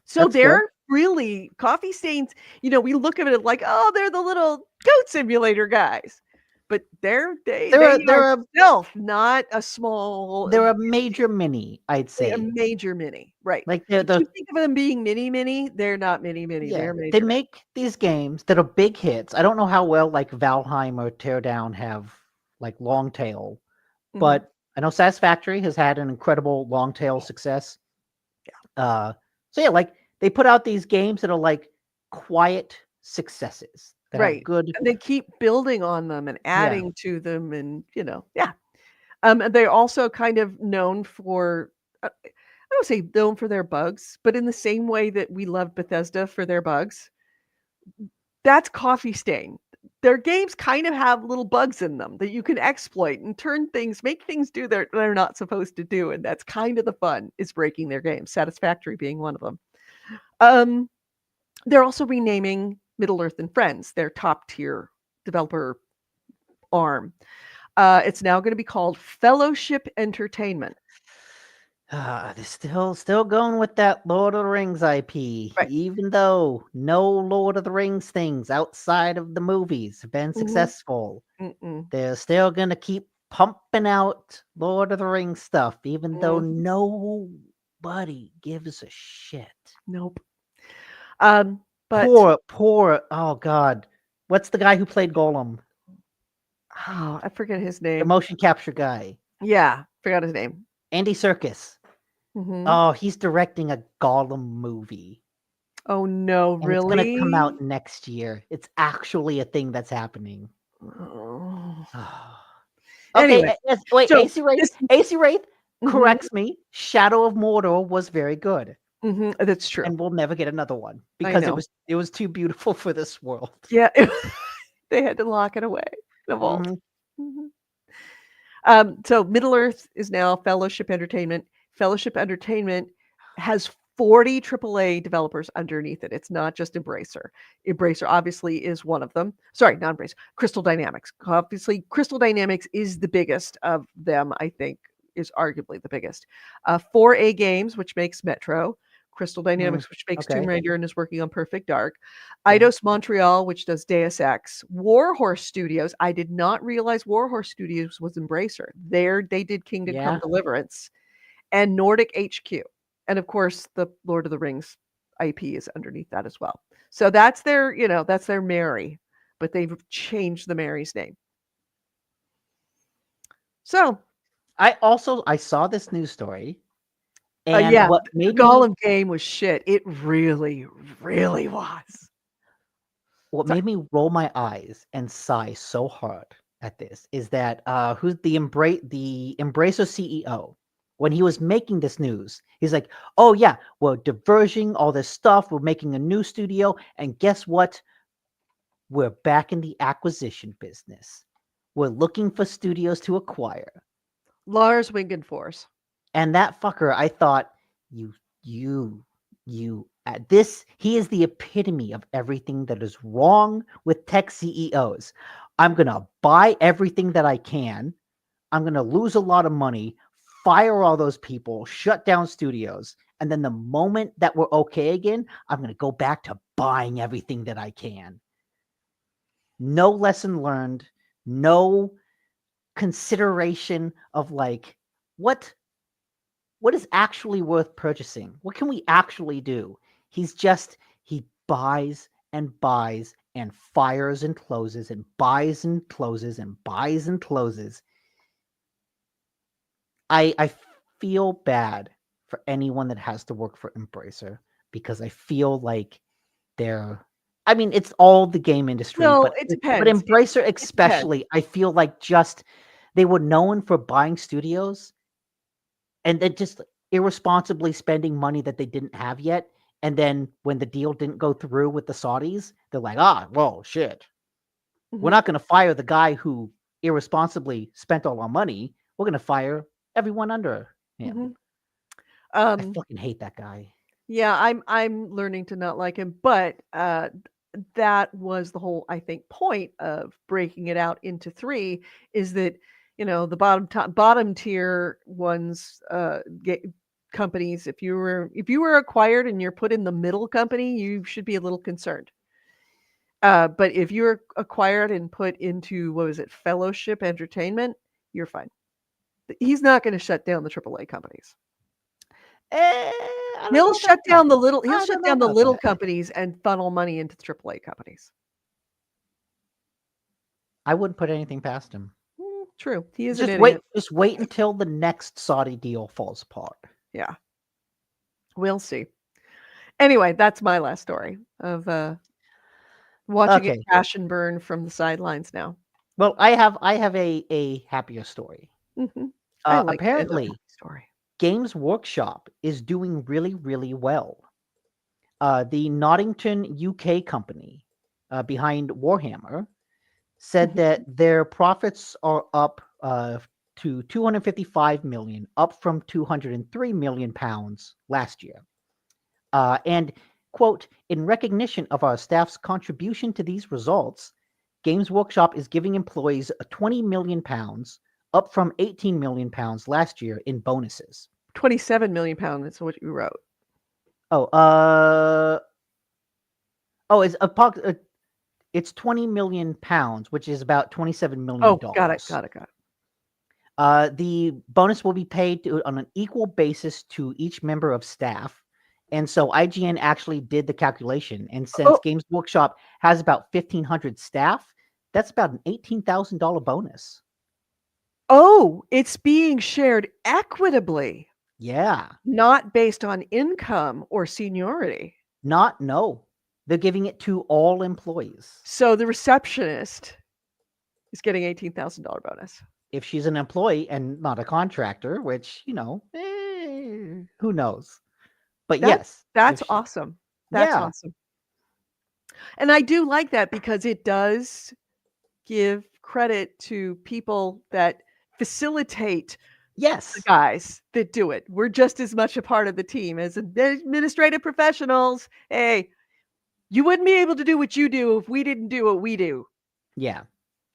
So they're really Coffee Stains. We look at it like, oh, they're the little Goat Simulator guys, but they are stealth, not a small. They're a major mini, I'd say. A major mini, right? Like you think of them being mini. They're not mini. Yeah, they're major. They make these games that are big hits. I don't know how well like Valheim or Teardown have like long tail, but I know Satisfactory has had an incredible long tail success. Yeah. So yeah, like they put out these games that are like quiet successes. That right. Good. And they keep building on them and adding to them, and yeah. They're also kind of known for. I don't say known for their bugs, but in the same way that we love Bethesda for their bugs, that's Coffee Stain. Their games kind of have little bugs in them that you can exploit and make things do they're not supposed to do, and that's kind of the fun, is breaking their games. Satisfactory being one of them. They're also renaming Middle Earth and Friends, their top tier developer arm. It's now going to be called Fellowship Entertainment. They're still going with that Lord of the Rings IP, right. Even though no Lord of the Rings things outside of the movies have been successful. They're still going to keep pumping out Lord of the Rings stuff, even though nobody gives a shit. Nope. But poor, oh God. What's the guy who played Gollum? Oh, I forget his name. The motion capture guy. Yeah, forgot his name. Andy Serkis. Oh, he's directing a Gollum movie. Oh no, and really? It's going to come out next year. It's actually a thing that's happening. Anyway, wait, so AC Wraith corrects me. Shadow of Mordor was very good. That's true. And we'll never get another one because it was too beautiful for this world. Yeah, they had to lock it away in the vault. So Middle Earth is now Fellowship Entertainment. Fellowship Entertainment has 40 AAA developers underneath it. It's not just Embracer. Embracer obviously is one of them. Sorry, not Embracer. Crystal Dynamics. Obviously, Crystal Dynamics is the biggest of them, I think, is arguably the biggest. 4A Games, which makes Metro. Crystal Dynamics, which makes Tomb okay. Raider and is working on Perfect Dark. Yeah. Eidos Montreal, which does Deus Ex. Warhorse Studios. I did not realize Warhorse Studios was Embracer. They did Kingdom Come Yeah. Deliverance. And Nordic HQ. And of course, the Lord of the Rings IP is underneath that as well. So that's their, that's their Mary, but they've changed the Mary's name. So I saw this news story, and yeah, what the made me Gollum game was shit. It really, really was. Sorry. roll my eyes and sigh so hard at this is that who's the Embracer CEO, when he was making this news, he's like, oh yeah, we're diverging all this stuff, we're making a new studio, and guess what, we're back in the acquisition business, we're looking for studios to acquire. Lars Wingenfors. And that fucker, I thought, you, this, he is the epitome of everything that is wrong with tech CEOs. I'm going to buy everything that I can. I'm going to lose a lot of money, fire all those people, shut down studios. And then the moment that we're okay again, I'm going to go back to buying everything that I can. No lesson learned, no consideration of like, what is actually worth purchasing? What can we actually do? He buys and buys and fires and closes and buys and closes and buys and closes. I feel bad for anyone that has to work for Embracer, because I feel like it's all the game industry, No, but it depends. Embracer especially, I feel like just they were known for buying studios and then just irresponsibly spending money that they didn't have yet. And then when the deal didn't go through with the Saudis, they're like, well, shit. We're not going to fire the guy who irresponsibly spent all our money. We're going to fire everyone under him. I fucking hate that guy. Yeah, I'm learning to not like him, but that was the whole, I think, point of breaking it out into 3, is that the bottom tier ones, companies, if you were acquired and you're put in the middle company, you should be a little concerned. But if you're acquired and put into, what was it, Fellowship Entertainment, you're fine. He's not going to shut down the AAA companies. He'll shut down the little companies and funnel money into the AAA companies. I wouldn't put anything past him. True. He is just an idiot. Just wait until the next Saudi deal falls apart. Yeah. We'll see. Anyway, that's my last story of watching it crash and burn from the sidelines now. Well, I have a happier story. Apparently, story. Games Workshop is doing really, really well. The Nottington, UK company behind Warhammer said that their profits are up to 255 million, up from 203 million pounds last year. And quote, in recognition of our staff's contribution to these results, Games Workshop is giving employees 20 million pounds, up from 18 million pounds last year in bonuses. 27 million pounds is what you wrote. It's 20 million pounds, which is about $27 million. Oh, got it. The bonus will be paid on an equal basis to each member of staff. And so IGN actually did the calculation. And since Games Workshop has about 1,500 staff, that's about an $18,000 bonus. Oh, it's being shared equitably. Yeah. Not based on income or seniority. No. They're giving it to all employees. So the receptionist is getting $18,000 bonus. If she's an employee and not a contractor, which, who knows? But yes. That's awesome. That's awesome. And I do like that because it does give credit to people that facilitate the guys that do it. We're just as much a part of the team as administrative professionals. Hey, you wouldn't be able to do what you do if we didn't do what we do. Yeah.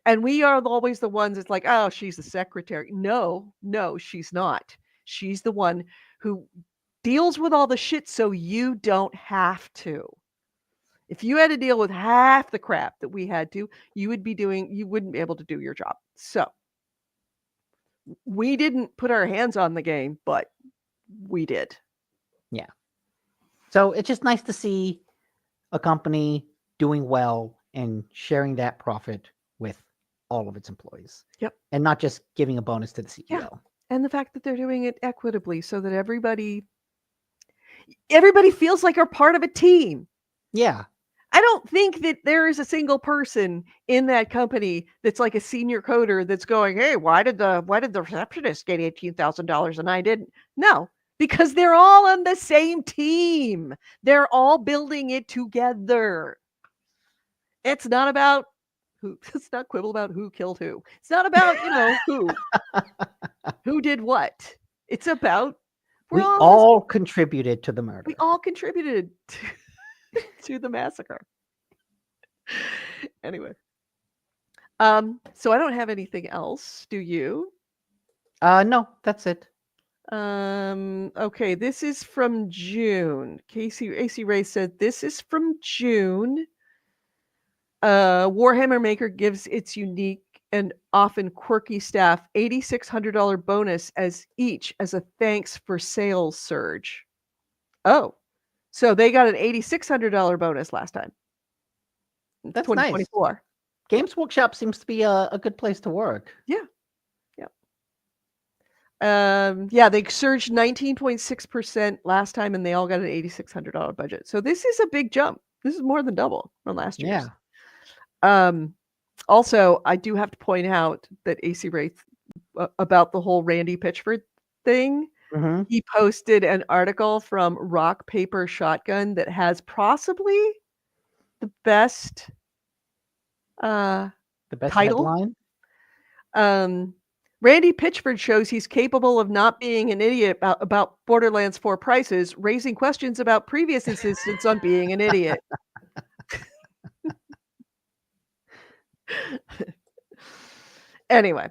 And we are always the ones that's like, oh, she's the secretary. No, she's not. She's the one who deals with all the shit so you don't have to. If you had to deal with half the crap that we had to, you wouldn't be able to do your job. So we didn't put our hands on the game, but we did. Yeah. So it's just nice to see a company doing well and sharing that profit with all of its employees. Yep. And not just giving a bonus to the CEO. Yeah. And the fact that they're doing it equitably so that everybody feels like they're part of a team. Yeah. I don't think that there is a single person in that company that's like a senior coder that's going, "Hey, why did the receptionist get $18,000 and I didn't?" No, because they're all on the same team. They're all building it together. It's not about who. It's not quibble about who killed who. It's not about who did what. It's about we all all contributed to the murder. We all contributed to the massacre. Anyway. So I don't have anything else. Do you? No, that's it. Okay, this is from June. AC Ray said this is from June. Warhammer Maker gives its unique and often quirky staff $8,600 bonus as a thanks for sales surge. Oh, so they got an $8,600 bonus last time. That's nice. 2024. Games Workshop seems to be a good place to work. Yeah. Yeah, they surged 19.6% last time, and they all got an $8,600 budget. So this is a big jump. This is more than double from last year's. Yeah. Also, I do have to point out that AC Wraith about the whole Randy Pitchford thing. Mm-hmm. He posted an article from Rock Paper Shotgun that has possibly the best title. Headline. Randy Pitchford shows he's capable of not being an idiot about Borderlands 4 prices, raising questions about previous insistence on being an idiot. Anyway,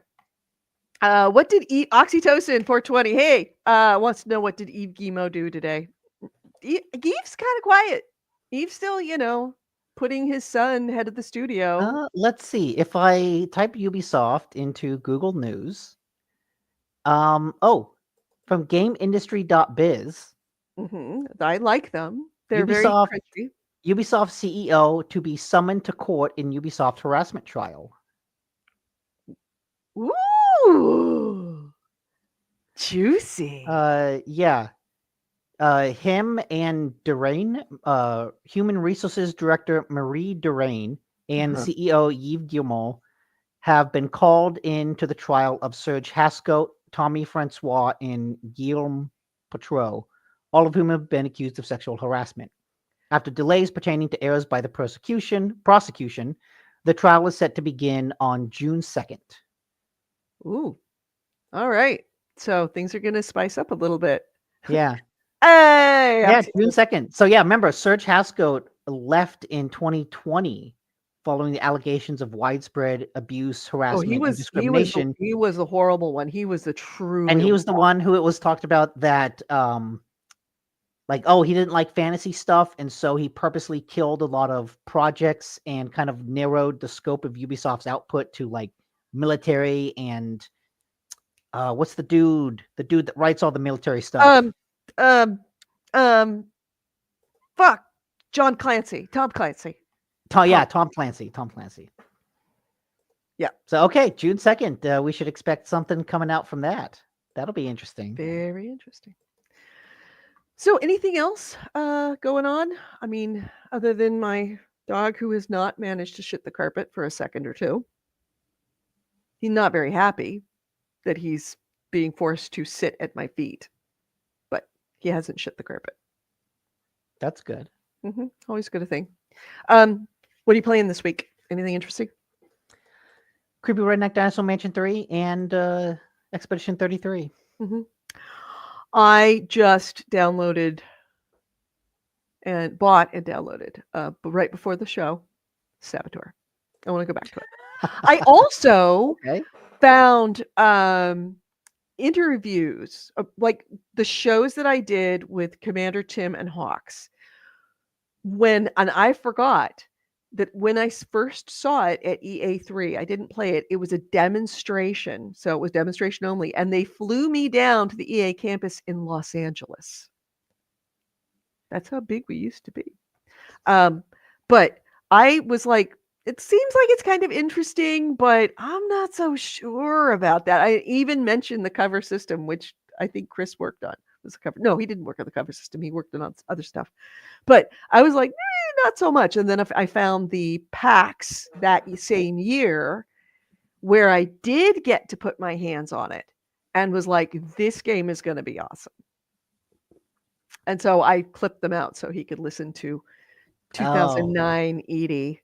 what did Oxytocin 420? Hey, wants to know what did Eve Gimo do today? Eve's kind of quiet. Eve's still, putting his son head of the studio. Let's see. If I type Ubisoft into Google News, from GameIndustry.biz. I like them. They're very cringy. Ubisoft CEO to be summoned to court in Ubisoft harassment trial. Ooh, juicy. Yeah. Him and Durain, Human Resources Director Marie Durain and CEO Yves Guillemot have been called into the trial of Serge Hascote, Tommy Francois, and Guillaume Patreau, all of whom have been accused of sexual harassment. After delays pertaining to errors by the prosecution, the trial is set to begin on June 2nd. Ooh. All right. So things are going to spice up a little bit. Yeah. Hey! Yeah, June 2nd. So yeah, remember, Serge Hascote left in 2020 following the allegations of widespread abuse, harassment, and discrimination. He was the horrible one. He was the true. And he was the one who it was talked about that he didn't like fantasy stuff, and so he purposely killed a lot of projects and kind of narrowed the scope of Ubisoft's output to like military and what's the dude that writes all the military stuff? Fuck, Tom Clancy. Tom Clancy. Yeah. So okay, June 2nd, we should expect something coming out from that. That'll be interesting. Very interesting. So anything else going on? I mean, other than my dog who has not managed to shit the carpet for a second or two. He's not very happy that he's being forced to sit at my feet, but he hasn't shit the carpet. That's good. Always a good thing. What are you playing this week? Anything interesting? Creepy Redneck Dinosaur Mansion 3 and Expedition 33. I just downloaded and bought and downloaded, but right before the show, Saboteur. I want to go back to it. I also found interviews, like the shows that I did with Commander Tim and Hawks, and I forgot that when I first saw it at EA3, I didn't play it. It was a demonstration. So it was demonstration only. And they flew me down to the EA campus in Los Angeles. That's how big we used to be. But I was like, it seems like it's kind of interesting, but I'm not so sure about that. I even mentioned the cover system, which I think Chris worked on. Was the cover? No, he didn't work on the cover system. He worked on other stuff. But I was like, not so much. And then I found the PAX that same year where I did get to put my hands on it and was like, this game is going to be awesome. And so I clipped them out so he could listen to 2009 Edie,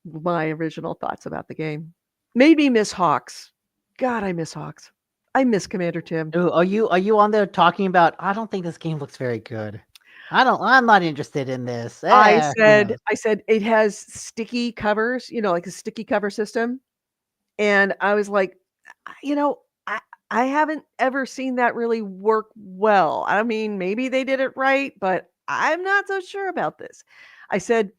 my original thoughts about the game. Made me miss Hawks. God, I miss Hawks. I miss Commander Tim. Ooh, are you on there talking about, I don't think this game looks very good. I'm not interested in this. I said it has sticky covers, like a sticky cover system. And I was like, I haven't ever seen that really work well. I mean, maybe they did it right, but I'm not so sure about this. I said,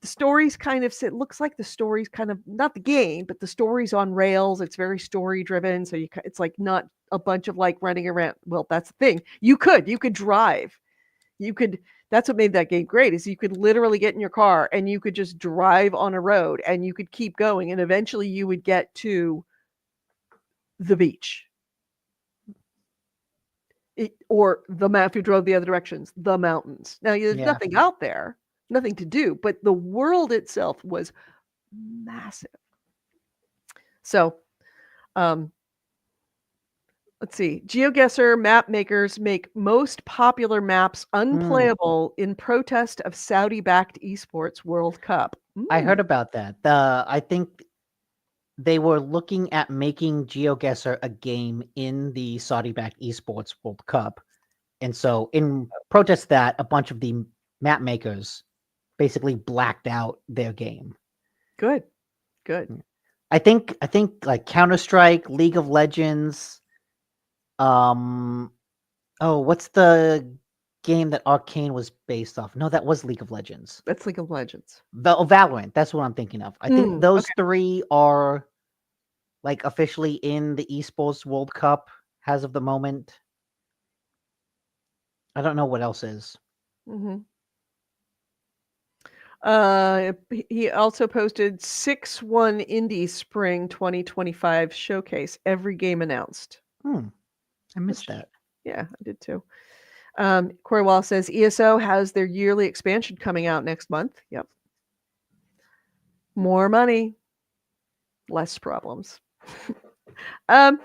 the story's it looks like the story's not the game, but the story's on rails. It's very story driven. So it's like not a bunch of like running around. Well, that's the thing. You could drive. That's what made that game great, is you could literally get in your car and you could just drive on a road and you could keep going. And eventually you would get to the beach. Or the map, if you drove the other directions, the mountains. Now there's nothing out there, nothing to do, but the world itself was massive. So, let's see. GeoGuessr map makers make most popular maps unplayable in protest of Saudi-backed esports World Cup. I heard about that. I think they were looking at making GeoGuessr a game in the Saudi-backed esports World Cup. And so in protest of that, a bunch of the map makers basically blacked out their game. Good. I think like Counter-Strike, League of Legends, what's the game that Arcane was based off? No, that was League of Legends. That's League of Legends. Valorant, that's what I'm thinking of. I think those three are like officially in the esports World Cup as of the moment. I don't know what else is. He also posted 6-1 Indie Spring 2025 showcase. Every game announced. I missed that. Yeah, I did too. Corey Wall says ESO has their yearly expansion coming out next month. Yep. More money, less problems. So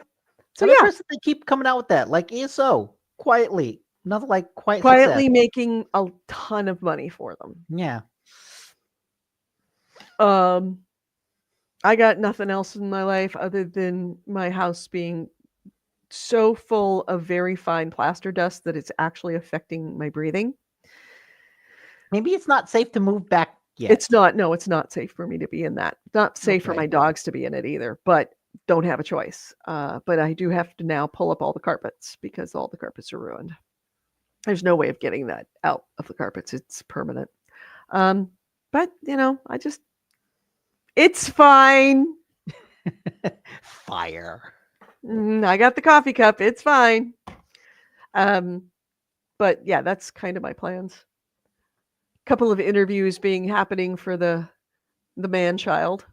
interesting they keep coming out with that, like ESO, quietly. Nothing like quietly success. Making a ton of money for them. Yeah. I got nothing else in my life other than my house being so full of very fine plaster dust that it's actually affecting my breathing. Maybe it's not safe to move back yet. It's not. No, it's not safe for me to be in that. Not safe for my dogs to be in it either, but don't have a choice. But I do have to now pull up all the carpets because all the carpets are ruined. There's no way of getting that out of the carpets. It's permanent. But it's fine. Fire. I got the coffee cup. It's fine. But yeah, that's kind of my plans. A couple of interviews happening for the man-child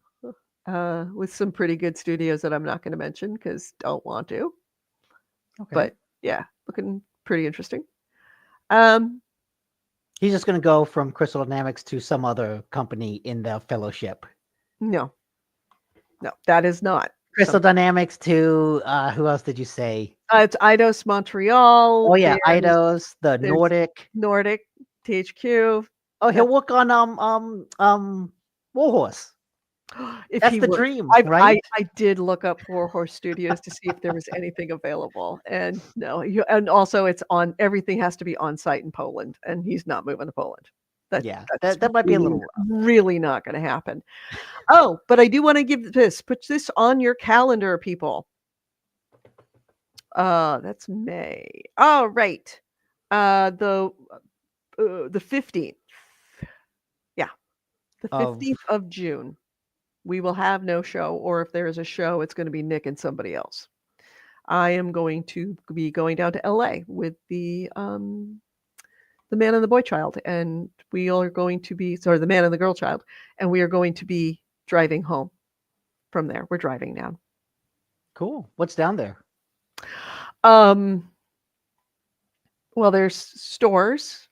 with some pretty good studios that I'm not going to mention because don't want to. Okay. But yeah, looking pretty interesting. He's just going to go from Crystal Dynamics to some other company in the fellowship. No, that is not. Crystal Dynamics to, who else did you say? It's Eidos Montreal. Oh yeah, Eidos, the Nordic THQ. Oh, he'll work on Warhorse. That's the dream, right? I did look up Warhorse Studios to see if there was anything available, and no. And also, everything has to be on site in Poland, and he's not moving to Poland. That might be a little really not going to happen. Oh, but I do want to put this on your calendar, people. That's May. Oh, right. The 15th. Yeah, the Of 15th of June. We will have no show, or if there is a show, it's going to be Nick and somebody else. I am going to be going down to LA with the man and the boy child, and we are going to be the man and the girl child, and we are going to be driving home from there. We're driving now. cool. What's down there? Well, there's stores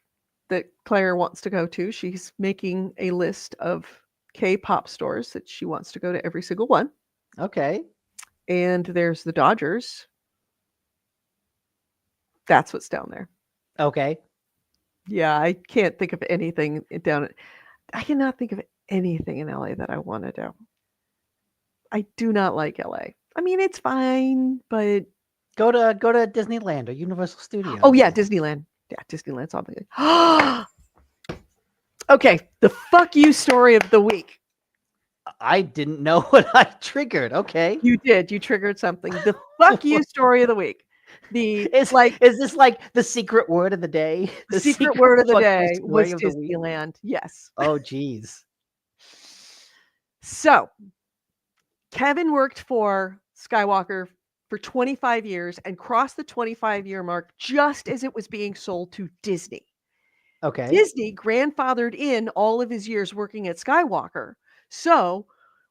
that Claire wants to go to. She's making a list of K-pop stores that she wants to go to every single one. Okay. And there's the Dodgers. That's what's down there. Okay. Yeah, I can't think of anything I cannot think of anything in LA that I want to do. I do not like LA. I mean, it's fine, but Go to Disneyland or Universal Studios. oh yeah, Disneyland. Yeah, Disneyland's obviously. Okay, the fuck you story of the week. I didn't know what I triggered. Okay. You did. You triggered something. The fuck you story of the week. Is this like the secret word of the day? The secret word of the fuck you day was story of the week? Disneyland. Yes. Oh, geez. So, Kevin worked for Skywalker for 25 years and crossed the 25-year mark just as it was being sold to Disney. Okay. Disney grandfathered in all of his years working at Skywalker. So,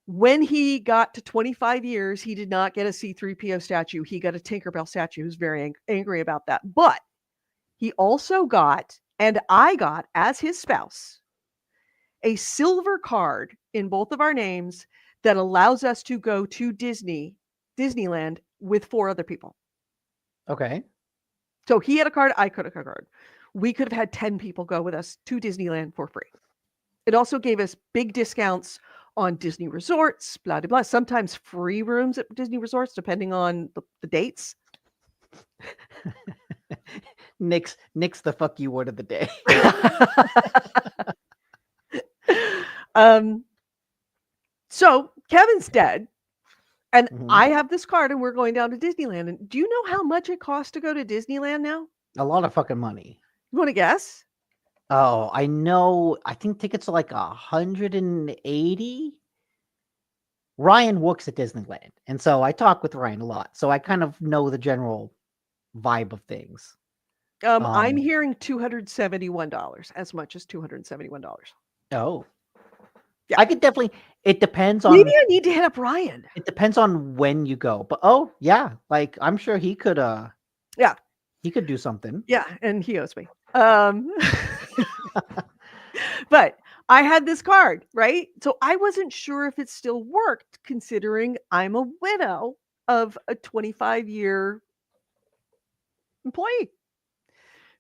when he got to 25 years, he did not get a C-3PO statue. He got a Tinkerbell statue. He was very angry about that. But he also got, and I got as his spouse, a silver card in both of our names that allows us to go to Disneyland with 4 other people. Okay. So he had a card, I could have a card. We could have had 10 people go with us to Disneyland for free. It also gave us big discounts on Disney resorts, blah, blah, blah. Sometimes free rooms at Disney resorts, depending on the dates. Nick's the fuck you word of the day. So Kevin's dead, and Mhm. I have this card, and we're going down to Disneyland. And do you know how much it costs to go to Disneyland now? A lot of fucking money. You want to guess? Oh, I know. I think tickets are like 180. Ryan works at Disneyland, and so I talk with Ryan a lot. So I kind of know the general vibe of things. I'm hearing $271, as much as $271. Oh, Yeah. I could definitely. It depends on. Maybe I need to hit up Ryan. It depends on when you go, but oh yeah, like I'm sure he could. Yeah, he could do something. Yeah, and he owes me. But I had this card, right? So I wasn't sure if it still worked, considering I'm a widow of a 25-year employee.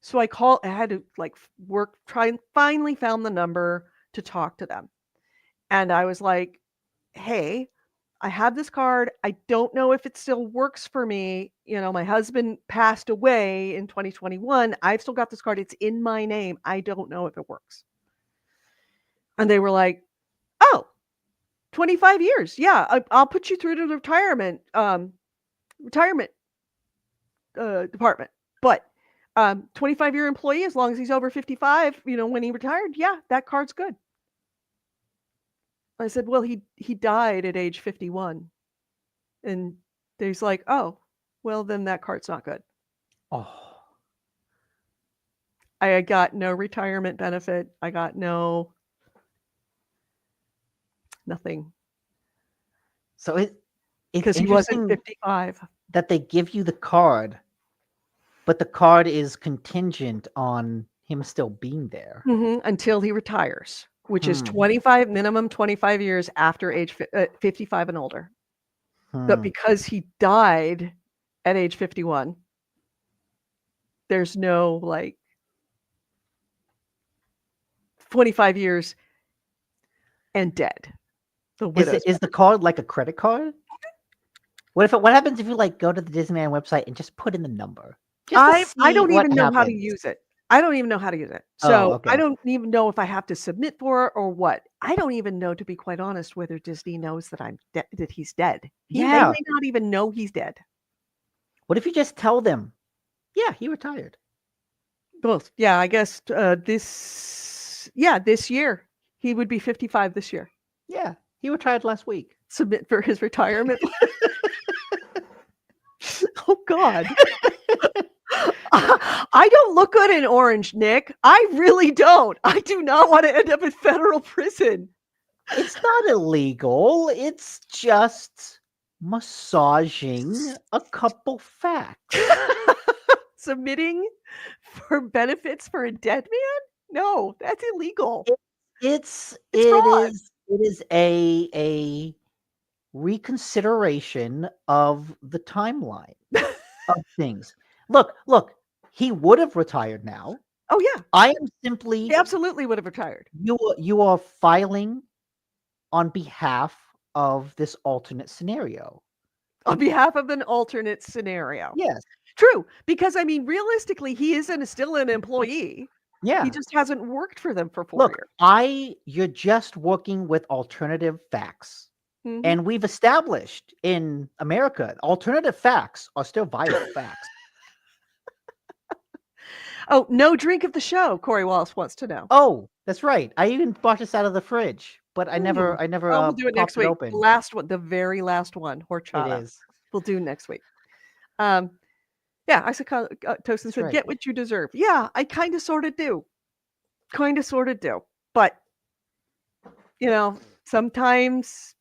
So I had to try and finally found the number to talk to them. And I was like, hey, I have this card. I don't know if it still works for me. My husband passed away in 2021. I've still got this card. It's in my name. I don't know if it works. And they were like, oh, 25 years. Yeah, I'll put you through to the retirement department. But 25-year employee, as long as he's over 55, when he retired, yeah, that card's good. I said, well, he died at age 51. And he's like, oh, well, then that card's not good. Oh, I got no retirement benefit. I got nothing. so it's Because he wasn't 55. That they give you the card, but the card is contingent on him still being there until he retires, which is minimum 25 years after age 55 and older. But because he died at age 51, there's no 25 years and dead. Is the card like a credit card? What happens if you go to the Disneyland website and just put in the number? I don't even know how to use it. I don't even know how to use it. So okay. I don't even know if I have to submit for it or what. I don't even know, to be quite honest, whether Disney knows that that he's dead. They may not even know he's dead. What if you just tell them, yeah, he retired? Well, yeah, I guess this year. He would be 55 this year. Yeah, he retired last week. Submit for his retirement. Oh, God. I don't look good in orange, Nick. I really don't. I do not want to end up in federal prison. It's not illegal. It's just massaging a couple facts. Submitting for benefits for a dead man? No, that's illegal. It fraud. is a reconsideration of the timeline of things. Look, he would have retired now. Oh, yeah. I am simply He absolutely would have retired. You are filing on behalf of this alternate scenario. On behalf of an alternate scenario. Yes. True, because I mean, realistically, he isn't still an employee. Yeah. He just hasn't worked for them for 4 years. You're just working with alternative facts. Mhm. And we've established in America, alternative facts are still viable facts. Oh, no drink of the show, Corey Wallace wants to know. Oh, that's right. I even brought this out of the fridge, but I never we'll do it next week. open. The last one, the very last one, horchata. It is. We'll do next week. Yeah, I said, Tosin said, right. get what you deserve. Yeah, I kind of sort of do. But, sometimes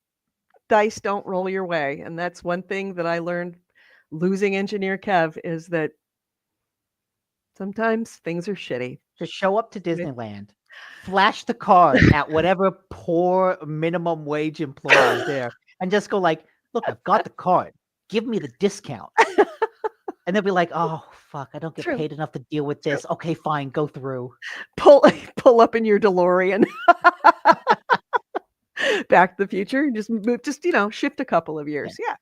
dice don't roll your way. And that's one thing that I learned losing Engineer Kev is that sometimes things are shitty. Just show up to Disneyland, flash the card at whatever poor minimum wage employee is there, and just go like, look, I've got the card. Give me the discount. And they'll be like, oh, fuck, I don't get paid enough to deal with this. Okay, fine, go through. Pull up in your DeLorean. Back to the Future. Just move, shift a couple of years. Yeah.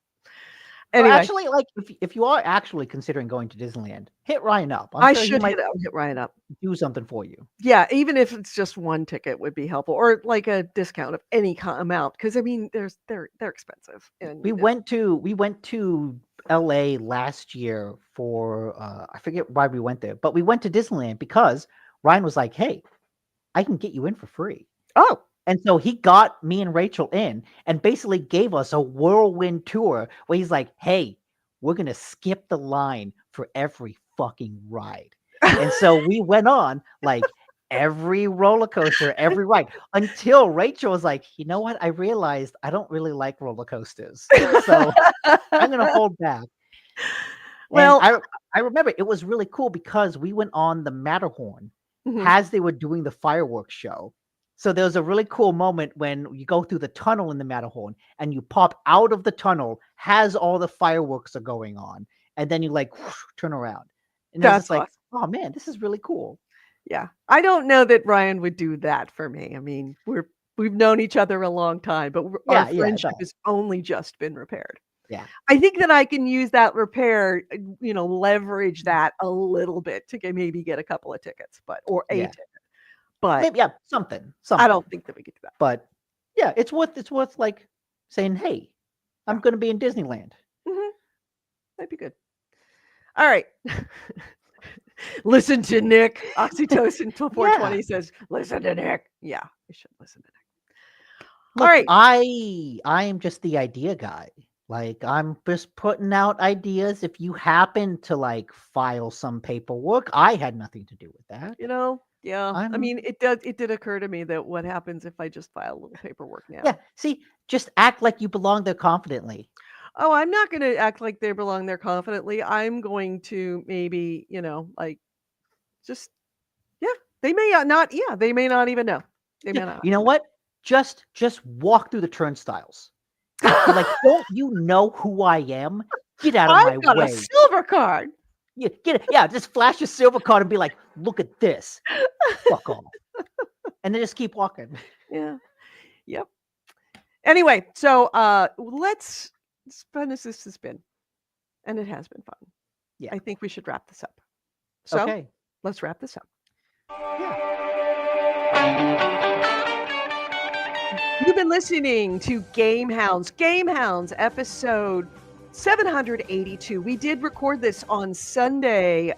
Anyway. Well, actually, like if you are actually considering going to Disneyland, hit Ryan up. I should hit Ryan up. Do something for you. Yeah, even if it's just one ticket would be helpful, or like a discount of any amount. Because I mean, they're expensive. And we went to LA last year for I forget why we went there, but we went to Disneyland because Ryan was like, "Hey, I can get you in for free." Oh. And so he got me and Rachel in and basically gave us a whirlwind tour where he's like, hey, we're going to skip the line for every fucking ride. And so we went on like every roller coaster, every ride until Rachel was like, you know what? I realized I don't really like roller coasters. So I'm going to hold back. Well, and I remember it was really cool because we went on the Matterhorn as they were doing the fireworks show. So there was a really cool moment when you go through the tunnel in the Matterhorn and you pop out of the tunnel as all the fireworks are going on. And then you like whoosh, turn around. And that's awesome. Like, oh man, this is really cool. Yeah. I don't know that Ryan would do that for me. I mean, we've known each other a long time, but our friendship has only just been repaired. Yeah. I think that I can use that repair, leverage that a little bit to maybe get a couple of tickets, or a ticket. But maybe, something. I don't think that we get to that. But yeah, it's worth like saying, hey, I'm going to be in Disneyland. Mm-hmm. That'd be good. All right. Listen to Nick. Oxytocin 420 says, listen to Nick. Yeah, we should listen to Nick. Look, all right. I am just the idea guy. Like, I'm just putting out ideas. If you happen to like file some paperwork, I had nothing to do with that. Yeah. I mean, it did occur to me that what happens if I just file a little paperwork now? Yeah. See, just act like you belong there confidently. Oh, I'm not going to act like they belong there confidently. I'm going to maybe, just, they may not. Yeah, they may not even know. They may not. You know what? Just walk through the turnstiles. You're like, don't you know who I am? Get out of my way. I've got a silver card. Yeah, get it. Yeah, just flash your silver card and be like, look at this. Fuck off. And then just keep walking. Yeah. Yep. Anyway, so let's fun as this has been. And it has been fun. Yeah. I think we should wrap this up. So let's wrap this up. Yeah. You've been listening to GameHounds. GameHounds episode 782. We did record this on Sunday,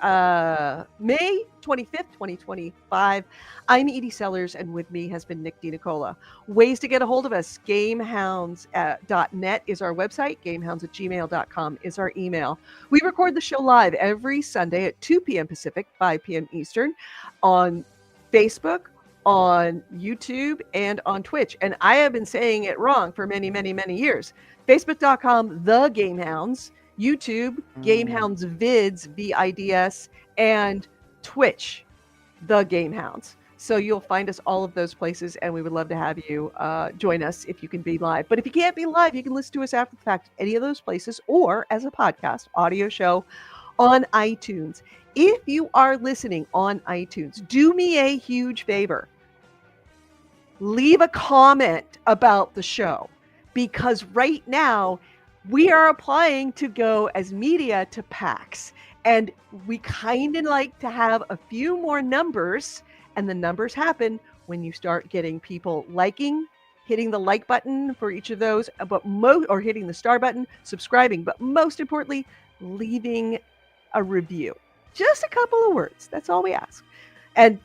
May 25th, 2025. I'm Edie Sellers, and with me has been Nick DiNicola. Ways to get a hold of us: GameHounds.net is our website. GameHounds@gmail.com is our email. We record the show live every Sunday at 2 p.m. Pacific, 5 p.m. Eastern on Facebook, on YouTube, and on Twitch. And I have been saying it wrong for many, many, many years. Facebook.com, The GameHounds, YouTube, GameHounds Vids, VIDS, and Twitch, The GameHounds. So you'll find us all of those places, and we would love to have you join us if you can be live. But if you can't be live, you can listen to us after the fact at any of those places or as a podcast, audio show on iTunes. If you are listening on iTunes, do me a huge favor. Leave a comment about the show, because right now we are applying to go as media to PAX, and we kind of like to have a few more numbers, and the numbers happen when you start getting people liking, hitting the like button for each of those, or hitting the star button, subscribing, but most importantly, leaving a review. Just a couple of words. That's all we ask. And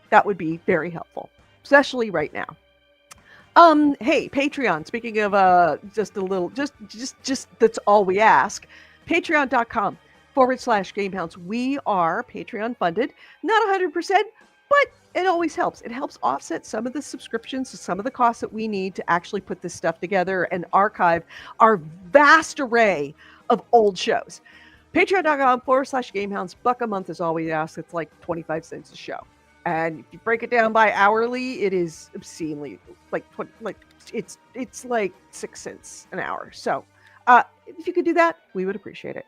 that would be very helpful, especially right now. Hey, Patreon, speaking of just a little, just that's all we ask. Patreon.com/GameHounds. We are Patreon funded, not 100%, but it always helps. It helps offset some of the subscriptions, some of the costs that we need to actually put this stuff together and archive our vast array of old shows. Patreon.com/GameHounds. $1 a month is all we ask. It's like 25 cents a show. And if you break it down by hourly, it is obscenely it's like 6 cents an hour. So if you could do that, we would appreciate it.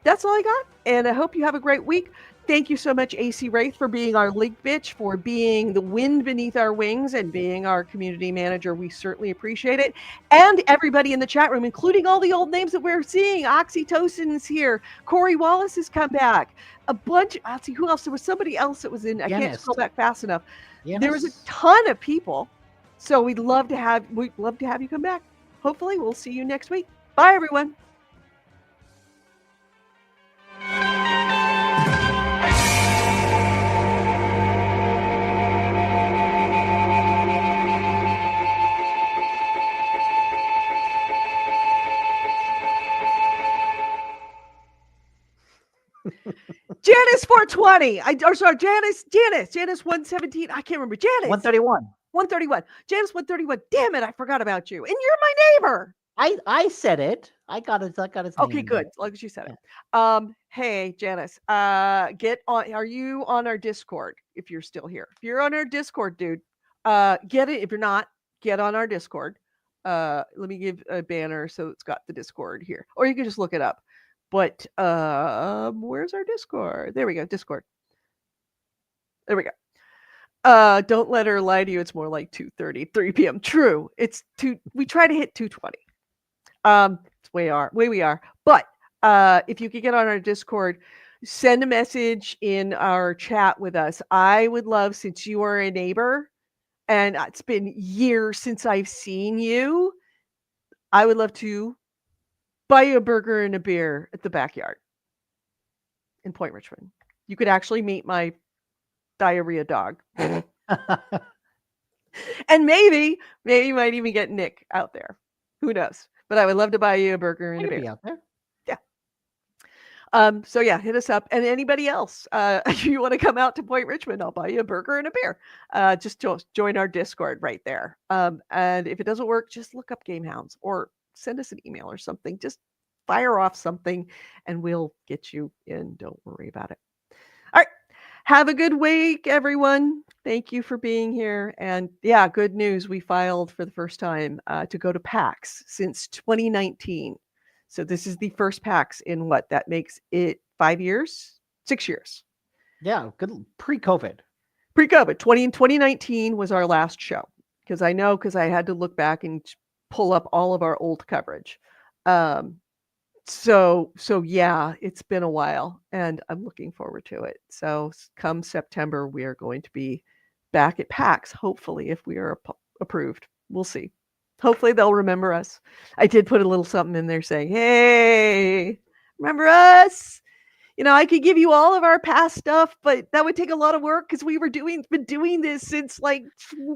That's all I got, and I hope you have a great week. Thank you so much, AC Wraith, for being our link bitch, for being the wind beneath our wings, and being our community manager. We certainly appreciate it. And everybody in the chat room, including all the old names that we're seeing. Oxytocin's here. Corey Wallace has come back. A bunch. Let's see who else. There was somebody else that was in. I can't scroll back fast enough. There was a ton of people. So we'd love to have you come back. Hopefully, we'll see you next week. Bye, everyone. Janice 420. Janice 117. I can't remember. Janice 131. 131. Janice 131. Damn it, I forgot about you. And you're my neighbor. I said it. I got his Okay, name. good. As long as you said it. Hey, Janice, get on. Are you on our Discord if you're still here? If you're on our Discord, dude, get it. If you're not, get on our Discord. Let me give a banner so it's got the Discord here. Or you can just look it up. But where's our Discord? There we go. Discord. There we go. Don't let her lie to you. It's more like 2:30, 3 p.m. True. It's we try to hit 2:20. It's way we are. But if you could get on our Discord, send a message in our chat with us. I would love, since you are a neighbor and it's been years since I've seen you, I would love to buy you a burger and a beer at the backyard in Point Richmond. You could actually meet my diarrhea dog. And maybe you might even get Nick out there. Who knows? But I would love to buy you a burger and a beer. Out there. Yeah. So yeah, hit us up. And anybody else, if you want to come out to Point Richmond, I'll buy you a burger and a beer. Just join our Discord right there. And if it doesn't work, just look up GameHounds or send us an email or something. Just fire off something and we'll get you in. Don't worry about it. All right. Have a good week, everyone. Thank you for being here. And yeah, good news. We filed for the first time to go to PAX since 2019. So this is the first PAX in what? That makes it 5 years? 6 years. Yeah, good. Pre-COVID. 2019 was our last show. Because I had to look back and pull up all of our old coverage. So yeah, it's been a while and I'm looking forward to it. So come September, we are going to be back at PAX, hopefully, if we are approved. We'll see. Hopefully they'll remember us. I did put a little something in there saying, "Hey, remember us? I could give you all of our past stuff, but that would take a lot of work because we been doing this since like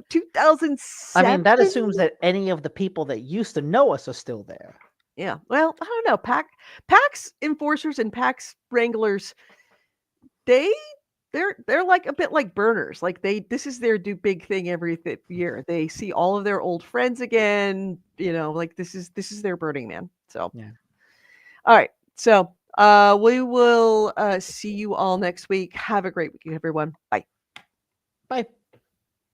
2007." I mean, that assumes that any of the people that used to know us are still there. Yeah. Well, I don't know. PAX enforcers and PAX wranglers, they're like a bit like burners. Like this is their big thing every year. They see all of their old friends again. Like this is their Burning Man. So Yeah. All right. So we will see you all next week. Have a great week, everyone. Bye. Bye.